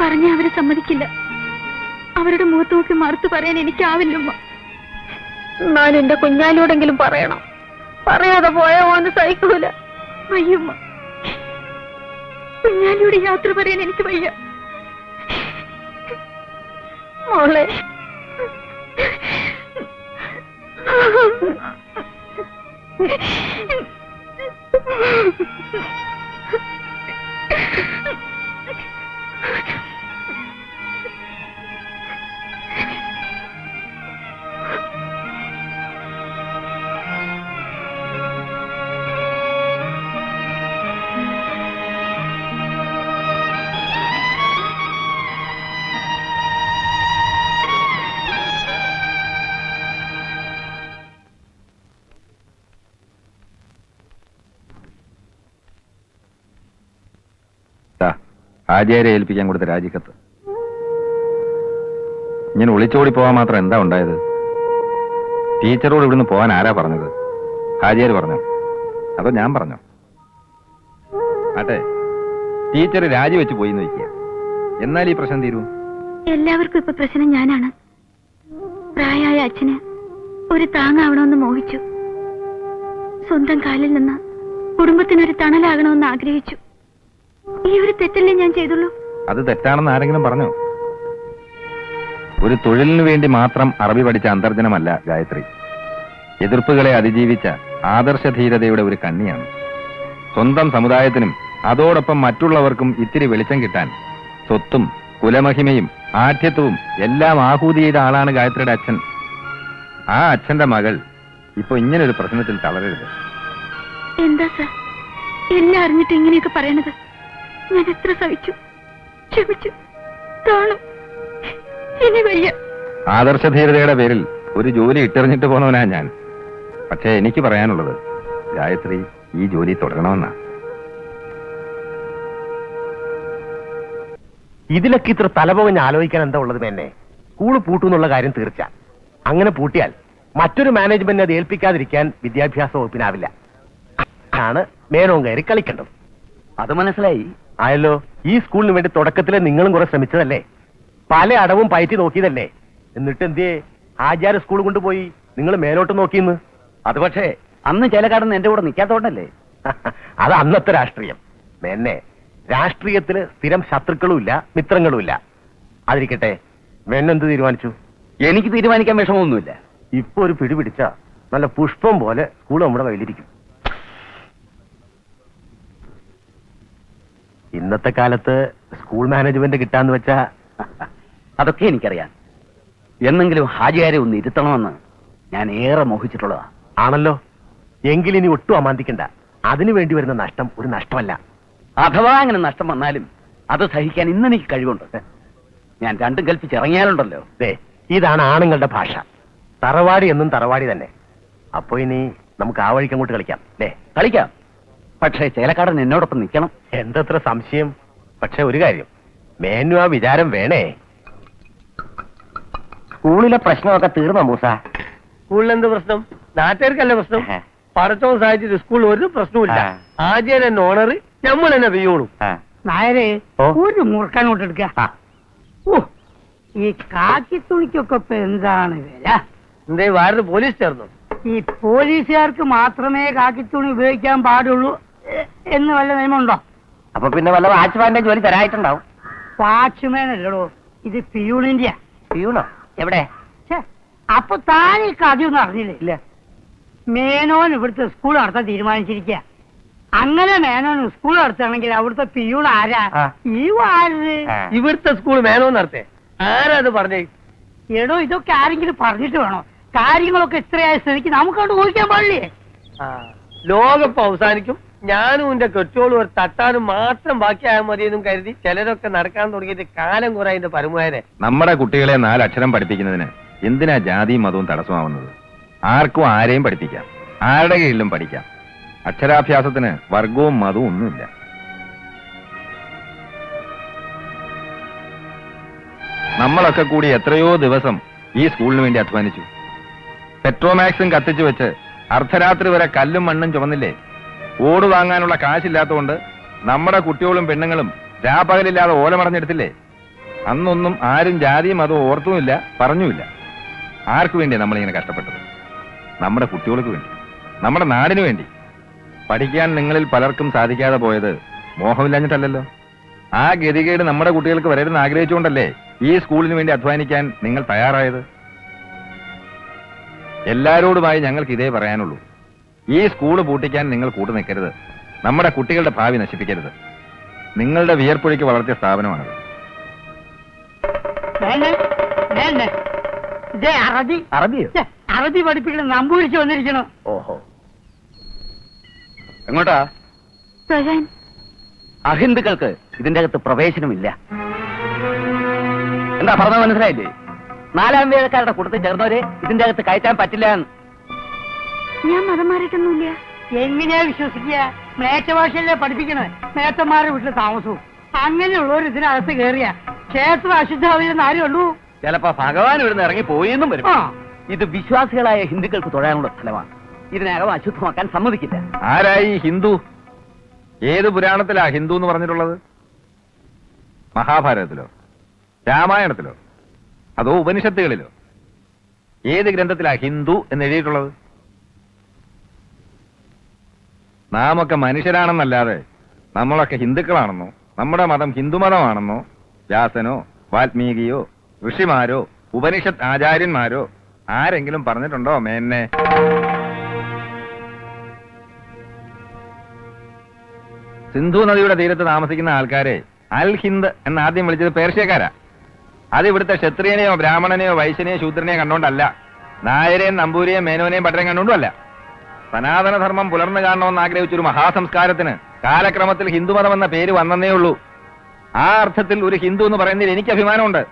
പറഞ്ഞ അവരെ സമ്മതിക്കില്ല. അവരുടെ മുഖത്ത് നോക്കി മറുത്തു പറയാൻ എനിക്കാവില്ലമ്മ. എന്നാലും എന്റെ കുഞ്ഞാലിയോടെങ്കിലും പറയണം. പറയാതെ പോയ ഓന് സഹിക്കൂല. വയ്യമ്മ, കുഞ്ഞാലിയുടെ യാത്ര പറയാൻ എനിക്ക് വയ്യ. മോളെ, ആചാര്യ ഏൽപ്പിക്കാൻ കൊടുത്ത രാജിക്കത്ത്. ഇങ്ങനെ ഒളിച്ചോടി പോകാൻ മാത്രം എന്താ ഉണ്ടായത്? ടീച്ചറോട് ഇവിടുന്ന് പോകാൻ ആരാ പറഞ്ഞത്? ഹാജിയാര് പറഞ്ഞോ അതോ ഞാൻ പറഞ്ഞോ? ആട്ടെ, ടീച്ചർ രാജിവെച്ച് പോയി നോക്കിയ എന്നാൽ ഈ പ്രശ്നം തീരൂ. എല്ലാവർക്കും ഇപ്പൊ പ്രശ്നം ഞാനാണ്. പ്രായമായ അച്ഛന് ഒരു താങ്ങാവണമെന്ന് മോഹിച്ചു. സ്വന്തം കാലിൽ നിന്ന് കുടുംബത്തിനൊരു തണലാകണമെന്ന് ആഗ്രഹിച്ചു. ഈ ഒരു തെറ്റല്ലേ ഞാൻ ചെയ്തുള്ളൂ? അത് തെറ്റാണെന്ന് ആരെങ്കിലും പറഞ്ഞോ? ഒരു തൊഴിലിനു വേണ്ടി മാത്രം അറബി പഠിച്ച അന്തർജനമല്ല ഗായത്രി. എതിർപ്പുകളെ അതിജീവിച്ച ആദർശധീരതയുടെ ഒരു കണ്ണിയാണ്. സ്വന്തം സമുദായത്തിനും അതോടൊപ്പം മറ്റുള്ളവർക്കും ഇത്തിരി വെളിച്ചം കിട്ടാൻ സ്വത്തും കുലമഹിമയും ആഠ്യത്വവും എല്ലാം ആഹൂതി ചെയ്ത ആളാണ് ഗായത്രിയുടെ അച്ഛൻ. ആ അച്ഛന്റെ മകൾ ഇപ്പൊ ഇങ്ങനൊരു പ്രശ്നത്തിൽ തളരരുത്. എന്താ സർ, എല്ലാം അറിഞ്ഞിട്ട് ഇങ്ങനെയൊക്കെ പറയണത്? ഞാൻ എത്ര സഹിച്ചു, ക്ഷമിച്ചു, താണു. ഇനി വയ്യ. ആദർശധീരതയുടെ പേരിൽ ഒരു ജോലി ഇട്ടെറിഞ്ഞിട്ട് പോന്നവനാ ഞാൻ. പക്ഷേ എനിക്ക് പറയാനുള്ളത് ഗായത്രി ഈ ജോലി തുടരണമെന്നാ. ഇതിലൊക്കെ ഇത്ര തലപോകഞ്ഞ് ആലോചിക്കാൻ എന്താ ഉള്ളത് മേന്നെ? സ്കൂള് പൂട്ടുന്നുള്ള കാര്യം തീർച്ച. അങ്ങനെ പൂട്ടിയാൽ മറ്റൊരു മാനേജ്മെന്റിനെ അത് ഏൽപ്പിക്കാതിരിക്കാൻ വിദ്യാഭ്യാസ വകുപ്പിനാവില്ല. ആണ് മേനോൻ കയറി കളിക്കേണ്ടത്. അത് മനസ്സിലായി. ആയല്ലോ. ഈ സ്കൂളിന് വേണ്ടി തുടക്കത്തിലെ നിങ്ങളും കുറെ ശ്രമിച്ചതല്ലേ? പല അടവും പയറ്റി നോക്കിയതല്ലേ? എന്നിട്ട് എന്തേ ആചാര സ്കൂൾ കൊണ്ടുപോയി നിങ്ങൾ മേലോട്ട് നോക്കിയെന്ന്? അത് പക്ഷേ അന്ന് ചേലക്കാടൻ എന്റെ കൂടെ നിൽക്കാത്തോണ്ടല്ലേ. അത് അന്നത്തെ രാഷ്ട്രീയം. മേന്നെ, രാഷ്ട്രീയത്തില് സ്ഥിരം ശത്രുക്കളുമില്ല മിത്രങ്ങളുമില്ല. അതിരിക്കട്ടെ, മേന്നെന്ത് തീരുമാനിച്ചു? എനിക്ക് തീരുമാനിക്കാൻ വിഷമമൊന്നുമില്ല. ഇപ്പൊ ഒരു പിടി പിടിച്ച നല്ല പുഷ്പം പോലെ സ്കൂൾ നമ്മുടെ കയ്യിലിരിക്കും. ഇന്നത്തെ കാലത്ത് സ്കൂൾ മാനേജ്മെന്റ് കിട്ടാന്ന് വെച്ചാ അതൊക്കെ എനിക്കറിയാം. എന്നെങ്കിലും ഹാജിയാരെ ഒന്ന് ഇരുത്തണമെന്ന് ഞാൻ ഏറെ മോഹിച്ചിട്ടുള്ളതാ. ആണല്ലോ. എങ്കിലിനി ഒട്ടും അമാന്തിക്കണ്ട. അതിനു വേണ്ടി വരുന്ന നഷ്ടം ഒരു നഷ്ടമല്ല. അഥവാ അങ്ങനെ നഷ്ടം വന്നാലും അത് സഹിക്കാൻ ഇന്നെനിക്ക് കഴിവുണ്ട്. ഞാൻ രണ്ടും കൽപ്പിച്ചിറങ്ങിയാലുണ്ടല്ലോ. ഇതാണ് ആണുങ്ങളുടെ ഭാഷ. തറവാടി എന്നും തറവാടി തന്നെ. അപ്പൊ ഇനി നമുക്ക് ആ വഴിക്ക് അങ്ങോട്ട് കളിക്കാം അല്ലേ? കളിക്കാം. പക്ഷേ ചേലക്കാടൻ എന്നോടൊപ്പം നിൽക്കണം. എന്തത്ര സംശയം. പക്ഷെ ഒരു കാര്യം, മേനു ആ വിചാരം വേണേ. സ്കൂളിലെ പ്രശ്നമൊക്കെ തീർന്നോ മൂസ? സ്കൂളിൽ എന്ത് പ്രശ്നം? നാട്ടുകാർക്കല്ല പ്രശ്നം. പടച്ചവും സാധിച്ചിട്ട് സ്കൂളിൽ ഒരു പ്രശ്നവുമില്ല. ആദ്യം തന്നെ ഓണർ, നമ്മൾ തന്നെ പെയ്യോളും. നായരെ ഒരു മുറുക്കാനോട്ട് എടുക്ക. ഈ കാക്കി തുണിക്കൊക്കെ ഇപ്പൊ എന്താണ് വില? എന്തേ വാരത് പോലീസ് ചേർന്നു? ഈ പോലീസുകാർക്ക് മാത്രമേ കാക്കിത്തുണി ഉപയോഗിക്കാൻ പാടുള്ളൂ എന്ന് വല്ല നിയമമുണ്ടോ? അപ്പൊ പിന്നെ വല്ല വാച്ച്മാന്റെ ജോലി തരായിട്ടുണ്ടാവും. വാച്ച്മാൻ അല്ലടോ, ഇത് പിയൂണിന്റെയാ. പിയൂണോ? എവിടെ? അപ്പൊ താൻ ഈ കഥയൊന്നും അറിഞ്ഞില്ലേ? ഇല്ല. മേനോൻ ഇവിടുത്തെ സ്കൂൾ നടത്താൻ തീരുമാനിച്ചിരിക്കുക. അങ്ങനെ മേനോൻ സ്കൂൾ നടത്തുകയാണെങ്കിൽ അവിടുത്തെ പിയൂൺ ആരാ? ഈ വാര് ഇവിടുത്തെ സ്കൂൾ മേനോ നടത്തേ? ആരാ അത് പറഞ്ഞേ? എടോ, ഇതൊക്കെ ആരെങ്കിലും പറഞ്ഞിട്ട് വേണോ? കാര്യങ്ങളൊക്കെ ഇത്രയായ സ്ഥിതിക്ക് നമുക്കവിടെ ഊഹിക്കാൻ പാടില്ലേ? ലോകപ്പ് അവസാനിക്കും, ഞാനും എന്റെ കെട്ടിയോളും ഒരു തട്ടാനും മാത്രം ബാക്കിയായാൽ മതിയെന്നും കരുതി ചിലരൊക്കെ നടക്കാൻ തുടങ്ങിയിട്ട് കാലം കുറെ അതിന്റെ പരമാരെ. നമ്മുടെ കുട്ടികളെ 4 അക്ഷരം പഠിപ്പിക്കുന്നതിന് എന്തിനാ ജാതിയും മതവും തടസ്സമാവുന്നത്? ആർക്കും ആരെയും പഠിപ്പിക്കാം, ആരുടെ കീഴിലും പഠിക്കാം. അക്ഷരാഭ്യാസത്തിന് വർഗവും മതവും ഒന്നുമില്ല. നമ്മളൊക്കെ കൂടി എത്രയോ ദിവസം ഈ സ്കൂളിന് വേണ്ടി അധ്വാനിച്ചു. പെട്രോമാക്സും കത്തിച്ചു വെച്ച് അർദ്ധരാത്രി വരെ കല്ലും മണ്ണും ചുമന്നില്ലേ? ഓട് വാങ്ങാനുള്ള കാശില്ലാത്തതുകൊണ്ട് നമ്മുടെ കുട്ടികളും പെണ്ണുങ്ങളും രാപകലില്ലാതെ ഓലമറഞ്ഞെടുത്തില്ലേ? അന്നൊന്നും ആരും ജാതിയും മതവും ഓർത്തുമില്ല, പറഞ്ഞുമില്ല. ആർക്കു വേണ്ടിയാണ് നമ്മളിങ്ങനെ കഷ്ടപ്പെട്ടത്? നമ്മുടെ കുട്ടികൾക്ക് വേണ്ടി, നമ്മുടെ നാടിനു വേണ്ടി. പഠിക്കാൻ നിങ്ങളിൽ പലർക്കും സാധിക്കാതെ പോയത് മോഹമില്ലാഞ്ഞിട്ടല്ലല്ലോ. ആ ഗതികേട് നമ്മുടെ കുട്ടികൾക്ക് വരരുതെന്ന് ആഗ്രഹിച്ചുകൊണ്ടല്ലേ ഈ സ്കൂളിന് വേണ്ടി അധ്വാനിക്കാൻ നിങ്ങൾ തയ്യാറായത്? എല്ലാരോടുമായി ഞങ്ങൾക്ക് ഇതേ പറയാനുള്ളൂ. ഈ സ്കൂള് പൂട്ടിക്കാൻ നിങ്ങൾ കൂട്ടു നിൽക്കരുത്. നമ്മുടെ കുട്ടികളുടെ ഭാവി നശിപ്പിക്കരുത്. നിങ്ങളുടെ വിയർപ്പൊഴിക്ക് വളർത്തിയ സ്ഥാപനമാണത്. അറബി പഠിപ്പിക്കണം നമ്പൂരിച്ച് വന്നിരിക്കണം. ഓഹോ, എങ്ങോട്ടാ? തൊഴാൻ. അഹിന്ദുക്കൾക്ക് ഇതിന്റെ അകത്ത് പ്രവേശനമില്ല. എന്താ പറഞ്ഞത് മനസ്സിലായില്ലേ? 4 വേദക്കാരുടെ കൂട്ടത്തിൽ ചേർന്നവരെ ഇതിന്റെ അകത്ത് കയറ്റാൻ പറ്റില്ല. ഞാൻ മതം മാറിയിട്ടൊന്നുമില്ല. എങ്ങനെയാ വിശ്വസിക്കുക? മേച്ചഭാഷയല്ലേ പഠിപ്പിക്കണത്. മേത്തന്മാരുടെ വീട്ടിൽ താമസവും. അങ്ങനെയുള്ളവർ ഇതിനകത്ത് കയറിയ ക്ഷേത്ര അശുദ്ധാവില്ലെന്ന് ആരും ഉള്ളൂ. ചിലപ്പോ ഭഗവാൻ ഇവിടുന്ന് ഇറങ്ങി പോയെന്നും വരും. ഇത് വിശ്വാസികളായ ഹിന്ദുക്കൾക്ക് തൊഴാനുള്ള സ്ഥലമാണ്. ഇതിനകം അശുദ്ധമാക്കാൻ സമ്മതിക്കില്ല. ആരായി ഹിന്ദു? ഏത് പുരാണത്തിലാ ഹിന്ദു എന്ന് പറഞ്ഞിട്ടുള്ളത്? മഹാഭാരതത്തിലോ രാമായണത്തിലോ അതോ ഉപനിഷത്തുകളിലോ? ഏത് ഗ്രന്ഥത്തിലാ ഹിന്ദു എന്ന് എഴുതിയിട്ടുള്ളത്? നാമൊക്കെ മനുഷ്യരാണെന്നല്ലാതെ നമ്മളൊക്കെ ഹിന്ദുക്കളാണെന്നോ നമ്മുടെ മതം ഹിന്ദുമതമാണെന്നോ വ്യാസനോ വാൽമീകിയോ ഋഷിമാരോ ഉപനിഷത്ത് ആചാര്യന്മാരോ ആരെങ്കിലും പറഞ്ഞിട്ടുണ്ടോ മേന്നെ? സിന്ധു നദിയുടെ തീരത്ത് താമസിക്കുന്ന ആൾക്കാരെ അൽ ഹിന്ദ് എന്ന് ആദ്യം വിളിച്ചത് പേർഷ്യക്കാരാ. അത് ഇവിടുത്തെ ക്ഷത്രിയനെയോ ബ്രാഹ്മണനെയോ വൈശ്യനെയോ ശൂദ്രനെയോ കണ്ടോണ്ടല്ല. നായരെയും നമ്പൂരിയെയും മേനോനെയും പട്ടരെയും കണ്ടുകൊണ്ടുമല്ല. സനാതനധർമ്മം പുലർന്നു കാണണമെന്ന് ആഗ്രഹിച്ചൊരു മഹാസംസ്കാരത്തിന് കാലക്രമത്തിൽ ഹിന്ദുമതം എന്ന പേര് വന്നേ ഉള്ളൂ. ആ അർത്ഥത്തിൽ ഒരു ഹിന്ദു എന്ന് പറയുന്നതിൽ എനിക്ക് അഭിമാനമുണ്ട്.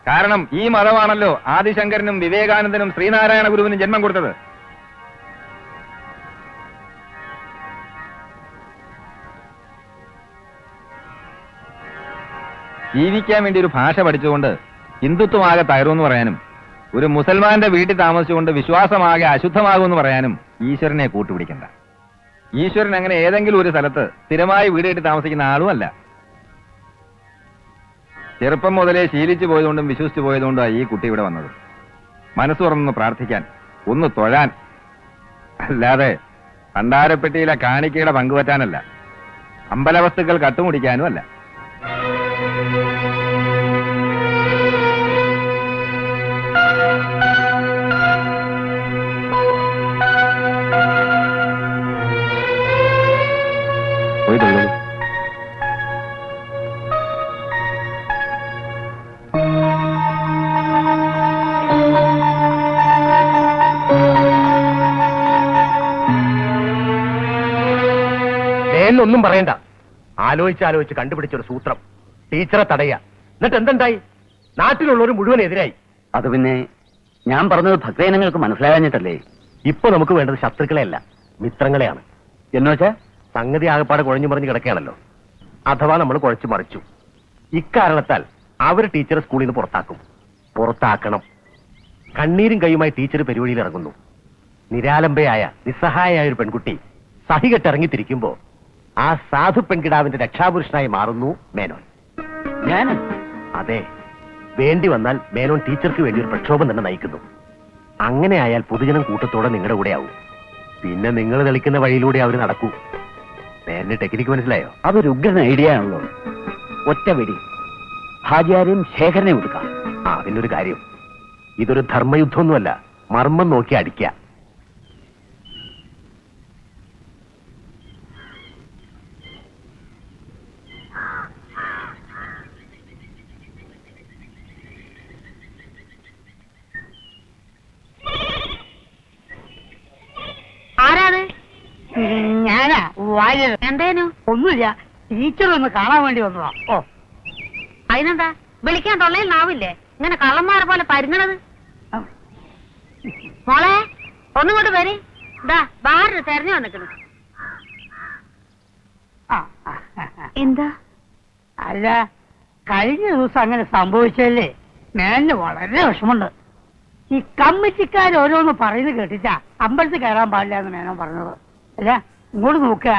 കാരണം ഈ മതമാണല്ലോ ആദിശങ്കരനും വിവേകാനന്ദനും ശ്രീനാരായണ ഗുരുവിനും ജന്മം കൊടുത്തത്. ജീവിക്കാൻ വേണ്ടി ഒരു ഭാഷ പഠിച്ചുകൊണ്ട് ഹിന്ദുത്വമാകെ തകരുമെന്ന് പറയാനും ഒരു മുസൽമാന്റെ വീട്ടിൽ താമസിച്ചുകൊണ്ട് വിശ്വാസമാകെ അശുദ്ധമാകുമെന്ന് പറയാനും ഈശ്വരനെ കൂട്ടുപിടിക്കണ്ട. ഈശ്വരൻ അങ്ങനെ ഏതെങ്കിലും ഒരു സ്ഥലത്ത് സ്ഥിരമായി വീട് കെട്ടി താമസിക്കുന്ന ആളുമല്ല. ചെറുപ്പം മുതലേ ശീലിച്ചു പോയതുകൊണ്ടും വിശ്വസിച്ചു പോയതുകൊണ്ടാണ് ഈ കുട്ടി ഇവിടെ വന്നത്. മനസ്സ് തുറന്നൊന്ന് പ്രാർത്ഥിക്കാൻ, ഒന്ന് തൊഴാൻ, അല്ലാതെ ഭണ്ഡാരപ്പെട്ടിയിലെ കാണിക്കയുടെ പങ്കുപറ്റാനല്ല, അമ്പലവസ്തുക്കൾ കട്ടുമുടിക്കാനും അല്ല. പോയി തൊഴുതോളൂ. ഒന്നും പറയണ്ട. ആലോചിച്ച് കണ്ടുപിടിച്ചൊരു സൂത്രം, ടീച്ചറെ തടയുക. എന്നിട്ട് എന്തുണ്ടായി? നാട്ടിലുള്ളവർ മുഴുവൻ എതിരായി. അത് പിന്നെ ഞാൻ പറഞ്ഞത് ഭക്തജനങ്ങൾക്ക് മനസ്സിലാകാഞ്ഞിട്ടല്ലേ? ഇപ്പൊ നമുക്ക് വേണ്ടത് ശത്രുക്കളെയല്ല, മിത്രങ്ങളെയാണ്. എന്നുവെച്ചാ സംഗതി ആകെപ്പാടെ കുഴഞ്ഞു മറിഞ്ഞ് കിടക്കുകയാണല്ലോ. അഥവാ നമ്മൾ കുഴച്ചു മറിച്ചു. ഇക്കാരണത്താൽ അവർ ടീച്ചറെ സ്കൂളിൽ നിന്ന് പുറത്താക്കണം. കണ്ണീരും കൈയുമായി ടീച്ചർ പെരുവഴിയിൽ ഇറങ്ങുന്നു. നിരാലംബയായ നിസ്സഹായായ ഒരു പെൺകുട്ടി സഹികെട്ടിറങ്ങിത്തിരിക്കുമ്പോ ആ സാധു പെൺകിടാവിന്റെ രക്ഷാപുരുഷനായി മാറുന്നു മേനോൻ. ഞാൻ അതെ, വേണ്ടി വന്നാൽ മേനോൻ ടീച്ചർക്ക് വേണ്ടി ഒരു പ്രക്ഷോഭം തന്നെ നയിക്കുന്നു. അങ്ങനെ ആയാൽ പൊതുജനം കൂട്ടത്തോടെ നിങ്ങളുടെ കൂടെ ആവും. പിന്നെ നിങ്ങൾ തെളിക്കുന്ന വഴിയിലൂടെ അവർ നടക്കൂ. മേനന്റെ ടെക്നിക്ക് മനസ്സിലായോ? അതൊരു ഉഗ്രൻ ഐഡിയ ആണല്ലോ. ഒറ്റ വെടി ഹാജിയാരെയും ശേഖരനെ ഒതുക്കാം. അതിനൊരു കാര്യം, ഇതൊരു ധർമ്മയുദ്ധമൊന്നുമല്ല, മർമ്മം നോക്കി അടിക്കുക. ആരാത്? ഞാനാ വാര്യർ. എന്തേനു? ഒന്നുമില്ല, ടീച്ചർ ഒന്ന് കാണാൻ വേണ്ടി വന്നതാ. ഓ, അതിനെന്താ വിളിക്കാൻ തൊള്ളയിൽ നാവില്ലേ ഇങ്ങനെ കള്ളന്മാരെ പോലെ പരുങ്ങണത്? മോളെ ഒന്നുകൊണ്ട് വരി. ഇതാ ബാറിന് തെരഞ്ഞു വന്നിക്കണു. എന്താ? അല്ല, കഴിഞ്ഞ ദിവസം അങ്ങനെ സംഭവിച്ചല്ലേ മേലിന് വളരെ വിഷമുണ്ട്. ഈ കമ്മിറ്റിക്കാർ ഓരോന്ന് പറയുന്നത് കേട്ടിട്ടാ അമ്പലത്തിൽ കയറാൻ പാടില്ല എന്ന് മേനോൻ പറഞ്ഞത്. അല്ല, ഇങ്ങോട്ട് നോക്കുക,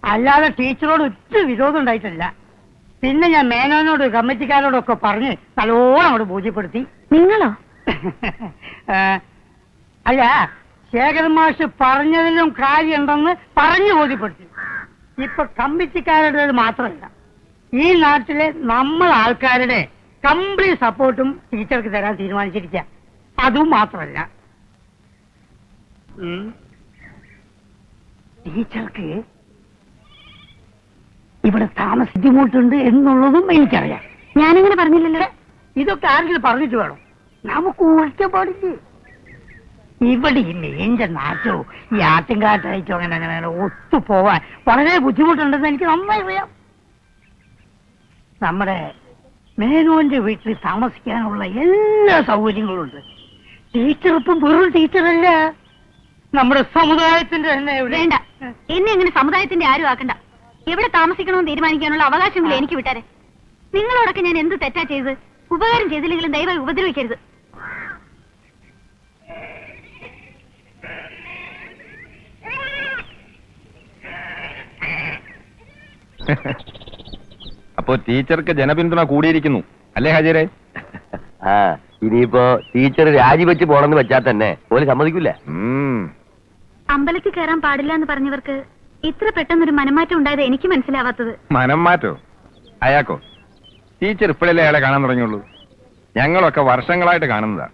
അല്ലാതെ ടീച്ചറോട് ഒറ്റ വിരോധം ഉണ്ടായിട്ടില്ല. പിന്നെ ഞാൻ മേനോനോട് കമ്മിറ്റിക്കാരോടൊക്കെ പറഞ്ഞ് നല്ലോണം അങ്ങോട്ട് ബോധ്യപ്പെടുത്തി. നിങ്ങളോ? അല്ല, ശേഖരൻ മാഷ് പറഞ്ഞതിലും കാര്യമുണ്ടെന്ന് പറഞ്ഞു ബോധ്യപ്പെടുത്തി. ഇപ്പൊ കമ്മിറ്റിക്കാരുടേത് മാത്രമല്ല, ഈ നാട്ടിലെ നമ്മൾ ആൾക്കാരുടെ കംപ്ലീറ്റ് സപ്പോർട്ടും ടീച്ചർക്ക് തരാൻ തീരുമാനിച്ചിരിക്കുക. അതും മാത്രമല്ല, ടീച്ചർക്ക് ഇവിടെ താമസിക്കുമ്പോട്ടുണ്ട് എന്നുള്ളതും എനിക്കറിയാം. ഞാനങ്ങനെ പറഞ്ഞില്ലല്ലോ. ഇതൊക്കെ ആരെങ്കിലും പറഞ്ഞിട്ട് വേണം, നമുക്ക് ഊഹിക്കാൻ പാടില്ലേ. ഇവിടെ ഈ മീൻ്റെ നാറ്റോ ഈ ആട്ടിൻകാട്ടയച്ചോ അങ്ങനെ ഒത്തുപോവാൻ വളരെ ബുദ്ധിമുട്ടുണ്ടെന്ന് എനിക്ക് നന്നായി അറിയാം. നമ്മുടെ മേനോന്റെ വീട്ടിൽ താമസിക്കാനുള്ള എല്ലാ സൗകര്യങ്ങളും ഉണ്ട്. ടീച്ചർ ഇപ്പം വെറും ടീച്ചറല്ല, നമ്മുടെ സമുദായത്തിന്റെ തന്നെ. വേണ്ട, എന്നെ അങ്ങനെ സമുദായത്തിന്റെ ആരും ആക്കണ്ട. എവിടെ താമസിക്കണമെന്ന് തീരുമാനിക്കാനുള്ള അവകാശമെങ്കിലും എനിക്ക് വിട്ടാരെ. നിങ്ങളോടൊക്കെ ഞാൻ എന്ത് തെറ്റാ ചെയ്ത്? ഉപകാരം ചെയ്തില്ലെങ്കിലും ദയവായി ഉപദ്രവിക്കരുത്. അപ്പോ ടീച്ചർക്ക് ജനപിന്തുണ കൂടിയിരിക്കുന്നു അല്ലേ ഹാജിരെ? ഇനിയിപ്പോ ടീച്ചർ രാജിവെച്ച് പോണെന്ന് വെച്ചാൽ തന്നെ പോലും സമ്മതിക്കില്ല. അമ്പലത്തിൽ കയറാൻ പാടില്ല എന്ന് പറഞ്ഞവർക്ക് ഇത്ര പെട്ടെന്നൊരു മനംമാറ്റം ഉണ്ടായത് എനിക്ക് മനസ്സിലാവാത്തത്. മനം മാറ്റോ? അയാക്കോ? ടീച്ചർ ഇപ്പോഴല്ലേ അയാളെ കാണാൻ തുടങ്ങിയുള്ളൂ. ഞങ്ങളൊക്കെ വർഷങ്ങളായിട്ട് കാണുന്നതാ.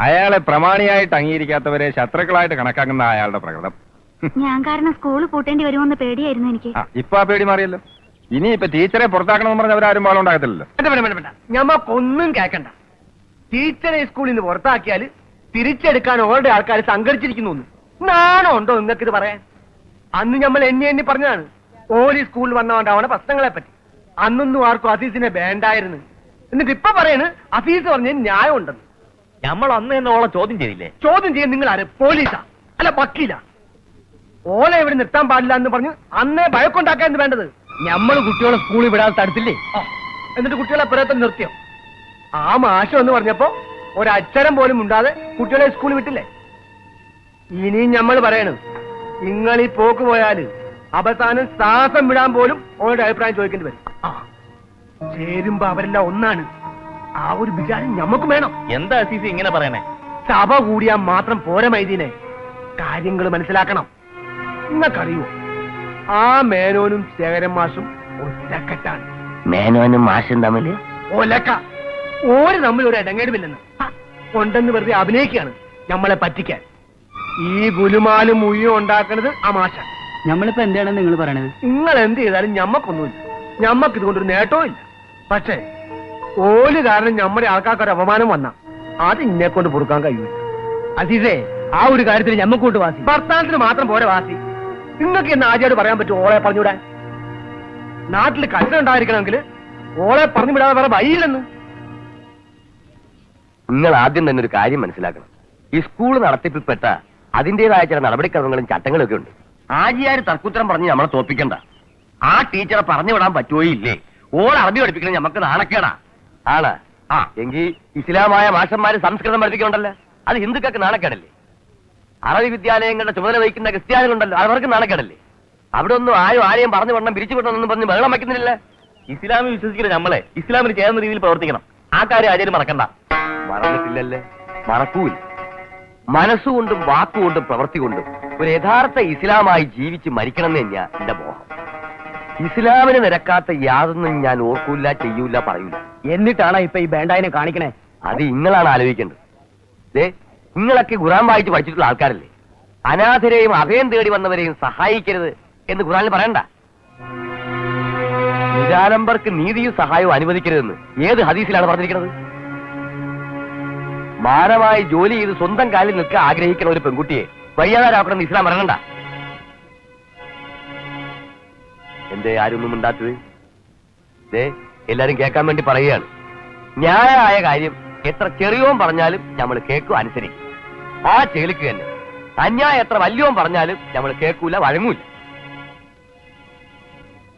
അയാളെ പ്രമാണിയായിട്ട് അംഗീകരിക്കാത്തവരെ ശത്രുക്കളായിട്ട് കണക്കാക്കുന്ന അയാളുടെ പ്രകൃതം. ഞാൻ കാരണം സ്കൂള് പൂട്ടേണ്ടി വരുമെന്ന് പേടിയായിരുന്നു എനിക്ക്. ഇപ്പൊ ആ പേടി മാറിയല്ലോ. ഇനിയിപ്പൊ ടീച്ചറെ പുറത്താക്കണമെന്ന് പറഞ്ഞ അവരാരും പാളം ഉണ്ടാകത്തില്ലല്ലോ. ഞമ്മക്കൊന്നും കേൾക്കണ്ട. ടീച്ചറെ സ്കൂളിൽ നിന്ന് പുറത്താക്കിയാൽ തിരിച്ചെടുക്കാൻ ഓരുടെ ആൾക്കാർ സംഘടിച്ചിരിക്കുന്നു. നാണോ ഉണ്ടോ നിങ്ങൾക്ക് ഇത് പറയാൻ? അന്ന് നമ്മൾ എണ്ണി പറഞ്ഞതാണ് ഓലി സ്കൂളിൽ വന്നതുകൊണ്ടാവണ പ്രശ്നങ്ങളെ പറ്റി. അന്നൊന്നും ആർക്കും അഫീസിനെ വേണ്ടായിരുന്നു. എന്നിട്ട് ഇപ്പൊ പറയണ് അഫീസ് പറഞ്ഞ ന്യായം ഉണ്ടെന്ന്. നമ്മൾ അന്ന് എന്നോളം ചോദ്യം ചെയ്തില്ലേ? ചോദ്യം ചെയ്യാൻ നിങ്ങൾ ആര്? പോലീസാ അല്ല വക്കീലാ? ഓലെ ഇവിടെ നിർത്താൻ പാടില്ല എന്ന് പറഞ്ഞ് അന്നേ ഭയക്കൊണ്ടാക്കാൻ വേണ്ടത്. നമ്മൾ കുട്ടികളെ സ്കൂളിൽ വിടാതെ തടുത്തില്ലേ? എന്നിട്ട് കുട്ടികളെ പുറത്ത് നിർത്തിയോ? ആ മാഷ് എന്ന് പറഞ്ഞപ്പോ ഒരക്ഷരം പോലും ഉണ്ടാതെ കുട്ടികളെ സ്കൂളിൽ വിട്ടില്ലേ? ഇനിയും നമ്മൾ പറയണം, നിങ്ങൾ ഈ പോക്ക് പോയാല് അവസാനം ശ്വാസം വിടാൻ പോലും ഓരുടെ അഭിപ്രായം ചോദിക്കേണ്ടി വരും. ചേരുമ്പോ അവരെല്ലാം ഒന്നാണ്. ആ ഒരു വിചാരം ഞമ്മക്കും വേണം. എന്താ അസീസി ഇങ്ങനെ പറയണേ? സഭ കൂടിയാൽ മാത്രം പോര മൈദീനെ, കാര്യങ്ങൾ മനസ്സിലാക്കണം. നിങ്ങൾക്കറിയോ, ആ മേനോനും ശേഖരൻ മാഷും ഒറ്റക്കെട്ടാണ്. മേനോനും മാഷും തമ്മില് ഒലക്ക. ഓര് തമ്മിൽ ഒരു ഇടങ്ങേടുമില്ലെന്ന് ഉണ്ടെന്ന് വെറുതെ അഭിനയിക്കുകയാണ് നമ്മളെ പറ്റിക്കാൻ. ഈ ഗുലുമാലും മുയ്യും ഉണ്ടാക്കുന്നത് ആ മാഷ. നമ്മളിപ്പോ എന്താണ് നിങ്ങൾ പറയണത്? നിങ്ങൾ എന്ത് ചെയ്താലും ഞമ്മക്കൊന്നുമില്ല, ഞമ്മക്ക് ഇതുകൊണ്ടൊരു നേട്ടവും ഇല്ല. പക്ഷേ ഓല് കാരണം നമ്മുടെ ആൾക്കാർക്ക് ഒരു അപമാനം വന്ന അത് ഇന്നെ കൊണ്ട് പൊറുക്കാൻ കഴിയൂല. അസീസേ, ആ ഒരു കാര്യത്തിൽ ഞമ്മക്കൂട്ട് വാസി. ഭർത്താനത്തിന് മാത്രം പോരെ വാസി. നിങ്ങൾക്ക് എന്ന് ആദ്യമായിട്ട് പറയാൻ പറ്റും ഓളെ പറഞ്ഞുവിടാൻ? നാട്ടിൽ കല്ല് ഉണ്ടായിരിക്കണമെങ്കിൽ ഓളെ പറഞ്ഞു വിടാതെ വേറെ വഴിയില്ലെന്ന്. നിങ്ങൾ ആദ്യം തന്നെ ഒരു കാര്യം മനസ്സിലാക്കണം. ഈ സ്കൂൾ നടത്തിപ്പിൽപ്പെട്ട അതിന്റേതായ ചില നടപടിക്രമങ്ങളും ചട്ടങ്ങളും ഒക്കെ ഉണ്ട്. ആജിയാര് തർക്കുത്തരം പറഞ്ഞ് നമ്മളെ തോപ്പിക്കണ്ട. ആ ടീച്ചറെ പറഞ്ഞു വിടാൻ പറ്റുമോ ഇല്ലേ? ഓൾ അറബി പഠിപ്പിക്കണം നമുക്ക് നാണക്കേടാ. ആണ്. എങ്കിൽ ഇസ്ലാമായ മാഷന്മാര് സംസ്കൃതം പഠിപ്പിക്കണ്ടല്ലോ, അത് ഹിന്ദുക്കൾക്ക് നാണക്കേടല്ലേ? അറബി വിദ്യാലയങ്ങളുടെ ചുമതല വഹിക്കുന്ന ക്രിസ്ത്യാനികളുണ്ടല്ലോ, അവർക്ക് നാണക്കേടല്ലേ? അവിടെ ഒന്നും ആരെയും പറഞ്ഞു വിടണം, പിരിച്ചു വിടണമെന്നും പറഞ്ഞ് ബഹളം വയ്ക്കുന്നില്ല. ഇസ്ലാമിൽ വിശ്വസിക്കുന്ന നമ്മളെ ഇസ്ലാമിന് ചേർന്ന രീതിയിൽ പ്രവർത്തിക്കണം. ആ കാര്യം ആചാര്യം മറക്കണ്ട. മറന്നിട്ടില്ലല്ലേ? മറക്കൂല. മനസ്സുകൊണ്ടും വാക്കുകൊണ്ടും പ്രവൃത്തി കൊണ്ടും ഒരു യഥാർത്ഥ ഇസ്ലാമായി ജീവിച്ച് മരിക്കണം എന്ന് തന്നെയാ എന്റെ മോഹം. ഇസ്ലാമിന് നിരക്കാത്ത യാതൊന്നും ഞാൻ ഓർക്കൂല, ചെയ്യൂല, പറയൂല. എന്നിട്ടാണ് ഇപ്പൊ ഈ ബേണ്ടായിനെ കാണിക്കണേ? അത് നിങ്ങളാണ് ആലോചിക്കേണ്ടത്. നിങ്ങളൊക്കെ ഖുർആൻ വായിച്ച് പഠിച്ചിട്ടുള്ള ആൾക്കാരല്ലേ? അനാഥരെയും അഭയം തേടി വന്നവരെയും സഹായിക്കരുത് എന്ന് ഖുർആനിൽ പറയണ്ട. നിരാലംബർക്ക് നീതിയും സഹായവും അനുവദിക്കരുതെന്ന് ഏത് ഹദീസിലാണ് പറഞ്ഞിരിക്കുന്നത്? മാനമായി ജോലി ചെയ്ത് സ്വന്തം കാലിൽ നിൽക്കാൻ ആഗ്രഹിക്കുന്ന ഒരു പെൺകുട്ടിയെ വയ്യാതാരാക്കണമെന്ന് ഇസ്ലാം പറയണ്ട. എന്തേ ആരൊന്നും ഉണ്ടാത്തത്? എല്ലാരും കേൾക്കാൻ വേണ്ടി പറയുകയാണ്. ന്യായമായ കാര്യം എത്ര ചെറിയോൻ പറഞ്ഞാലും നമ്മൾ കേൾക്കും, അനുസരിക്കും. ആ ചേലിക്ക് തന്നെ അന്യായം എത്ര വലിയോൻ പറഞ്ഞാലും നമ്മൾ കേൾക്കൂല, വഴങ്ങൂല.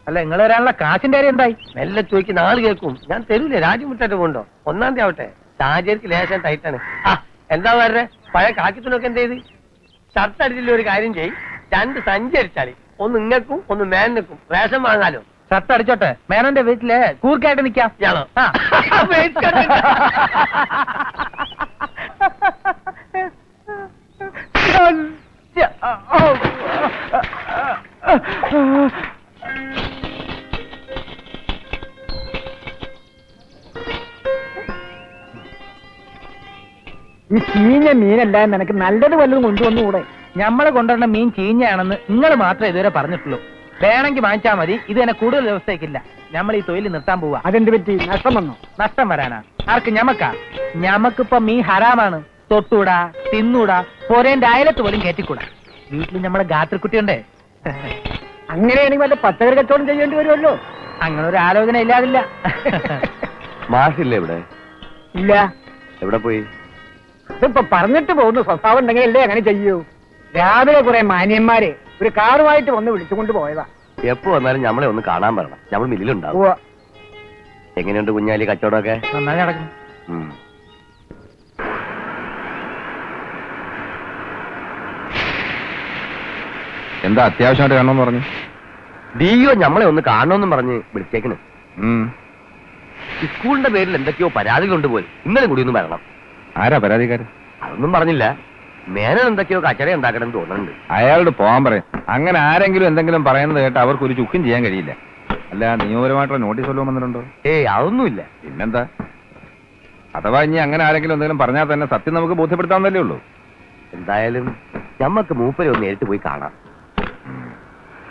അല്ല, നിങ്ങൾ വരാനുള്ള കാശിന്റെ കാര്യം എന്തായി? മെല്ലെ ചോദിക്ക്, നാള് കേൾക്കും. ഞാൻ തരൂലേ, രാജ്യം വിട്ടിട്ട് കൊണ്ടോ. 1-ാം തീയതി ആവട്ടെ. സാഹചര്യക്ക് ലേശം ടൈറ്റാണ്. എന്താ പറഞ്ഞേ? പഴയ കാക്കിത്തുനൊക്കെ എന്ത് ചെയ്ത്? ഷർട്ട് അടിച്ചില്ല, ഒരു കാര്യം ചെയ്യും, 2 സഞ്ചി അടിച്ചാളി. ഒന്ന് ഇങ്ങക്കും ഒന്ന് മേനക്കും. റേഷൻ വാങ്ങാലോ. ഷർട്ട് അടിച്ചോട്ടെ, മേനോന്റെ വീട്ടില് കൂർക്കായിട്ട് നിക്കാം. ഞാനോ? ഈ ചീഞ്ഞ മീനല്ല, നിനക്ക് നല്ലത് വല്ലതും കൊണ്ടുവന്നുകൂടെ? ഞമ്മള് കൊണ്ടുവരുന്ന മീൻ ചീഞ്ഞയാണെന്ന് നിങ്ങൾ മാത്രമേ ഇതുവരെ പറഞ്ഞിട്ടുള്ളൂ. വേണമെങ്കിൽ വാങ്ങിച്ചാൽ മതി, ഇത് തന്നെ കൂടുതൽ ദിവസത്തേക്കില്ല. നമ്മൾ ഈ തൊഴിൽ നിർത്താൻ പോവാ. അതെന്ത് പറ്റി? നഷ്ടം വന്നോ? നഷ്ടം വരാനാ? ആർക്ക്? ഞമ്മക്കാ? ഞമ്മക്കിപ്പോ മീൻ ഹറാമാണ്. തൊട്ടൂടാ, തിന്നൂടാ, പോരേന്റെ അയലത്ത് പോലും കയറ്റിക്കൂടാ. വീട്ടിൽ നമ്മളെ ഗാത്രക്കുട്ടിയുണ്ടേ. അങ്ങനെയാണെങ്കിൽ വല്ല പച്ചക്കറി കച്ചവടം ചെയ്യേണ്ടി വരുമല്ലോ. അങ്ങനെ ഒരു ആലോചന ഇല്ലാതില്ല. മാഷില്ലേ ഇവിടെ? ഇല്ല. എവിടെ പോയി? ഇതിപ്പോ പറഞ്ഞിട്ട് പോകുന്ന സ്വഭാവം ഉണ്ടെങ്കിൽ അല്ലേ അങ്ങനെ ചെയ്യൂ. രാവിലെ കുറെ മാന്യന്മാരെ ഒരു കാറുമായിട്ട് വന്ന് വിളിച്ചുകൊണ്ട് പോയതാ. എപ്പോ വന്നാലും നമ്മളെ ഒന്ന് കാണാൻ പറയണം. നമ്മൾ മില്ലിലുണ്ടാവും. എങ്ങനെയുണ്ട് കുഞ്ഞാലി കച്ചവടമൊക്കെ? നന്നായി നടക്കുന്നു. എന്താ അത്യാവശ്യമായിട്ട് കാണണമെന്ന് പറഞ്ഞു? ഡിഒ നമ്മളെ ഒന്ന് കാണണമെന്നും പറഞ്ഞ് വിളിച്ചേക്കണ്. സ്കൂളിന്റെ പേരിൽ എന്തൊക്കെയോ പരാതികളുണ്ട് പോലും. ഇന്നലെ കൂടി ഒന്ന് വരണം. ആരാ പരാതിക്കാരൻ? അതൊന്നും പറഞ്ഞില്ല. മേനൻ എന്തൊക്കെയോ കച്ചട ഉണ്ടാക്കണം തോന്നുന്നുണ്ട്. അയാളോട് പോകാൻ പറയും. അങ്ങനെ ആരെങ്കിലും എന്തെങ്കിലും പറയുന്നത് കേട്ട് അവർക്ക് ഒരു ചുക്കും ചെയ്യാൻ കഴിയില്ല. അല്ല, നിയമപരമായിട്ടുള്ള നോട്ടീസ് വല്ലതും വന്നിട്ടുണ്ടോ? അതൊന്നുമില്ല. പിന്നെന്താ? അഥവാ ഇനി അങ്ങനെ ആരെങ്കിലും എന്തെങ്കിലും പറഞ്ഞാൽ തന്നെ സത്യം നമുക്ക് ബോധ്യപ്പെടുത്താവുന്നല്ലേ ഉള്ളൂ. എന്തായാലും ഞമ്മക്ക് മൂപ്പരെ ഒന്ന് നേരിട്ട് പോയി കാണാം.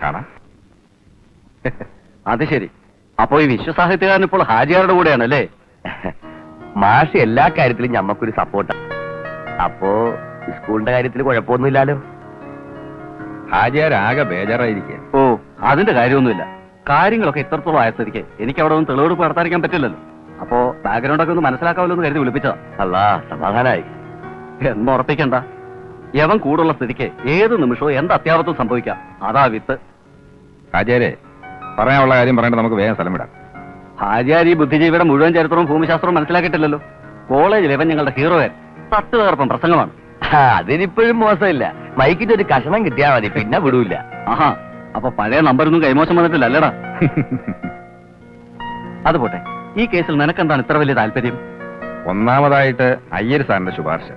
കാണാം. അത് ശരി. അപ്പോ ഈ വിശ്വസാഹിത്യകാരൻ ഇപ്പോൾ ഹാജിയാരുടെ കൂടെയാണല്ലേ? മാഷ് എല്ലാ കാര്യത്തിലും ഞമ്മക്കൊരു സപ്പോർട്ടാണ്. അപ്പോ സ്കൂളിന്റെ കാര്യത്തിൽ കുഴപ്പമൊന്നുമില്ലല്ലോ? ഹാജിയാരാകെ ബേജാറായിരിക്കുക. ഓ, അതിന്റെ കാര്യമൊന്നുമില്ല. കാര്യങ്ങളൊക്കെ ഇത്രത്തോളം ആയ സ്ഥിതിക്ക് എനിക്ക് അവിടെ ഒന്ന് തെളിവെടുപ്പ് നടത്താതിരിക്കാൻ പറ്റില്ലല്ലോ. അപ്പോ ബാക്ക്ഗ്രൗണ്ടൊക്കെ ഒന്ന് മനസ്സിലാക്കാമല്ലോ എന്ന് കരുതി വിളിപ്പിച്ചതാ. അല്ല, സമാധാനായി. എന്നുറപ്പിക്കണ്ട. യവൻ കൂടുള്ള സ്ഥിതിക്ക് ഏത് നിമിഷവും എന്ത് അത്യാവത്തും സംഭവിക്കാം. അതാ വിത്ത്. ഹാജിയാരെ, പറയാനുള്ള കാര്യം പറയേണ്ട, നമുക്ക് വേഗം സ്ഥലം വിടാം. ഹാജിയാർ ഈ ബുദ്ധിജീവിയുടെ മുഴുവൻ ചരിത്രവും ഭൂമിശാസ്ത്രവും മനസ്സിലാക്കിയിട്ടില്ലല്ലോ. കോളേജിൽ ഇവൻ ഞങ്ങളുടെ ഹീറോയൻ. 10 തകർപ്പം പ്രസംഗമാണ്. അതിനിപ്പോഴും മോശമില്ല. മൈക്കിന്റെ ഒരു കഷണം കിട്ടിയാ മതി, പിന്നെ വിടൂല. ആഹാ, അപ്പൊ പഴയ നമ്പറൊന്നും കൈമോശം വന്നിട്ടില്ലല്ലടാ. അത് പോട്ടെ, ഈ കേസിൽ നിനക്കെന്താണ് ഇത്ര വലിയ താല്പര്യം? ഒന്നാമതായിട്ട് അയ്യർ സാറിന്റെ ശുപാർശ,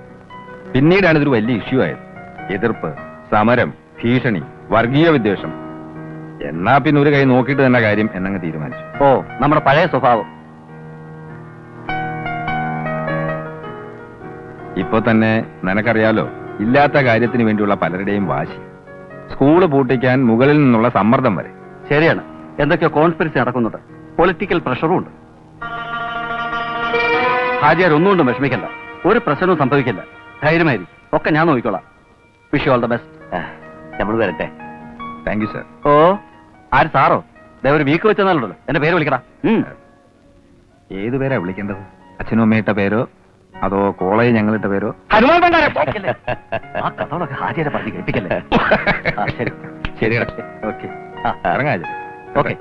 പിന്നീടാണ് ഇതൊരു വലിയ ഇഷ്യൂ ആയത്. എതിർപ്പ്, സമരം, ഭീഷണി, വർഗീയ വിദ്വേഷം. എന്നാ പിന്നെ ഒരു കൈ നോക്കിയിട്ട് തന്നെ കാര്യം എന്നങ്ങ് തീരുമാനിച്ചു. ഓ, നമ്മുടെ പഴയ സ്വഭാവം. ഇപ്പൊ തന്നെ നിനക്കറിയാലോ, ഇല്ലാത്ത കാര്യത്തിന് വേണ്ടിയുള്ള പലരുടെയും വാശി, സ്കൂള് പൂട്ടിക്കാൻ മുകളിൽ നിന്നുള്ള സമ്മർദ്ദം വരെ. ശരിയാണ്, എന്തൊക്കെയോ കോൺസ്പിറസി നടക്കുന്നുണ്ട്. പൊളിറ്റിക്കൽ പ്രഷറും ഉണ്ട്. ഹാജിയാർ ഒന്നുകൊണ്ടും വിഷമിക്കണ്ട, ഒരു പ്രശ്നവും സംഭവിക്കില്ല. ധൈര്യമായിരി, ഒക്കെ ഞാൻ നോക്കിക്കോളാം. Wish you all the best. നമ്മൾ വരട്ടെ. Thank you sir. ഓ, ആര് സാറോ? ഒരു വീക്ക് വെച്ചെന്നാലുണ്ടല്ലോ, എന്റെ പേര് വിളിക്കടാ. ഏത് പേരാ വിളിക്കേണ്ടത്? അച്ഛനും അമ്മയിട്ട പേരോ അതോ കോളേജ് ഞങ്ങളിട്ട പേരോ? ഹനുമാൻ ഭണ്ഡാരം. ആ കഥകളൊക്കെ ഹാജിയാരെ പറഞ്ഞ് കേൾപ്പിക്കല്ലേ. ശരി ശരി, ഓക്കെ, ഇറങ്ങാ. ഓക്കെ.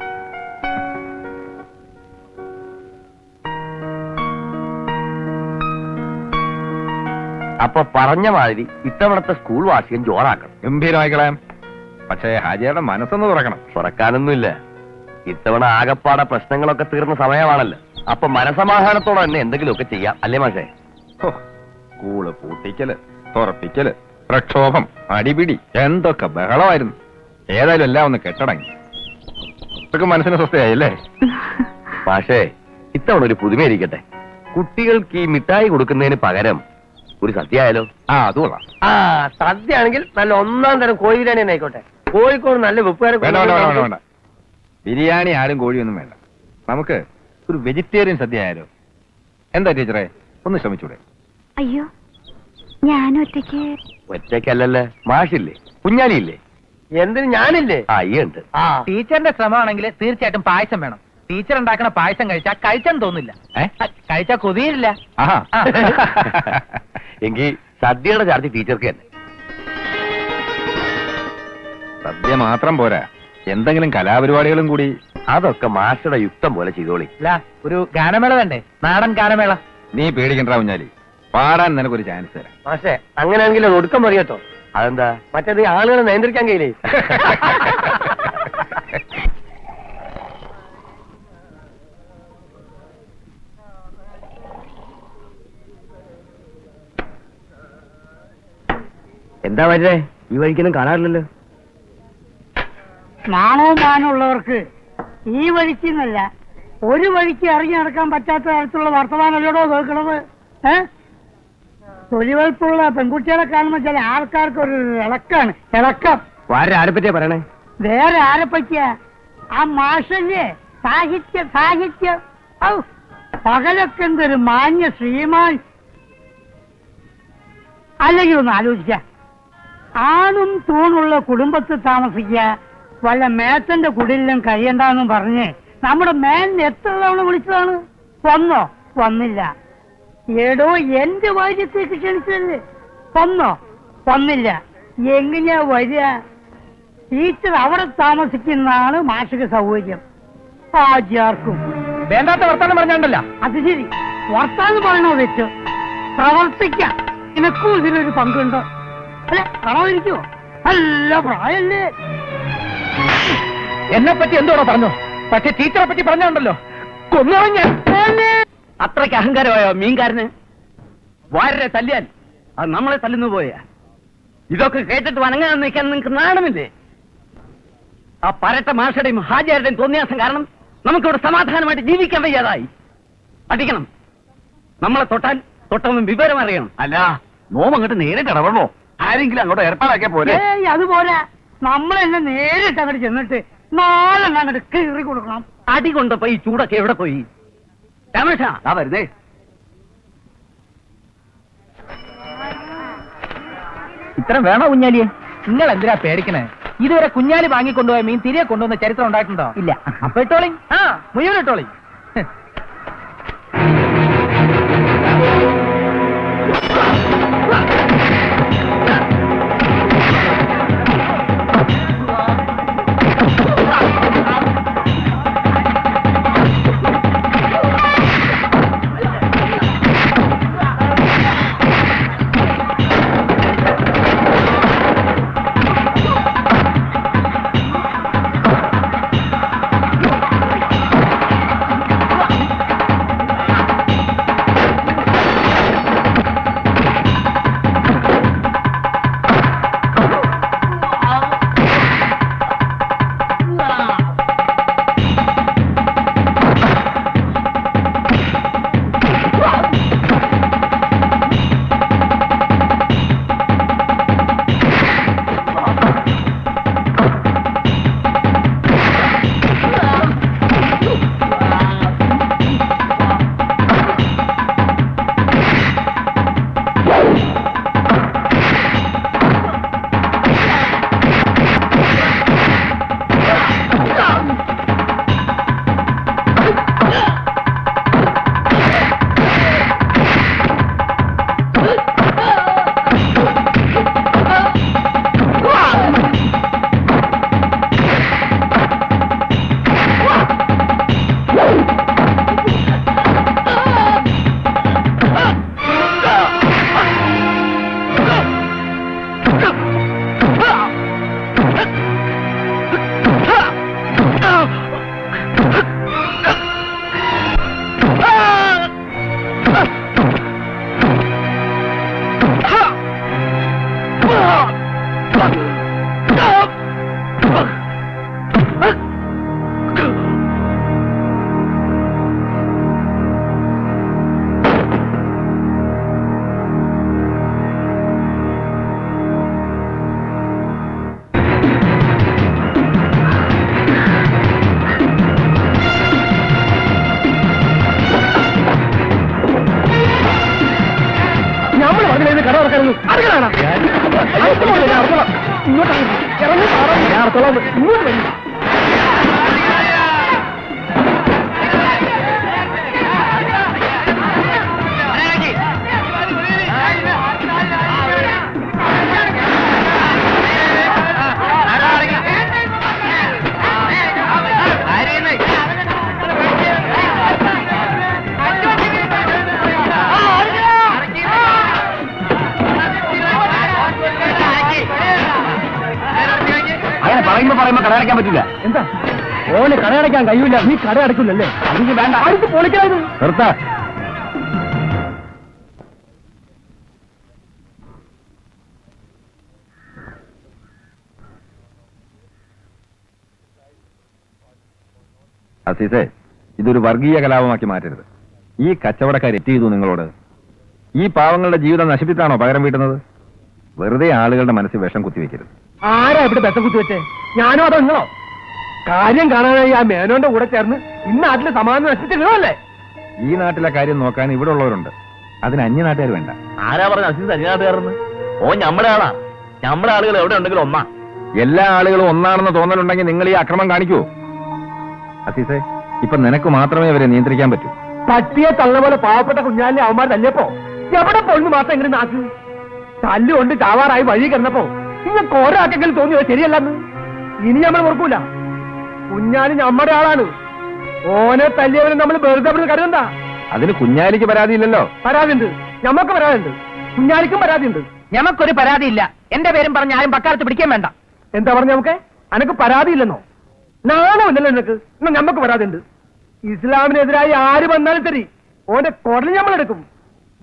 അപ്പൊ പറഞ്ഞ മാതിരി ഇത്തവണത്തെ സ്കൂൾ വാർഷികം ജോറാക്കണം. ഗംഭീരമായിക്കളയാം. പക്ഷേ ഹാജിയുടെ മനസ്സൊന്ന് തുറക്കണം. തുറക്കാനൊന്നുമില്ല. ഇത്തവണ ആകപ്പാടെ പ്രശ്നങ്ങളൊക്കെ തീർന്ന സമയമാണല്ലോ. അപ്പൊ മനസമാധാനത്തോടെ തന്നെ എന്തെങ്കിലുമൊക്കെ ചെയ്യാം, അല്ലേ മാഷേ? സ്കൂള് പൂട്ടിക്കല്, തുറപ്പിക്കല്, പ്രക്ഷോഭം, അടിപിടി, എന്തൊക്കെ ബഹളമായിരുന്നു. ഏതായാലും എല്ലാം ഒന്ന് കെട്ടടങ്ങി. ഇതൊക്കെ മനസ്സിന് സ്വസ്ഥയായില്ലേ? മാഷേ, ഇത്തവണ ഒരു പുതുമയിരിക്കട്ടെ. കുട്ടികൾക്ക് ഈ മിഠായി കൊടുക്കുന്നതിന് പകരം ഒരു സദ്യ ആയാലോ? അത് കൊള്ളാം. സദ്യ ആണെങ്കിൽ നല്ല 1-ാം തരം കോഴി ബിരിയാണി തന്നെ ആയിക്കോട്ടെ. കോഴിക്കോട് നല്ല വെപ്പുകാരെ വേണ്ട വേണ്ട വേണ്ട വേണ്ട, ബിരിയാണി ആരും കോഴിയൊന്നും വേണ്ട. നമുക്ക് ഒരു വെജിറ്റേറിയൻ സദ്യ ആയാലോ? എന്താ ടീച്ചറെ, ഒന്ന് ശ്രമിച്ചൂടെ? അയ്യോ, ഞാൻ ഒറ്റയ്ക്ക്. ഒറ്റയ്ക്കല്ലല്ലേ, മാഷില്ലേ, കുഞ്ഞാലിയില്ലേ? എന്തിന് ഞാനില്ലേ? അയ്യുണ്ട്. ടീച്ചറിന്റെ ശ്രമമാണെങ്കിൽ തീർച്ചയായിട്ടും പായസം വേണം. ടീച്ചർ ഉണ്ടാക്കുന്ന പായസം കഴിച്ചാൽ കഴിച്ചെന്ന് തോന്നില്ല, കഴിച്ചാൽ കൊതിയില്ല. എങ്കിൽ സദ്യയുടെ ചാർജ് ടീച്ചർക്ക് തന്നെ. സദ്യ മാത്രം പോരാ, എന്തെങ്കിലും കലാപരിപാടികളും കൂടി. അതൊക്കെ മാഷയുടെ യുക്തം പോലെ ചെയ്തോളി. അല്ല, ഒരു ഗാനമേള വേണ്ടേ? നാടൻ ഗാനമേള. നീ പേടിക്കണ്ട കുഞ്ഞാലി, പാടാൻ നിനക്കൊരു ചാൻസ് തരാം. മാഷേ, അങ്ങനെയാണെങ്കിൽ അത് ഒടുക്കം പറയട്ടോ. അതെന്താ? മറ്റേത് ആളുകളെ നിയന്ത്രിക്കാൻ കഴിയില്ലേ? എന്താ വരേ, ഈ വഴിക്കൊന്നും കാണാറില്ലല്ലോ. നാണവും മാനമുള്ളവർക്ക് ഈ വഴിക്ക് എന്നല്ല, ഒരു വഴിക്ക് ഇറങ്ങി നടക്കാൻ പറ്റാത്ത തരത്തിലുള്ള വർത്തമാനമല്ലടോ കേൾക്കണത്. തൊലിവെൽപ്പുള്ള പെൺകുട്ടികളെ കാണുമ്പോൾ ചില ആൾക്കാർക്ക് ഒരു ഇളക്കാണ്, ഇളക്കം. ആരെ പറ്റിയാ പറയണേ? വേറെ ആരെ പറ്റിയാ? ആ മാഷല്ലേ, സാഹിത്യം. ഔ, പകലൊക്കെ എന്തൊരു മാന്യ ശ്രീമാൻ. അല്ലെങ്കിൽ ഒന്ന് ആലോചിക്ക, ആണും തൂണുള്ള കുടുംബത്തിൽ താമസിക്കുക, വല്ല മേത്തന്റെ കുടിലും കഴിയണ്ടെന്നും പറഞ്ഞ് നമ്മുടെ മേലിന് എത്ര തവണ വിളിച്ചതാണ്? വന്നോ? വന്നില്ല. ഏടോ, എന്റെ വാര്യത്തേക്ക് ക്ഷണിച്ചല്ലേ? വന്നോ? വന്നില്ല. എങ്ങനെയാ വരിക? ടീച്ചർ അവിടെ താമസിക്കുന്നതാണ് മാഷിക സൗകര്യം. ആചാർക്കും വേണ്ടാത്ത വർത്താനം പറഞ്ഞോണ്ടല്ല. അത് ശരി, വർത്താനം പറയണോ വെച്ചു പ്രവർത്തിക്കാം. നിനക്കും ഇതിലൊരു പങ്കുണ്ടോ? അല്ലെ, കളവിരിക്കോ? നല്ല പ്രായല്ലേ? എന്നെ പറ്റി എന്തോടോ പറഞ്ഞു, പക്ഷെ ടീച്ചറെ പറ്റി പറഞ്ഞോണ്ടല്ലോ കൊന്നുകളഞ്ഞ. അത്രയ്ക്ക് അഹങ്കാരമായോ മീൻകാരന്? വാരരെ തല്ലിയാൽ അത് നമ്മളെ തല്ലുന്നു പോയാ. ഇതൊക്കെ കേട്ടിട്ട് വണങ്ങാൻ നിൽക്കാൻ നിങ്ങൾക്ക് നാണമില്ലേ? ആ പരട്ട മാഷയുടെയും ഹാജിയാരുടെയും തോന്നിയാസം കാരണം നമുക്കിവിടെ സമാധാനമായിട്ട് ജീവിക്കാൻ വയ്യാതായി. അടിക്കണം. നമ്മളെ തൊട്ടവൻ വിവരം അറിയണം. അല്ല, നോം അങ്ങോട്ട് നേരിട്ട് ഇടപെടണോ? ആരെങ്കിലും അങ്ങോട്ട് ഏർപ്പാടാക്കിയ പോലെ. അതുപോലെ നമ്മളെന്നെ നേരിട്ട് അങ്ങോട്ട് ചെന്നിട്ട് നാലെണ്ണം അങ്ങോട്ട് കീറി കൊടുക്കണം. അടി കൊണ്ടപ്പോ ഈ ചൂടൊക്കെ എവിടെ പോയി? രമേശ, ആ വരുന്നേ. ഇത്ര വേണോ കുഞ്ഞാലിയെ? നിങ്ങൾ എന്തിനാ പേടിക്കണേ? ഇതുവരെ കുഞ്ഞാലി വാങ്ങിക്കൊണ്ടുപോയ മീൻ തിരികെ കൊണ്ടുവന്ന ചരിത്രം ഉണ്ടായിട്ടുണ്ടോ? ഇല്ല. അപ്പൊ ഇട്ടോളി, മുഴുവൻ ഇട്ടോളി. എടുത്തോളാം. ഇങ്ങോട്ട് വരൂ. അങ്ങനെ പറയുമ്പോ കടയടയ്ക്കാൻ പറ്റില്ല. എന്താ ഓന് കടയടയ്ക്കാൻ കഴിയില്ല, നീ കട അടക്കില്ലല്ലേ? അതിന് വേണ്ട. അടുത്ത് പൊളിക്കരുത്. നിർത്താ. അസീസേ, ഇതൊരു വർഗീയ കലാപമാക്കി മാറ്റരുത്. ഈ കച്ചവടക്കാർ എറ്റ് ചെയ്തു നിങ്ങളോട്. ഈ പാവങ്ങളുടെ ജീവിതം നശിപ്പിച്ചാണോ പകരം വീട്ടുന്നത്? വെറുതെ ആളുകളുടെ മനസ്സിൽ വിഷം കുത്തിവെക്കരുത്. ആരാ ഇവിടെ ബെത്തം കുത്തി വെച്ചേ? ഞാനോ അതോ നിങ്ങളോ? കാര്യം കാണാനായി ആ മേനോന്റെ കൂടെ ചേർന്ന് ഇന്ന് നാട്ടില് സമാധാനം നശിപ്പിച്ചിരുന്നല്ലേ? ഈ നാട്ടിലെ കാര്യം നോക്കാൻ ഇവിടെ ഉള്ളവരുണ്ട്, അതിന് അന്യ നാട്ടുകാർ വേണ്ട. ആരാ പറഞ്ഞ അസീസ് അന്യനാട്ടുകാരെന്ന്? ഓ നമ്മുടെ ആളാ. നമ്മുടെ ആളുകൾ എവിടെ ഉണ്ടെങ്കിലും ഒന്നാ. എല്ലാ ആളുകളും ഒന്നാണെന്ന് തോന്നലുണ്ടെങ്കിൽ നിങ്ങൾ ഈ അക്രമം കാണിക്കുവോ? അസീസേ, ഇപ്പൊ നിനക്ക് മാത്രമേ അവരെ നിയന്ത്രിക്കാൻ പറ്റൂ. പട്ടിയെ തള്ള പോലെ പാവപ്പെട്ട കുഞ്ഞാലിനെ അവന്മാർ തല്ലിയപ്പോ എവിടെ പോയിന്ന് മാത്രം എങ്ങനെ നാക്ക് തല്ലുകൊണ്ട് ചാവാറായി വഴി കിടന്നപ്പോ നിങ്ങൾക്ക് ഒരാക്കെങ്കിലും തോന്നിയത് ശരിയല്ലെന്ന്. ഇനി നമ്മൾ ഓർക്കൂല. കുഞ്ഞാലി നമ്മുടെ ആളാണ്. ഓനെ തല്ലിയവനെ നമ്മൾ വെറുതെ അവിടെ കരുതണ്ട. അതിന് കുഞ്ഞാലിക്ക് പരാതിയില്ലല്ലോ. പരാതിയുണ്ട്, ഞമ്മക്ക് പരാതിയുണ്ട്, കുഞ്ഞാലിക്കും പരാതിയുണ്ട്. ഞമ്മക്കൊരു പരാതിയില്ല. എന്റെ പേരും പറഞ്ഞ ആരും പക്കാലത്ത് പിടിക്കാൻ വേണ്ട. എന്താ പറഞ്ഞ നമുക്ക്? അനക്ക് പരാതിയില്ലെന്നോ? നാണമില്ലല്ലോ നിനക്ക്? എന്നാ ഞമ്മക്ക് പരാതിയുണ്ട്. ഇസ്ലാമിനെതിരായി ആര് വന്നാലും ശരി ഓന്റെ കുടലിൽ ഞമ്മളെടുക്കും.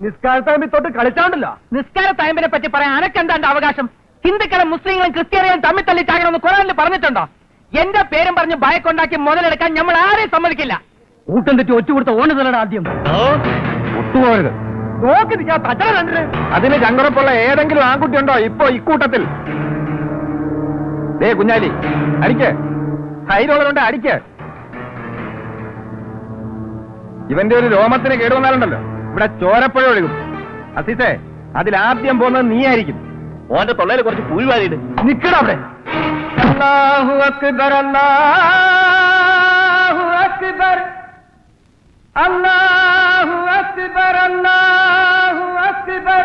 നിസ്കാരത്താമ്പി തൊട്ട് കളിച്ചാണ്ടല്ലോ. നിസ്കാര തയമ്പിനെ പറ്റി പറയാൻ അനക്കെന്താണ്ട് അവകാശം? ഹിന്ദുക്കളും മുസ്ലിങ്ങളും ക്രിസ്ത്യാനികളും തമ്മിൽ തല്ലി ചാകണമെന്ന് ഖുർആനിൽ പറഞ്ഞിട്ടുണ്ടോ? എന്റെ പേരും പറഞ്ഞ് ഭയക്കൊണ്ടാക്കി മുതലെടുക്കാൻ നമ്മൾ ആരെയും സമ്മതിക്കില്ല. കൂട്ടം തെറ്റി ഒറ്റ കൊടുത്ത ഓണ് തലട ആദ്യം ഒത്തുപോകരുത്. നോക്കി നിൽക്കാൻ തച്ചട കണ്ടിട്ട് അതിന് ചങ്കുറപ്പുള്ള ഏതെങ്കിലും ആൺകുട്ടിയുണ്ടോ ഇപ്പൊ ഇക്കൂട്ടത്തിൽ? ദേ കുഞ്ഞാലി, അടിക്ക്. ധൈര്യമുള്ളതുകൊണ്ട് അടിക്ക്. ഇവന്റെ ഒരു രോമത്തിന് കേടുവന്നാലുണ്ടല്ലോ ഇവിടെ ചോരപ്പുഴ ഒഴുകും. അസീസേ, അതിലാദ്യം പോകുന്നത് നീ ആയിരിക്കും. ഓന്റെ തൊള്ളയിൽ കുറച്ച് പൂഴ്വാരിയിട്ട് നിക്കട അവിടെ. അല്ലാഹു അക്ബർ, അല്ലാഹു അക്ബർ, അല്ലാഹു അക്ബർ, അല്ലാഹു അക്ബർ.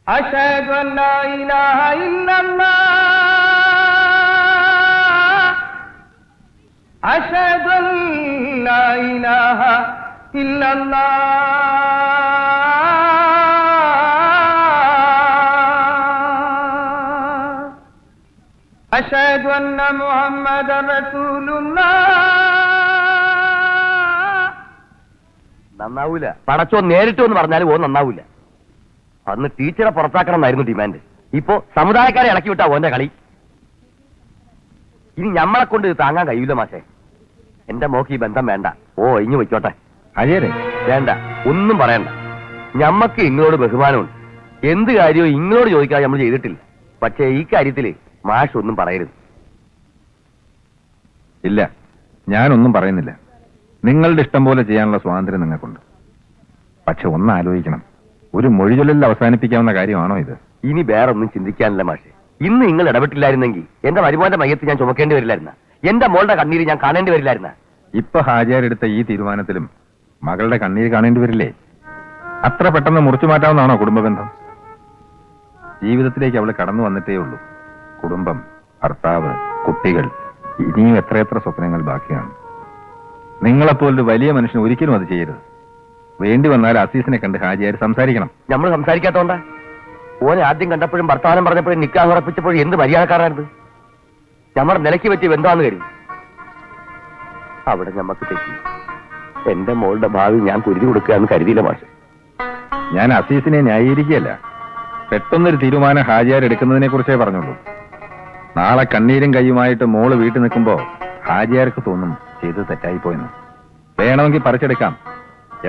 അശ്ഹദു അൻ ലാ ഇലാഹ ഇല്ലല്ലാഹ്, അശ്ഹദു അൻ ലാ ഇലാഹ ഇല്ലല്ലാഹ്. അശ്ഹദു അന്ന മുഹമ്മദൻ റസൂലുള്ളാഹ്. നന്നാവൂല. പടച്ചോ നേരിട്ട് എന്ന് പറഞ്ഞാലും ഓ നന്നാവൂല. അന്ന് ടീച്ചറെ പുറത്താക്കണം എന്നായിരുന്നു ഡിമാൻഡ്. ഇപ്പോ സമുദായക്കാരെ ഇളക്കി വിട്ടാ ഓന്റെ കളി. ഇനി ഞമ്മളെ കൊണ്ട് ഇത് താങ്ങാൻ കഴിയില്ല മാഷേ. എന്റെ മോക്ക് ഈ ബന്ധം വേണ്ട. ഓ ഇഞ്ഞു വെച്ചോട്ടെ. അജയരെ, വേണ്ട, ഒന്നും പറയണ്ട. ഞമ്മക്ക് ഇങ്ങളോട് ബഹുമാനമുണ്ട്. എന്ത് കാര്യവും ഇങ്ങളോട് ചോദിക്കാതെ നമ്മൾ ചെയ്തിട്ടില്ല. പക്ഷേ ഈ കാര്യത്തില് മാഷ് ഒന്നും പറയരുത്. ഇല്ല, ഞാനൊന്നും പറയുന്നില്ല. നിങ്ങളുടെ ഇഷ്ടം പോലെ ചെയ്യാനുള്ള സ്വാതന്ത്ര്യം നിങ്ങൾക്കുണ്ട്. പക്ഷെ ഒന്ന് ആലോചിക്കണം, ഒരു മൊഴിചൊല്ലിൽ അവസാനിപ്പിക്കാവുന്ന കാര്യമാണോ ഇത്? ഇനി വേറെ ഒന്നും ചിന്തിക്കാനില്ല മാഷെ. ഇന്ന് നിങ്ങൾ ഇടപെട്ടില്ലായിരുന്നെങ്കിൽ എന്റെ മരുമോന്റെ മയ്യത്ത് ഞാൻ ചുമക്കേണ്ടി വരില്ലായിരുന്ന, എന്റെ മോളുടെ കണ്ണീര് ഞാൻ കാണേണ്ടി വരില്ലായിരുന്ന. ഇപ്പൊ ഹാജിയാരെടുത്ത ഈ തീരുമാനത്തിലും മകളുടെ കണ്ണീര് കാണേണ്ടി വരില്ലേ? അത്ര പെട്ടെന്ന് മുറിച്ചു മാറ്റാവുന്നതാണോ കുടുംബബന്ധം? ജീവിതത്തിലേക്ക് അവള് കടന്നു വന്നിട്ടേ ഉള്ളൂ. കുടുംബം, ഭർത്താവ്, കുട്ടികൾ, ഇനിയും എത്രയെത്ര സ്വപ്നങ്ങൾ ബാക്കിയാണ്. നിങ്ങളെപ്പോലൊരു വലിയ മനുഷ്യൻ ഒരിക്കലും അത് ചെയ്യരുത്. വേണ്ടി വന്നാൽ അസീസിനെ കണ്ട് ഹാജിയാർ സംസാരിക്കണം. നമ്മൾ സംസാരിക്കാത്തോണ്ടാ? ഓനെ ആദ്യം കണ്ടപ്പോഴും വർത്തമാനം പറഞ്ഞപ്പോഴും നിക്കാഹ് ഉറപ്പിച്ചപ്പോഴും എന്ത് മര്യാദക്കാരായിരുന്നു. നമ്മുടെ നിലയ്ക്ക് പറ്റിയ ബന്ധമാണെന്ന് കരുതി. അവിടെ ഞമ്മക്ക് തെറ്റി. എന്റെ മോളുടെ ഭാവി ഞാൻ കുരുതി കൊടുക്കുകയെന്ന് കരുതിയില്ല മാഷെ. ഞാൻ അസീസിനെ ന്യായീകരിക്കുകയല്ല. പെട്ടെന്നൊരു തീരുമാനം ഹാജിയാർ എടുക്കുന്നതിനെ കുറിച്ചേ പറഞ്ഞുള്ളൂ. നാളെ കണ്ണീരും കയ്യുമായിട്ട് മോള് വീട്ടിൽ നിൽക്കുമ്പോ ഹാജിയാർക്ക് തോന്നും ചെയ്ത് തെറ്റായിപ്പോയെന്ന്. വേണമെങ്കിൽ പറിച്ചെടുക്കാം.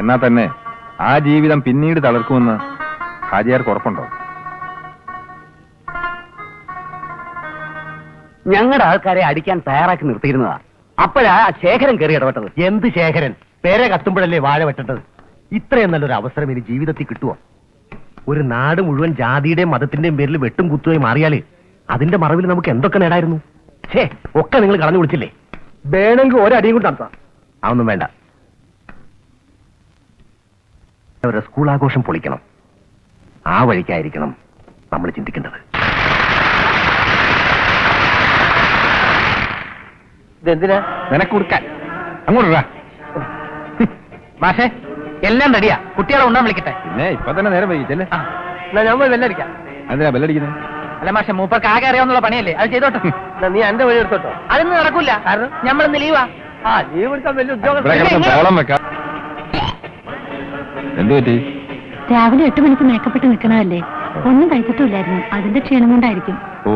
എന്നാ തന്നെ ആ ജീവിതം പിന്നീട് തളർക്കുമെന്ന് ഹാജിയാർക്ക് ഉറപ്പുണ്ടോ? ഞങ്ങളുടെ ആൾക്കാരെ അടിക്കാൻ തയ്യാറാക്കി നിർത്തിയിരുന്നതാ. അപ്പോഴാ ശേഖരൻ കയറി ഇടപെട്ടത്. എന്ത് ശേഖരൻ? പേരെ കത്തുമ്പോഴല്ലേ വാഴ വെട്ടേണ്ടത്. ഇത്രയും നല്ലൊരു അവസരം ഇനി ജീവിതത്തിൽ കിട്ടുമോ? ഒരു നാട് മുഴുവൻ ജാതിയുടെയും മതത്തിന്റെയും പേരിൽ വെട്ടും കുത്തുകയും മാറിയാല് അതിന്റെ മറവിൽ നമുക്ക് എന്തൊക്കെ നേടായിരുന്നു. ഛേ, ഒക്കെ നിങ്ങൾ കളഞ്ഞു വിളിച്ചില്ലേ. വേണമെങ്കിൽ ഒരടിയും കൂടി നടത്താം. അതൊന്നും വേണ്ട. അവരുടെ സ്കൂൾ ആഘോഷം പൊളിക്കണം. ആ വഴിക്കായിരിക്കണം നമ്മൾ ചിന്തിക്കേണ്ടത്. ഇതെന്തിനാ? നിനക്ക് കൊടുക്കാൻ അങ്ങോട്ടാ. മാഷേ എല്ലാം റെഡിയാ. കുട്ടികളെ ഉണ്ണാൻ വിളിക്കട്ടെ. പിന്നെ ഇപ്പൊ തന്നെ നേരം വൈകിട്ടല്ലേ? എന്നാ ഞാൻ പോയി ബെല്ലടിക്കാം. അതിനാ ബെല്ലടിക്കുന്നത്? അല്ല മാഷെ, മൂപ്പർക്ക് ആകെ അറിയാവുന്നുള്ള പണിയല്ലേ, അത് ചെയ്തോട്ടെ. എന്നാ നീ എന്റെ വഴി എടുത്തോട്ടോ. അതൊന്നും നടക്കൂല. കാരണം ഞമ്മളിന്ന് ലീവാ. ആ ലീവ് എടുക്കാൻ വലിയ ഇവിടെ ഉദ്യോഗസ്ഥ. കിടന്ന് ബഹളം വെക്കാം. എന്തു പറ്റി? രാവിലെ 8 മണിക്ക് മേക്കപ്പെട്ട് നിൽക്കണതല്ലേ, ഒന്നും കഴിച്ചിട്ടില്ലായിരുന്നു. അതിന്റെ ക്ഷീണം കൊണ്ടായിരിക്കും. ഓ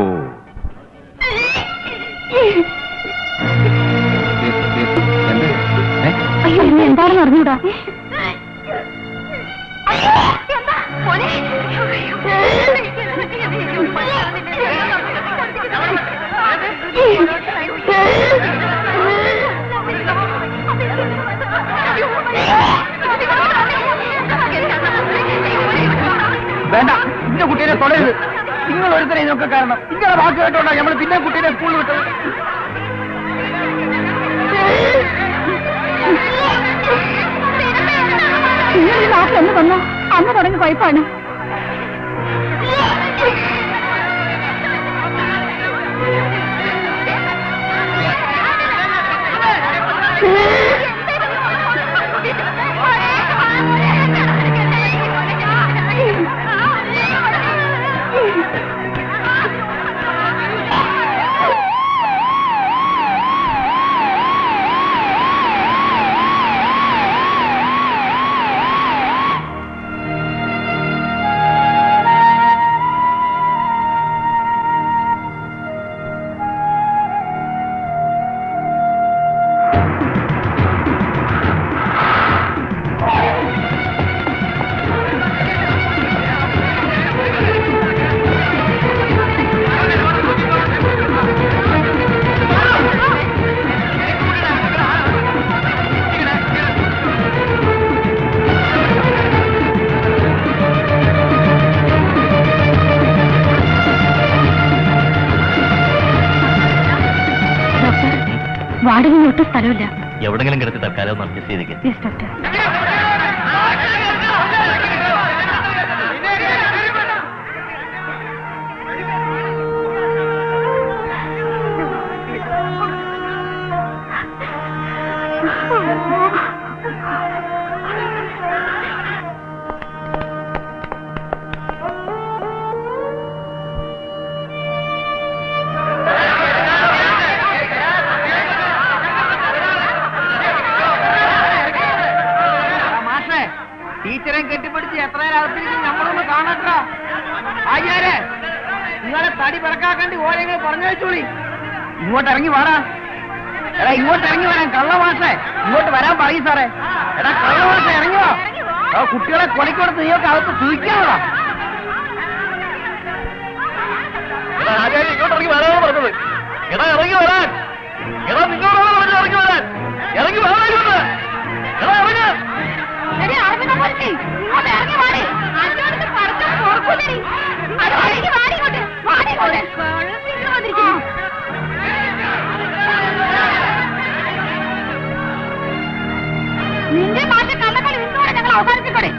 അയ്യോ, ഇന്ന് എന്താണെന്ന് അറിഞ്ഞൂടാ. വേണ്ട, ഇന്റെ കുട്ടീനെ തൊടരുത്. നിങ്ങൾ ഒരുത്തരെ ഇതൊക്കെ കാരണം ഇങ്ങനെ വാക്ക് കേട്ടോണ്ടാ നമ്മൾ പിന്നെ കുട്ടീനെ സ്കൂളിൽ വിട്ടത്. നിങ്ങൾ ഈ നാട്ടിൽ എന്ന് വന്നോ അന്ന് തുടങ്ങി കുഴപ്പമാണ്. വാടകയിൽ ഒട്ടും സ്ഥലമില്ല. എവിടെങ്കിലും കിടത്തി തൽക്കാലം അഡ്ജസ്റ്റ് ചെയ്തേക്ക്. Yes doctor. ടീച്ചറെ കെട്ടിപ്പിടിച്ച് എത്ര നേരം നമ്മളൊന്ന് കാണട്ട. ആര്യാരെ നിങ്ങളെ തടി പിറക്കാക്കണ്ടി ഓരെങ്കിലും പറഞ്ഞു വെച്ചോളി. ഇങ്ങോട്ട് ഇറങ്ങി വാടാ. എടാ ഇങ്ങോട്ട് ഇറങ്ങി വരാൻ. കള്ളമാഷേ ഇങ്ങോട്ട് വരാൻ പറയും സാറേ. എടാ കള്ളമാഷേ ഇറങ്ങി വാ. കുട്ടികളെ കൊലക്കൊടുത്ത് നീയൊക്കെ അകത്ത് സൂക്ഷിക്കാനുള്ള. ഇങ്ങോട്ട് ഇറങ്ങി വരാനാണ് പറഞ്ഞത്. എടാ ഇറങ്ങി വരാൻ. എടാ നിങ്ങളോടാണ് പറഞ്ഞത് ഇറങ്ങി വരാൻ. ഇറങ്ങി വരാൻ. എടാ ഇറങ്ങി. നിന്റെ മാഷ കള്ളക്കളി ഇന്നോടെ ഞങ്ങൾ അവസാനിപ്പിക്കണേ.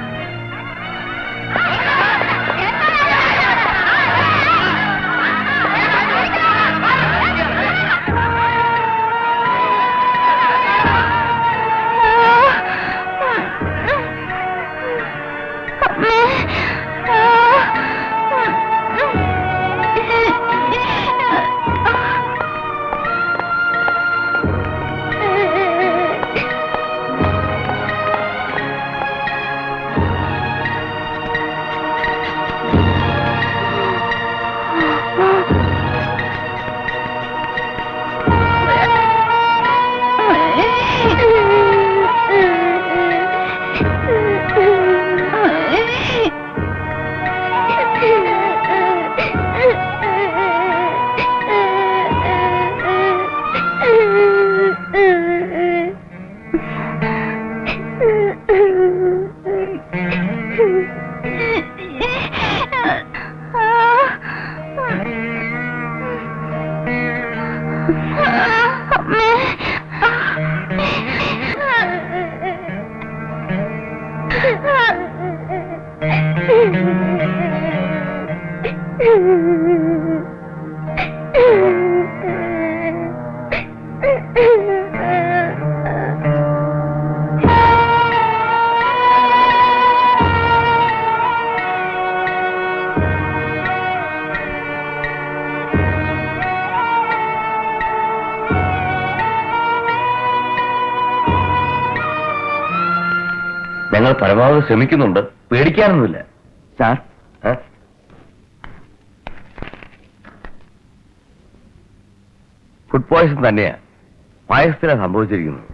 ഞങ്ങൾ പരമാവധി ശ്രമിക്കുന്നുണ്ട്, പേടിക്കാനൊന്നുമില്ല. സാർ ഫുഡ് പോയ്സൺ തന്നെയാ, പായസത്തിലാണ് സംഭവിച്ചിരിക്കുന്നത്.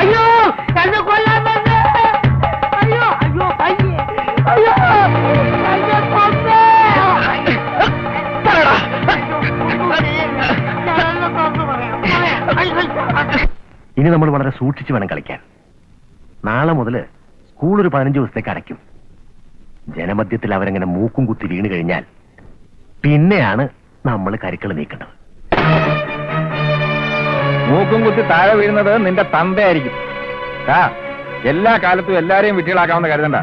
അയ്യോ എന്നെ കൊല്ലാൻ വന്നേ. അയ്യോ അയ്യോ കയ്യേ. അയ്യോ എന്നെ കൊന്നേ. ഇനി നമ്മൾ വളരെ സൂക്ഷിച്ചു വേണം കളിക്കാൻ. നാളെ മുതൽ സ്കൂൾ ഒരു 15 ദിവസത്തേക്ക് അടയ്ക്കും. ജനമധ്യത്തിൽ അവരെങ്ങനെ മൂക്കും കുത്തി വീണ് കഴിഞ്ഞാൽ പിന്നെയാണ് നമ്മൾ കരുക്കൾ നീക്കേണ്ടത്. മൂക്കും കുത്തി താഴെ വീഴുന്നത് നിന്റെ തന്തയായിരിക്കും. എല്ലാ കാലത്തും എല്ലാരെയും വിട്ടികളാക്കാമെന്ന് കരുതണ്ട.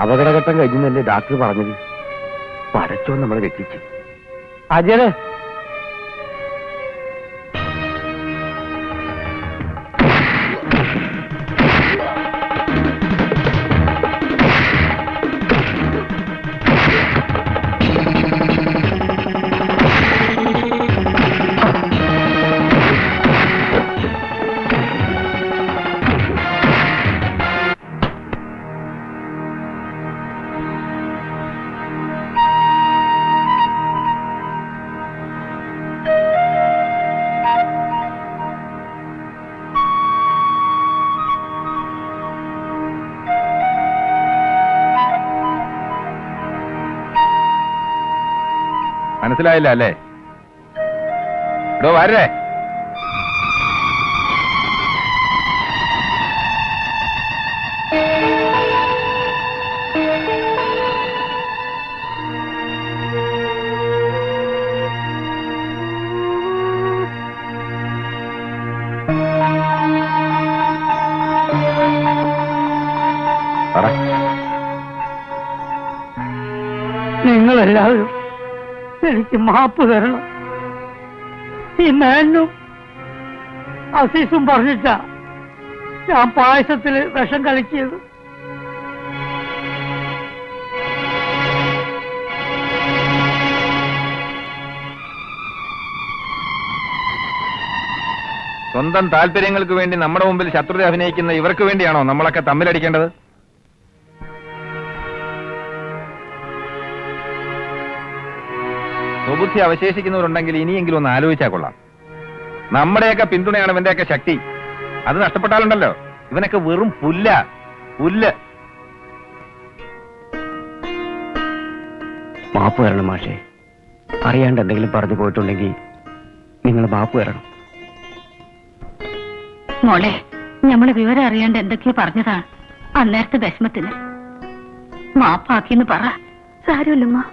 അപകടഘട്ടം കഴിഞ്ഞെന്നല്ലേ ഡോക്ടർ പറഞ്ഞത്. പടച്ചോ നമ്മളെ രക്ഷിച്ചു. അജയനെ മനസ്സിലായില്ല അല്ലേ? എടോ വരേ. നിങ്ങളെല്ലാവരും എനിക്ക് മാപ്പ് തരണം. ഈ മേനും അസീസും പറഞ്ഞിട്ടാ ഞാൻ പായസത്തില് വിഷം കളിച്ചത്. സ്വന്തം താല്പര്യങ്ങൾക്ക് വേണ്ടി നമ്മുടെ മുമ്പിൽ ശത്രുത അഭിനയിക്കുന്ന ഇവർക്ക് വേണ്ടിയാണോ നമ്മളൊക്കെ തമ്മിലടിക്കേണ്ടത്? സ്വബുദ്ധി അവശേഷിക്കുന്നവരുണ്ടെങ്കിൽ ഇനിയെങ്കിലും ഒന്ന് ആലോചിച്ചാൽ കൊള്ളാം. നമ്മുടെയൊക്കെ പിന്തുണയാണ് ഇവന്റെയൊക്കെ ശക്തി. അത് നഷ്ടപ്പെട്ടാലുണ്ടല്ലോ ഇവനൊക്കെ വെറും പുല്ല്. മാപ്പ് തരണം മാഷേ. അറിയാണ്ട് എന്തെങ്കിലും പറഞ്ഞു പോയിട്ടുണ്ടെങ്കിൽ നിങ്ങൾ മാപ്പ് തരണം. മോളെ, നമ്മള് വിവരം അറിയാണ്ട് എന്തൊക്കെയോ പറഞ്ഞതാണ്. അന്നേരത്തെ വിഷമത്തിന് മാപ്പാക്കിന്ന് പറ. സാരമില്ലമ്മ.